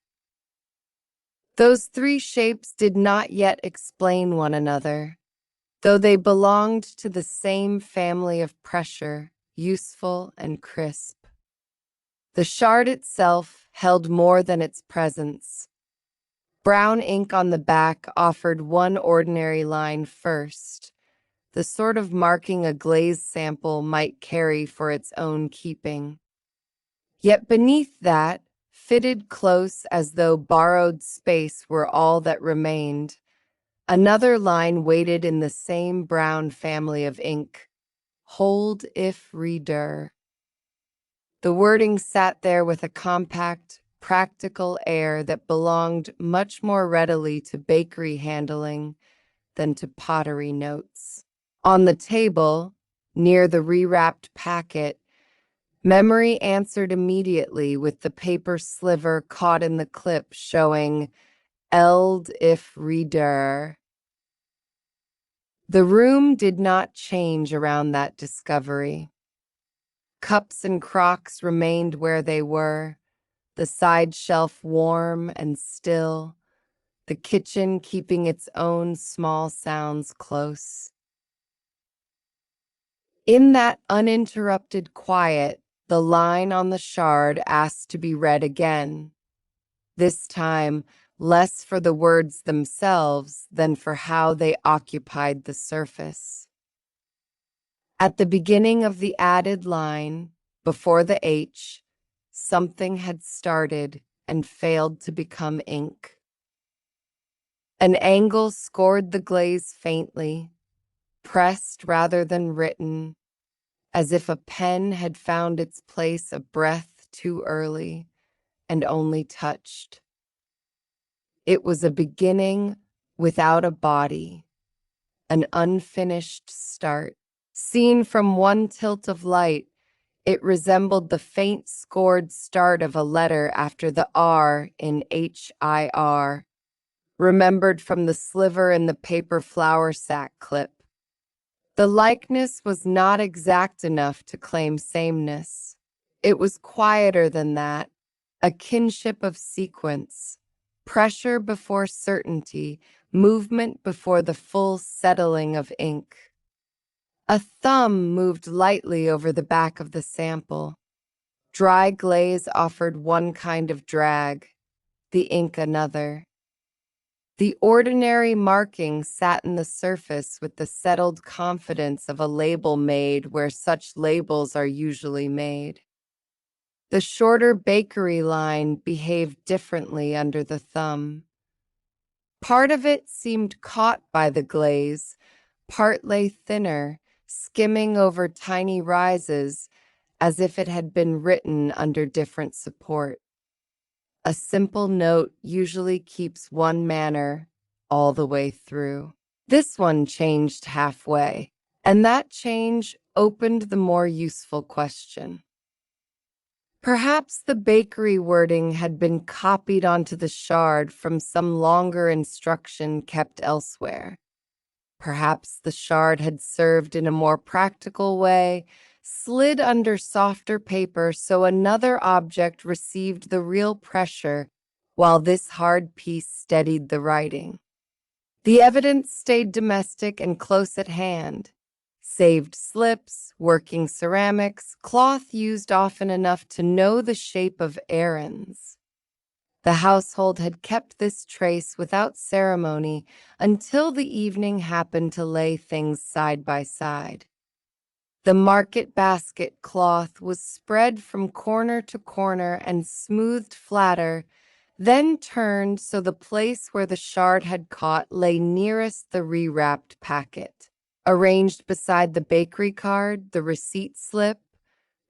Those three shapes did not yet explain one another, though they belonged to the same family of pressure, useful and crisp. The shard itself held more than its presence. Brown ink on the back offered one ordinary line first, the sort of marking a glaze sample might carry for its own keeping. Yet beneath that, fitted close as though borrowed space were all that remained, another line waited in the same brown family of ink. Hold if reader. The wording sat there with a compact, practical air that belonged much more readily to bakery handling than to pottery notes. On the table, near the rewrapped packet, memory answered immediately with the paper sliver caught in the clip showing Eld if reader. The room did not change around that discovery. Cups and crocks remained where they were, the side shelf warm and still, the kitchen keeping its own small sounds close. In that uninterrupted quiet, the line on the shard asked to be read again, this time less for the words themselves than for how they occupied the surface. At the beginning of the added line, before the H, something had started and failed to become ink. An angle scored the glaze faintly, pressed rather than written, as if a pen had found its place a breath too early and only touched. It was a beginning without a body, an unfinished start. Seen from one tilt of light, it resembled the faint scored start of a letter after the R in HIR, remembered from the sliver in the paper flour sack clip. The likeness was not exact enough to claim sameness. It was quieter than that, a kinship of sequence, pressure before certainty, movement before the full settling of ink. A thumb moved lightly over the back of the sample. Dry glaze offered one kind of drag, the ink another. The ordinary marking sat in the surface with the settled confidence of a label made where such labels are usually made. The shorter bakery line behaved differently under the thumb. Part of it seemed caught by the glaze, part lay thinner, skimming over tiny rises as if it had been written under different support. A simple note usually keeps one manner all the way through. This one changed halfway, and that change opened the more useful question. Perhaps the bakery wording had been copied onto the shard from some longer instruction kept elsewhere. Perhaps the shard had served in a more practical way, slid under softer paper so another object received the real pressure while this hard piece steadied the writing. The evidence stayed domestic and close at hand. Saved slips, working ceramics, cloth used often enough to know the shape of errands. The household had kept this trace without ceremony until the evening happened to lay things side by side. The market basket cloth was spread from corner to corner and smoothed flatter, then turned so the place where the shard had caught lay nearest the rewrapped packet. Arranged beside the bakery card, the receipt slip,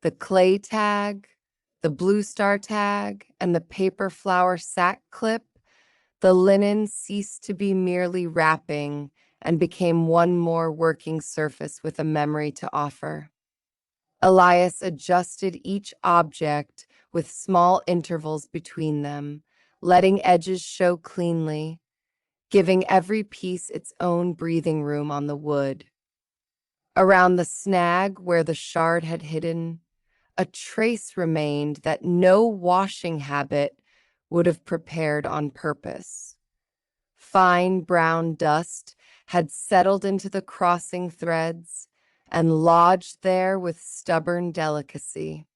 the clay tag, the blue star tag, and the paper flour sack clip, the linen ceased to be merely wrapping and became one more working surface with a memory to offer. Elias adjusted each object with small intervals between them, letting edges show cleanly, giving every piece its own breathing room on the wood. Around the snag where the shard had hidden, a trace remained that no washing habit would have prepared on purpose. Fine brown dust had settled into the crossing threads and lodged there with stubborn delicacy.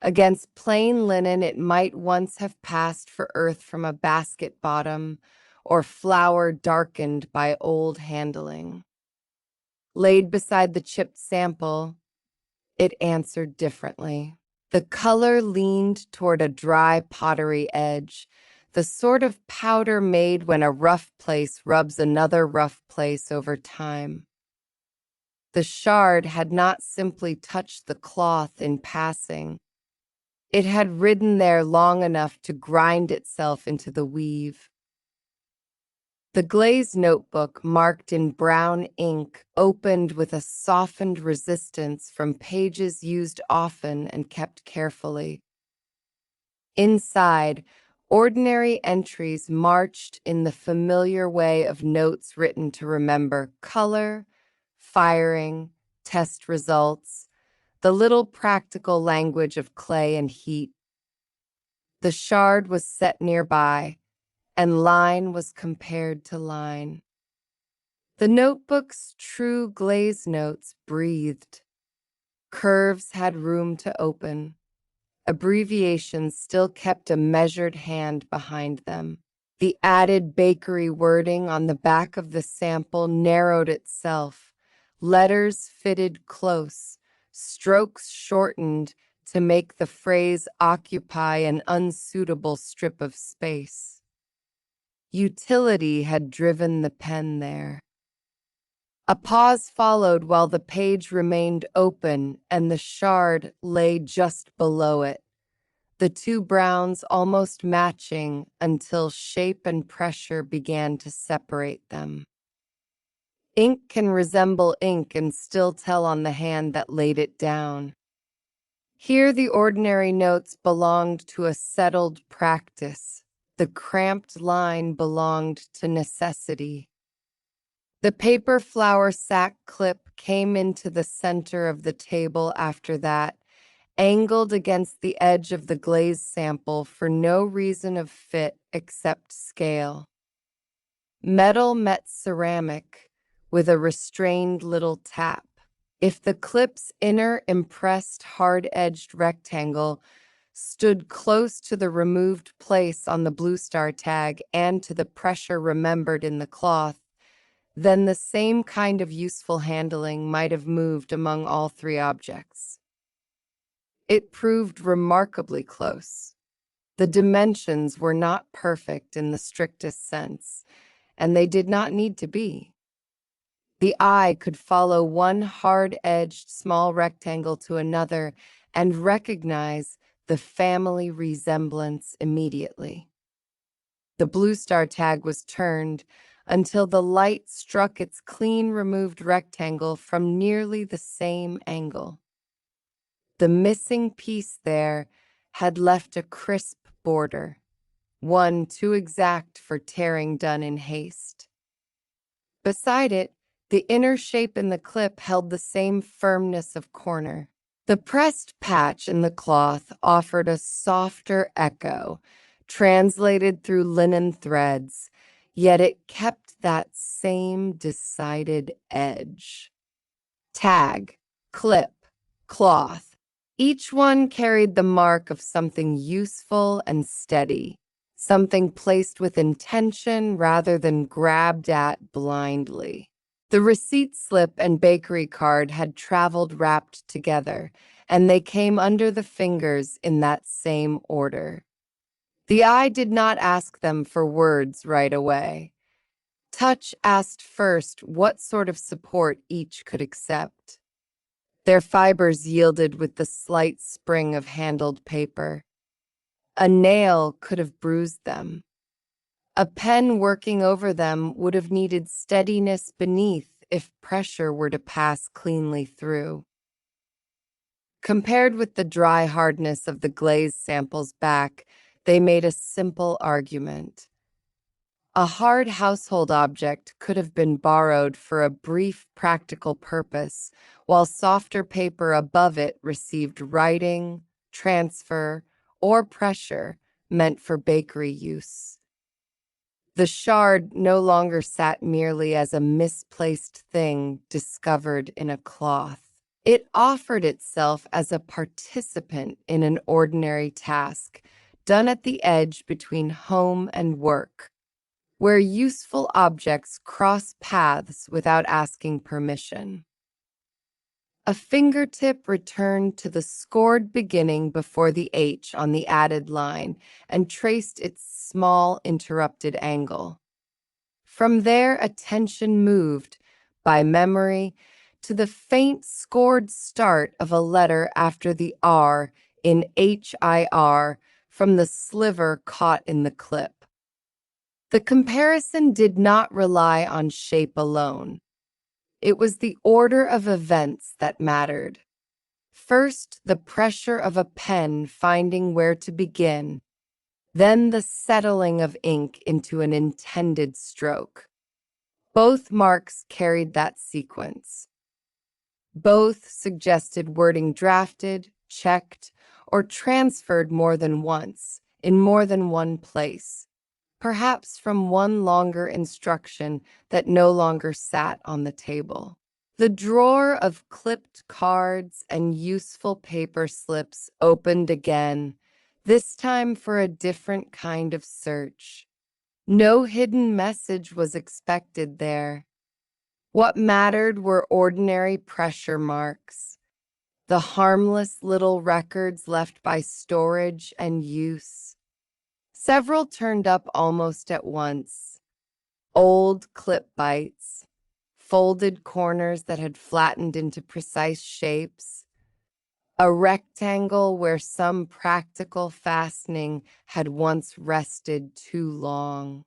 Against plain linen, it might once have passed for earth from a basket bottom or flour darkened by old handling. Laid beside the chipped sample, it answered differently. The color leaned toward a dry pottery edge, the sort of powder made when a rough place rubs another rough place over time. The shard had not simply touched the cloth in passing. It had ridden there long enough to grind itself into the weave. The glazed notebook, marked in brown ink, opened with a softened resistance from pages used often and kept carefully. Inside, ordinary entries marched in the familiar way of notes written to remember color, firing, test results, the little practical language of clay and heat. The shard was set nearby, and line was compared to line. The notebook's true glaze notes breathed. Curves had room to open. Abbreviations still kept a measured hand behind them. The added bakery wording on the back of the sample narrowed itself. Letters fitted close, strokes shortened to make the phrase occupy an unsuitable strip of space. Utility had driven the pen there. A pause followed while the page remained open and the shard lay just below it, the two browns almost matching until shape and pressure began to separate them. Ink can resemble ink and still tell on the hand that laid it down. Here the ordinary notes belonged to a settled practice. The cramped line belonged to necessity. The paper flour sack clip came into the center of the table after that, angled against the edge of the glaze sample for no reason of fit except scale. Metal met ceramic with a restrained little tap. If the clip's inner impressed hard-edged rectangle stood close to the removed place on the Blue Star tag and to the pressure remembered in the cloth, then the same kind of useful handling might have moved among all three objects. It proved remarkably close. The dimensions were not perfect in the strictest sense, and they did not need to be. The eye could follow one hard-edged small rectangle to another and recognize the family resemblance immediately. The Blue Star tag was turned until the light struck its clean removed rectangle from nearly the same angle. The missing piece there had left a crisp border, one too exact for tearing done in haste. Beside it, the inner shape in the clip held the same firmness of corner. The pressed patch in the cloth offered a softer echo, translated through linen threads, yet it kept that same decided edge. Tag, clip, cloth. Each one carried the mark of something useful and steady, something placed with intention rather than grabbed at blindly. The receipt slip and bakery card had traveled wrapped together, and they came under the fingers in that same order. The eye did not ask them for words right away. Touch asked first what sort of support each could accept. Their fibers yielded with the slight spring of handled paper. A nail could have bruised them. A pen working over them would have needed steadiness beneath if pressure were to pass cleanly through. Compared with the dry hardness of the glaze sample's back, they made a simple argument. A hard household object could have been borrowed for a brief practical purpose, while softer paper above it received writing, transfer, or pressure meant for bakery use. The shard no longer sat merely as a misplaced thing discovered in a cloth. It offered itself as a participant in an ordinary task, done at the edge between home and work, where useful objects cross paths without asking permission. A fingertip returned to the scored beginning before the H on the added line and traced its small interrupted angle. From there, attention moved, by memory, to the faint scored start of a letter after the R in HIR from the sliver caught in the clip. The comparison did not rely on shape alone. It was the order of events that mattered. First, the pressure of a pen finding where to begin, then the settling of ink into an intended stroke. Both marks carried that sequence. Both suggested wording drafted, checked, or transferred more than once, in more than one place, perhaps from one longer instruction that no longer sat on the table. The drawer of clipped cards and useful paper slips opened again, this time for a different kind of search. No hidden message was expected there. What mattered were ordinary pressure marks, the harmless little records left by storage and use. Several turned up almost at once. Old clip bites, folded corners that had flattened into precise shapes, a rectangle where some practical fastening had once rested too long.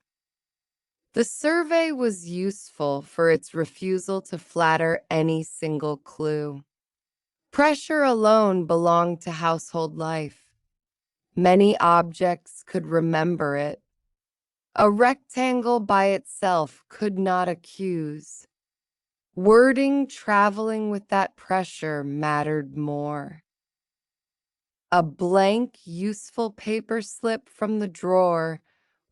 The survey was useful for its refusal to flatter any single clue. Pressure alone belonged to household life. Many objects could remember it. A rectangle by itself could not accuse. Wording traveling with that pressure mattered more. A blank, useful paper slip from the drawer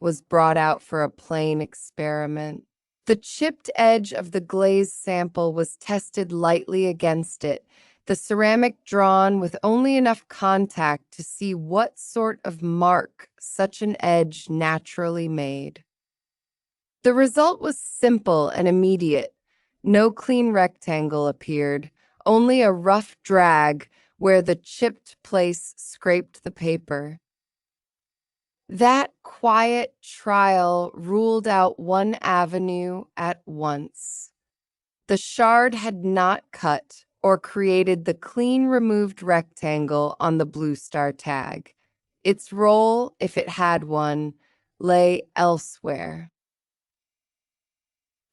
was brought out for a plain experiment. The chipped edge of the glaze sample was tested lightly against it, the ceramic drawn with only enough contact to see what sort of mark such an edge naturally made. The result was simple and immediate. No clean rectangle appeared, only a rough drag where the chipped place scraped the paper. That quiet trial ruled out one avenue at once. The shard had not cut or created the clean removed rectangle on the Blue Star tag. Its role, if it had one, lay elsewhere.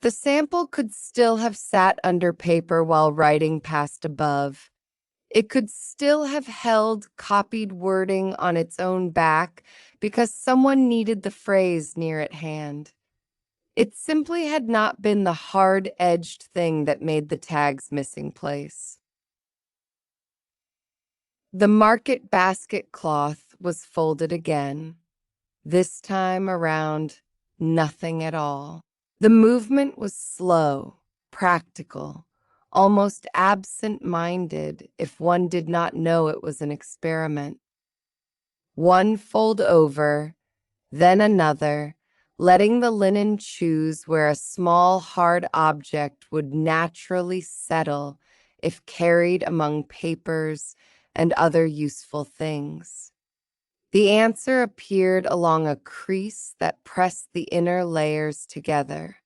The sample could still have sat under paper while writing passed above. It could still have held copied wording on its own back because someone needed the phrase near at hand. It simply had not been the hard-edged thing that made the tag's missing place. The market basket cloth was folded again, this time around nothing at all. The movement was slow, practical, almost absent-minded if one did not know it was an experiment. One fold over, then another, letting the linen choose where a small, hard object would naturally settle if carried among papers and other useful things. The answer appeared along a crease that pressed the inner layers together.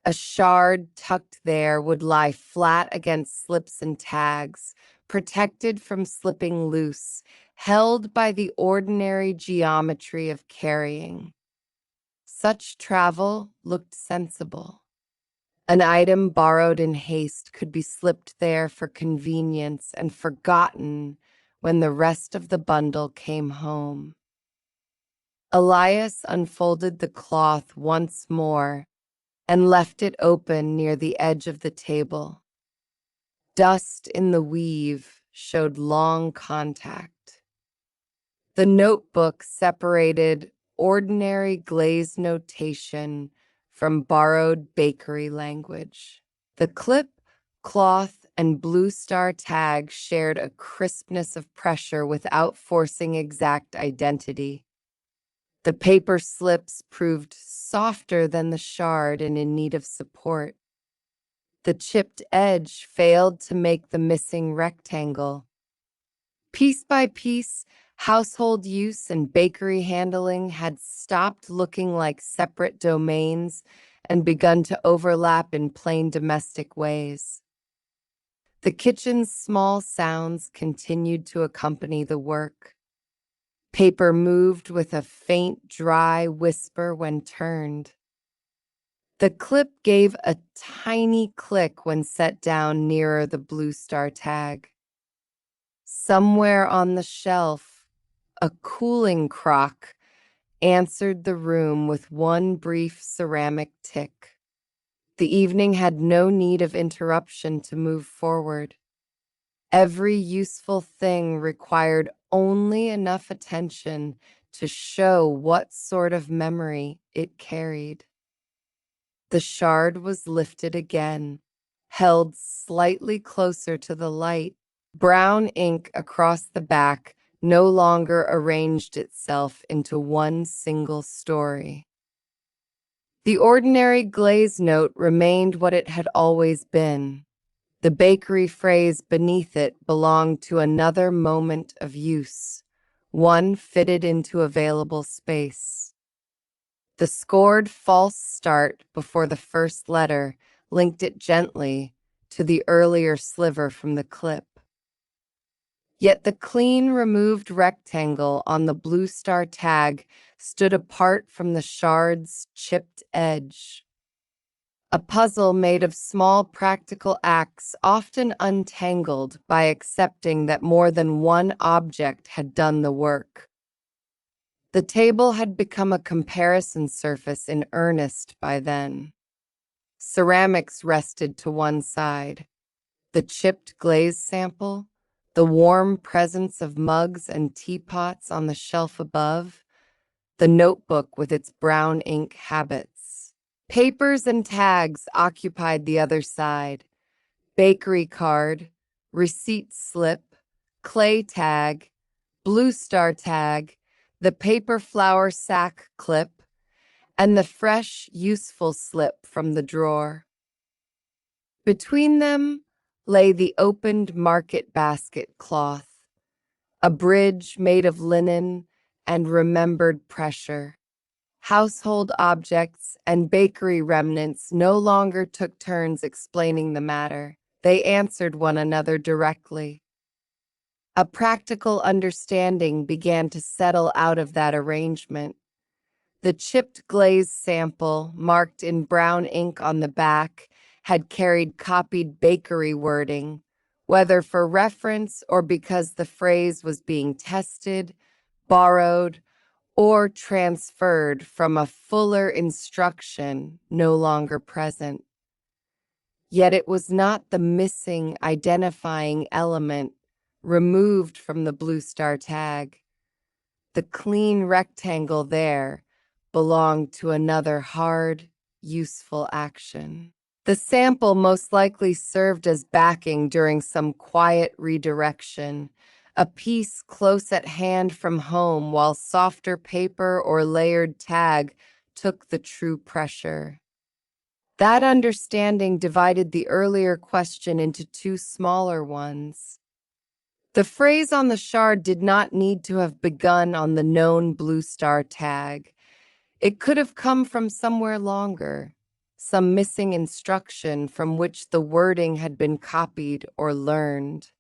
A shard tucked there would lie flat against slips and tags, protected from slipping loose, held by the ordinary geometry of carrying. Such travel looked sensible. An item borrowed in haste could be slipped there for convenience and forgotten when the rest of the bundle came home. Elias unfolded the cloth once more and left it open near the edge of the table. Dust in the weave showed long contact. The notebook separated ordinary glazed notation from borrowed bakery language. The clip, cloth, and blue star tag shared a crispness of pressure without forcing exact identity. The paper slips proved softer than the shard and in need of support. The chipped edge failed to make the missing rectangle. Piece by piece, household use and bakery handling had stopped looking like separate domains and begun to overlap in plain domestic ways. The kitchen's small sounds continued to accompany the work. Paper moved with a faint, dry whisper when turned. The clip gave a tiny click when set down nearer the blue star tag. Somewhere on the shelf, a cooling crock answered the room with one brief ceramic tick. The evening had no need of interruption to move forward. Every useful thing required only enough attention to show what sort of memory it carried. The shard was lifted again, held slightly closer to the light. Brown ink across the back no longer arranged itself into one single story. The ordinary glaze note remained what it had always been. The bakery phrase beneath it belonged to another moment of use, one fitted into available space. The scored false start before the first letter linked it gently to the earlier sliver from the clip. Yet the clean removed rectangle on the blue star tag stood apart from the shard's chipped edge. A puzzle made of small practical acts often untangled by accepting that more than one object had done the work. The table had become a comparison surface in earnest by then. Ceramics rested to one side. The chipped glaze sample, the warm presence of mugs and teapots on the shelf above, the notebook with its brown ink habits. Papers and tags occupied the other side. Bakery card, receipt slip, clay tag, blue star tag, the paper flour sack clip, and the fresh, useful slip from the drawer. Between them lay the opened market basket cloth, a bridge made of linen and remembered pressure. Household objects and bakery remnants no longer took turns explaining the matter. They answered one another directly. A practical understanding began to settle out of that arrangement. The chipped glaze sample, marked in brown ink on the back, had carried copied bakery wording, whether for reference or because the phrase was being tested, borrowed, or transferred from a fuller instruction no longer present. Yet it was not the missing identifying element removed from the blue star tag. The clean rectangle there belonged to another hard, useful action. The sample most likely served as backing during some quiet redirection, a piece close at hand from home while softer paper or layered tag took the true pressure. That understanding divided the earlier question into two smaller ones. The phrase on the shard did not need to have begun on the known blue star tag. It could have come from somewhere longer, some missing instruction from which the wording had been copied or learned.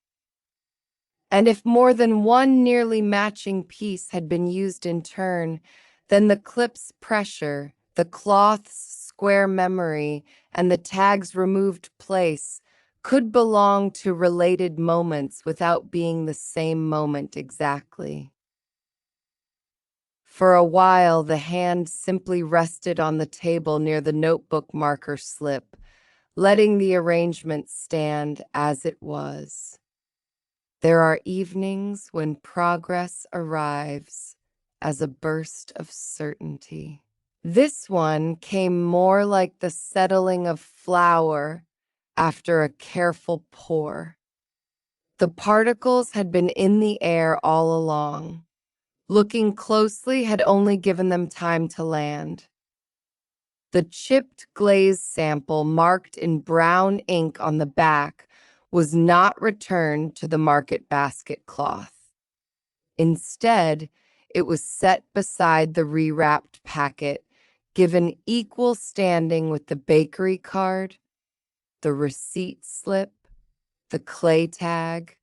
And if more than one nearly matching piece had been used in turn, then the clip's pressure, The cloth's square memory and the tag's removed place could belong to related moments without being the same moment exactly. For a while, the hand simply rested on the table near the notebook marker slip, letting the arrangement stand as it was. There are evenings when progress arrives as a burst of certainty. This one came more like the settling of flour after a careful pour. The particles had been in the air all along. Looking closely had only given them time to land. The chipped glaze sample marked in brown ink on the back was not returned to the market basket cloth. Instead, it was set beside the rewrapped packet, given equal standing with the bakery card, the receipt slip, the clay tag,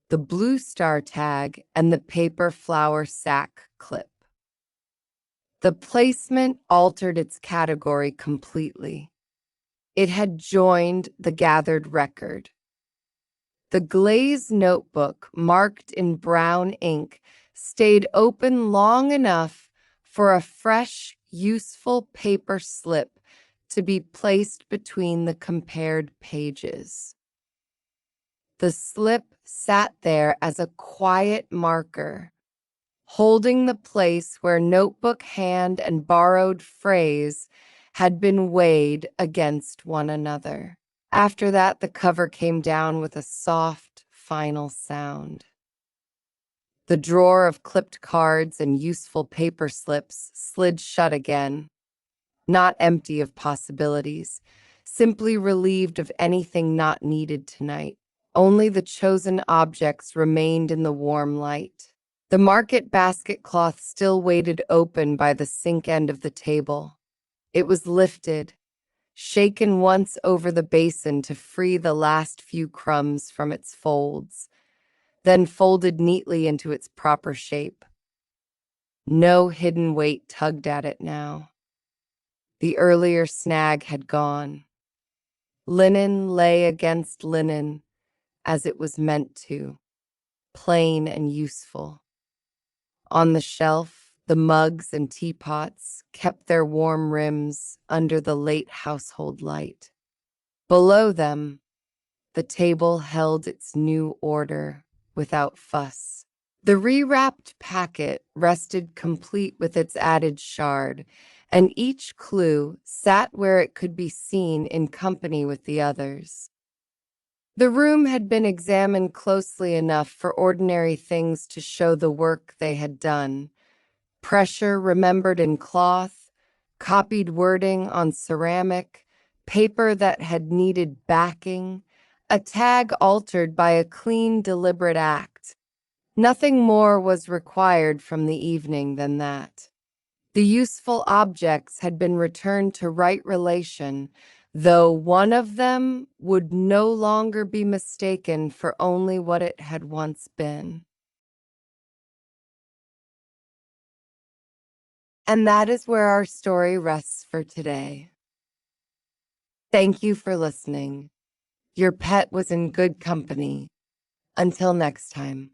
the blue star tag, and the paper flour sack clip. The placement altered its category completely. It had joined the gathered record. The glazed notebook, marked in brown ink, stayed open long enough for a fresh, useful paper slip to be placed between the compared pages. The slip sat there as a quiet marker, holding the place where notebook hand and borrowed phrase had been weighed against one another. After that, the cover came down with a soft, final sound. The drawer of clipped cards and useful paper slips slid shut again, not empty of possibilities, simply relieved of anything not needed tonight. Only the chosen objects remained in the warm light. The market basket cloth still waited open by the sink end of the table. It was lifted, shaken once over the basin to free the last few crumbs from its folds, then folded neatly into its proper shape. No hidden weight tugged at it now. The earlier snag had gone. Linen lay against linen as it was meant to, plain and useful. On the shelf, the mugs and teapots kept their warm rims under the late household light. Below them, the table held its new order without fuss. The rewrapped packet rested complete with its added shard, and each clue sat where it could be seen in company with the others. The room had been examined closely enough for ordinary things to show the work they had done. Pressure remembered in cloth, copied wording on ceramic, paper that had needed backing, a tag altered by a clean, deliberate act. Nothing more was required from the evening than that. The useful objects had been returned to right relation, though one of them would no longer be mistaken for only what it had once been. And that is where our story rests for today. Thank you for listening. Your pet was in good company. Until next time.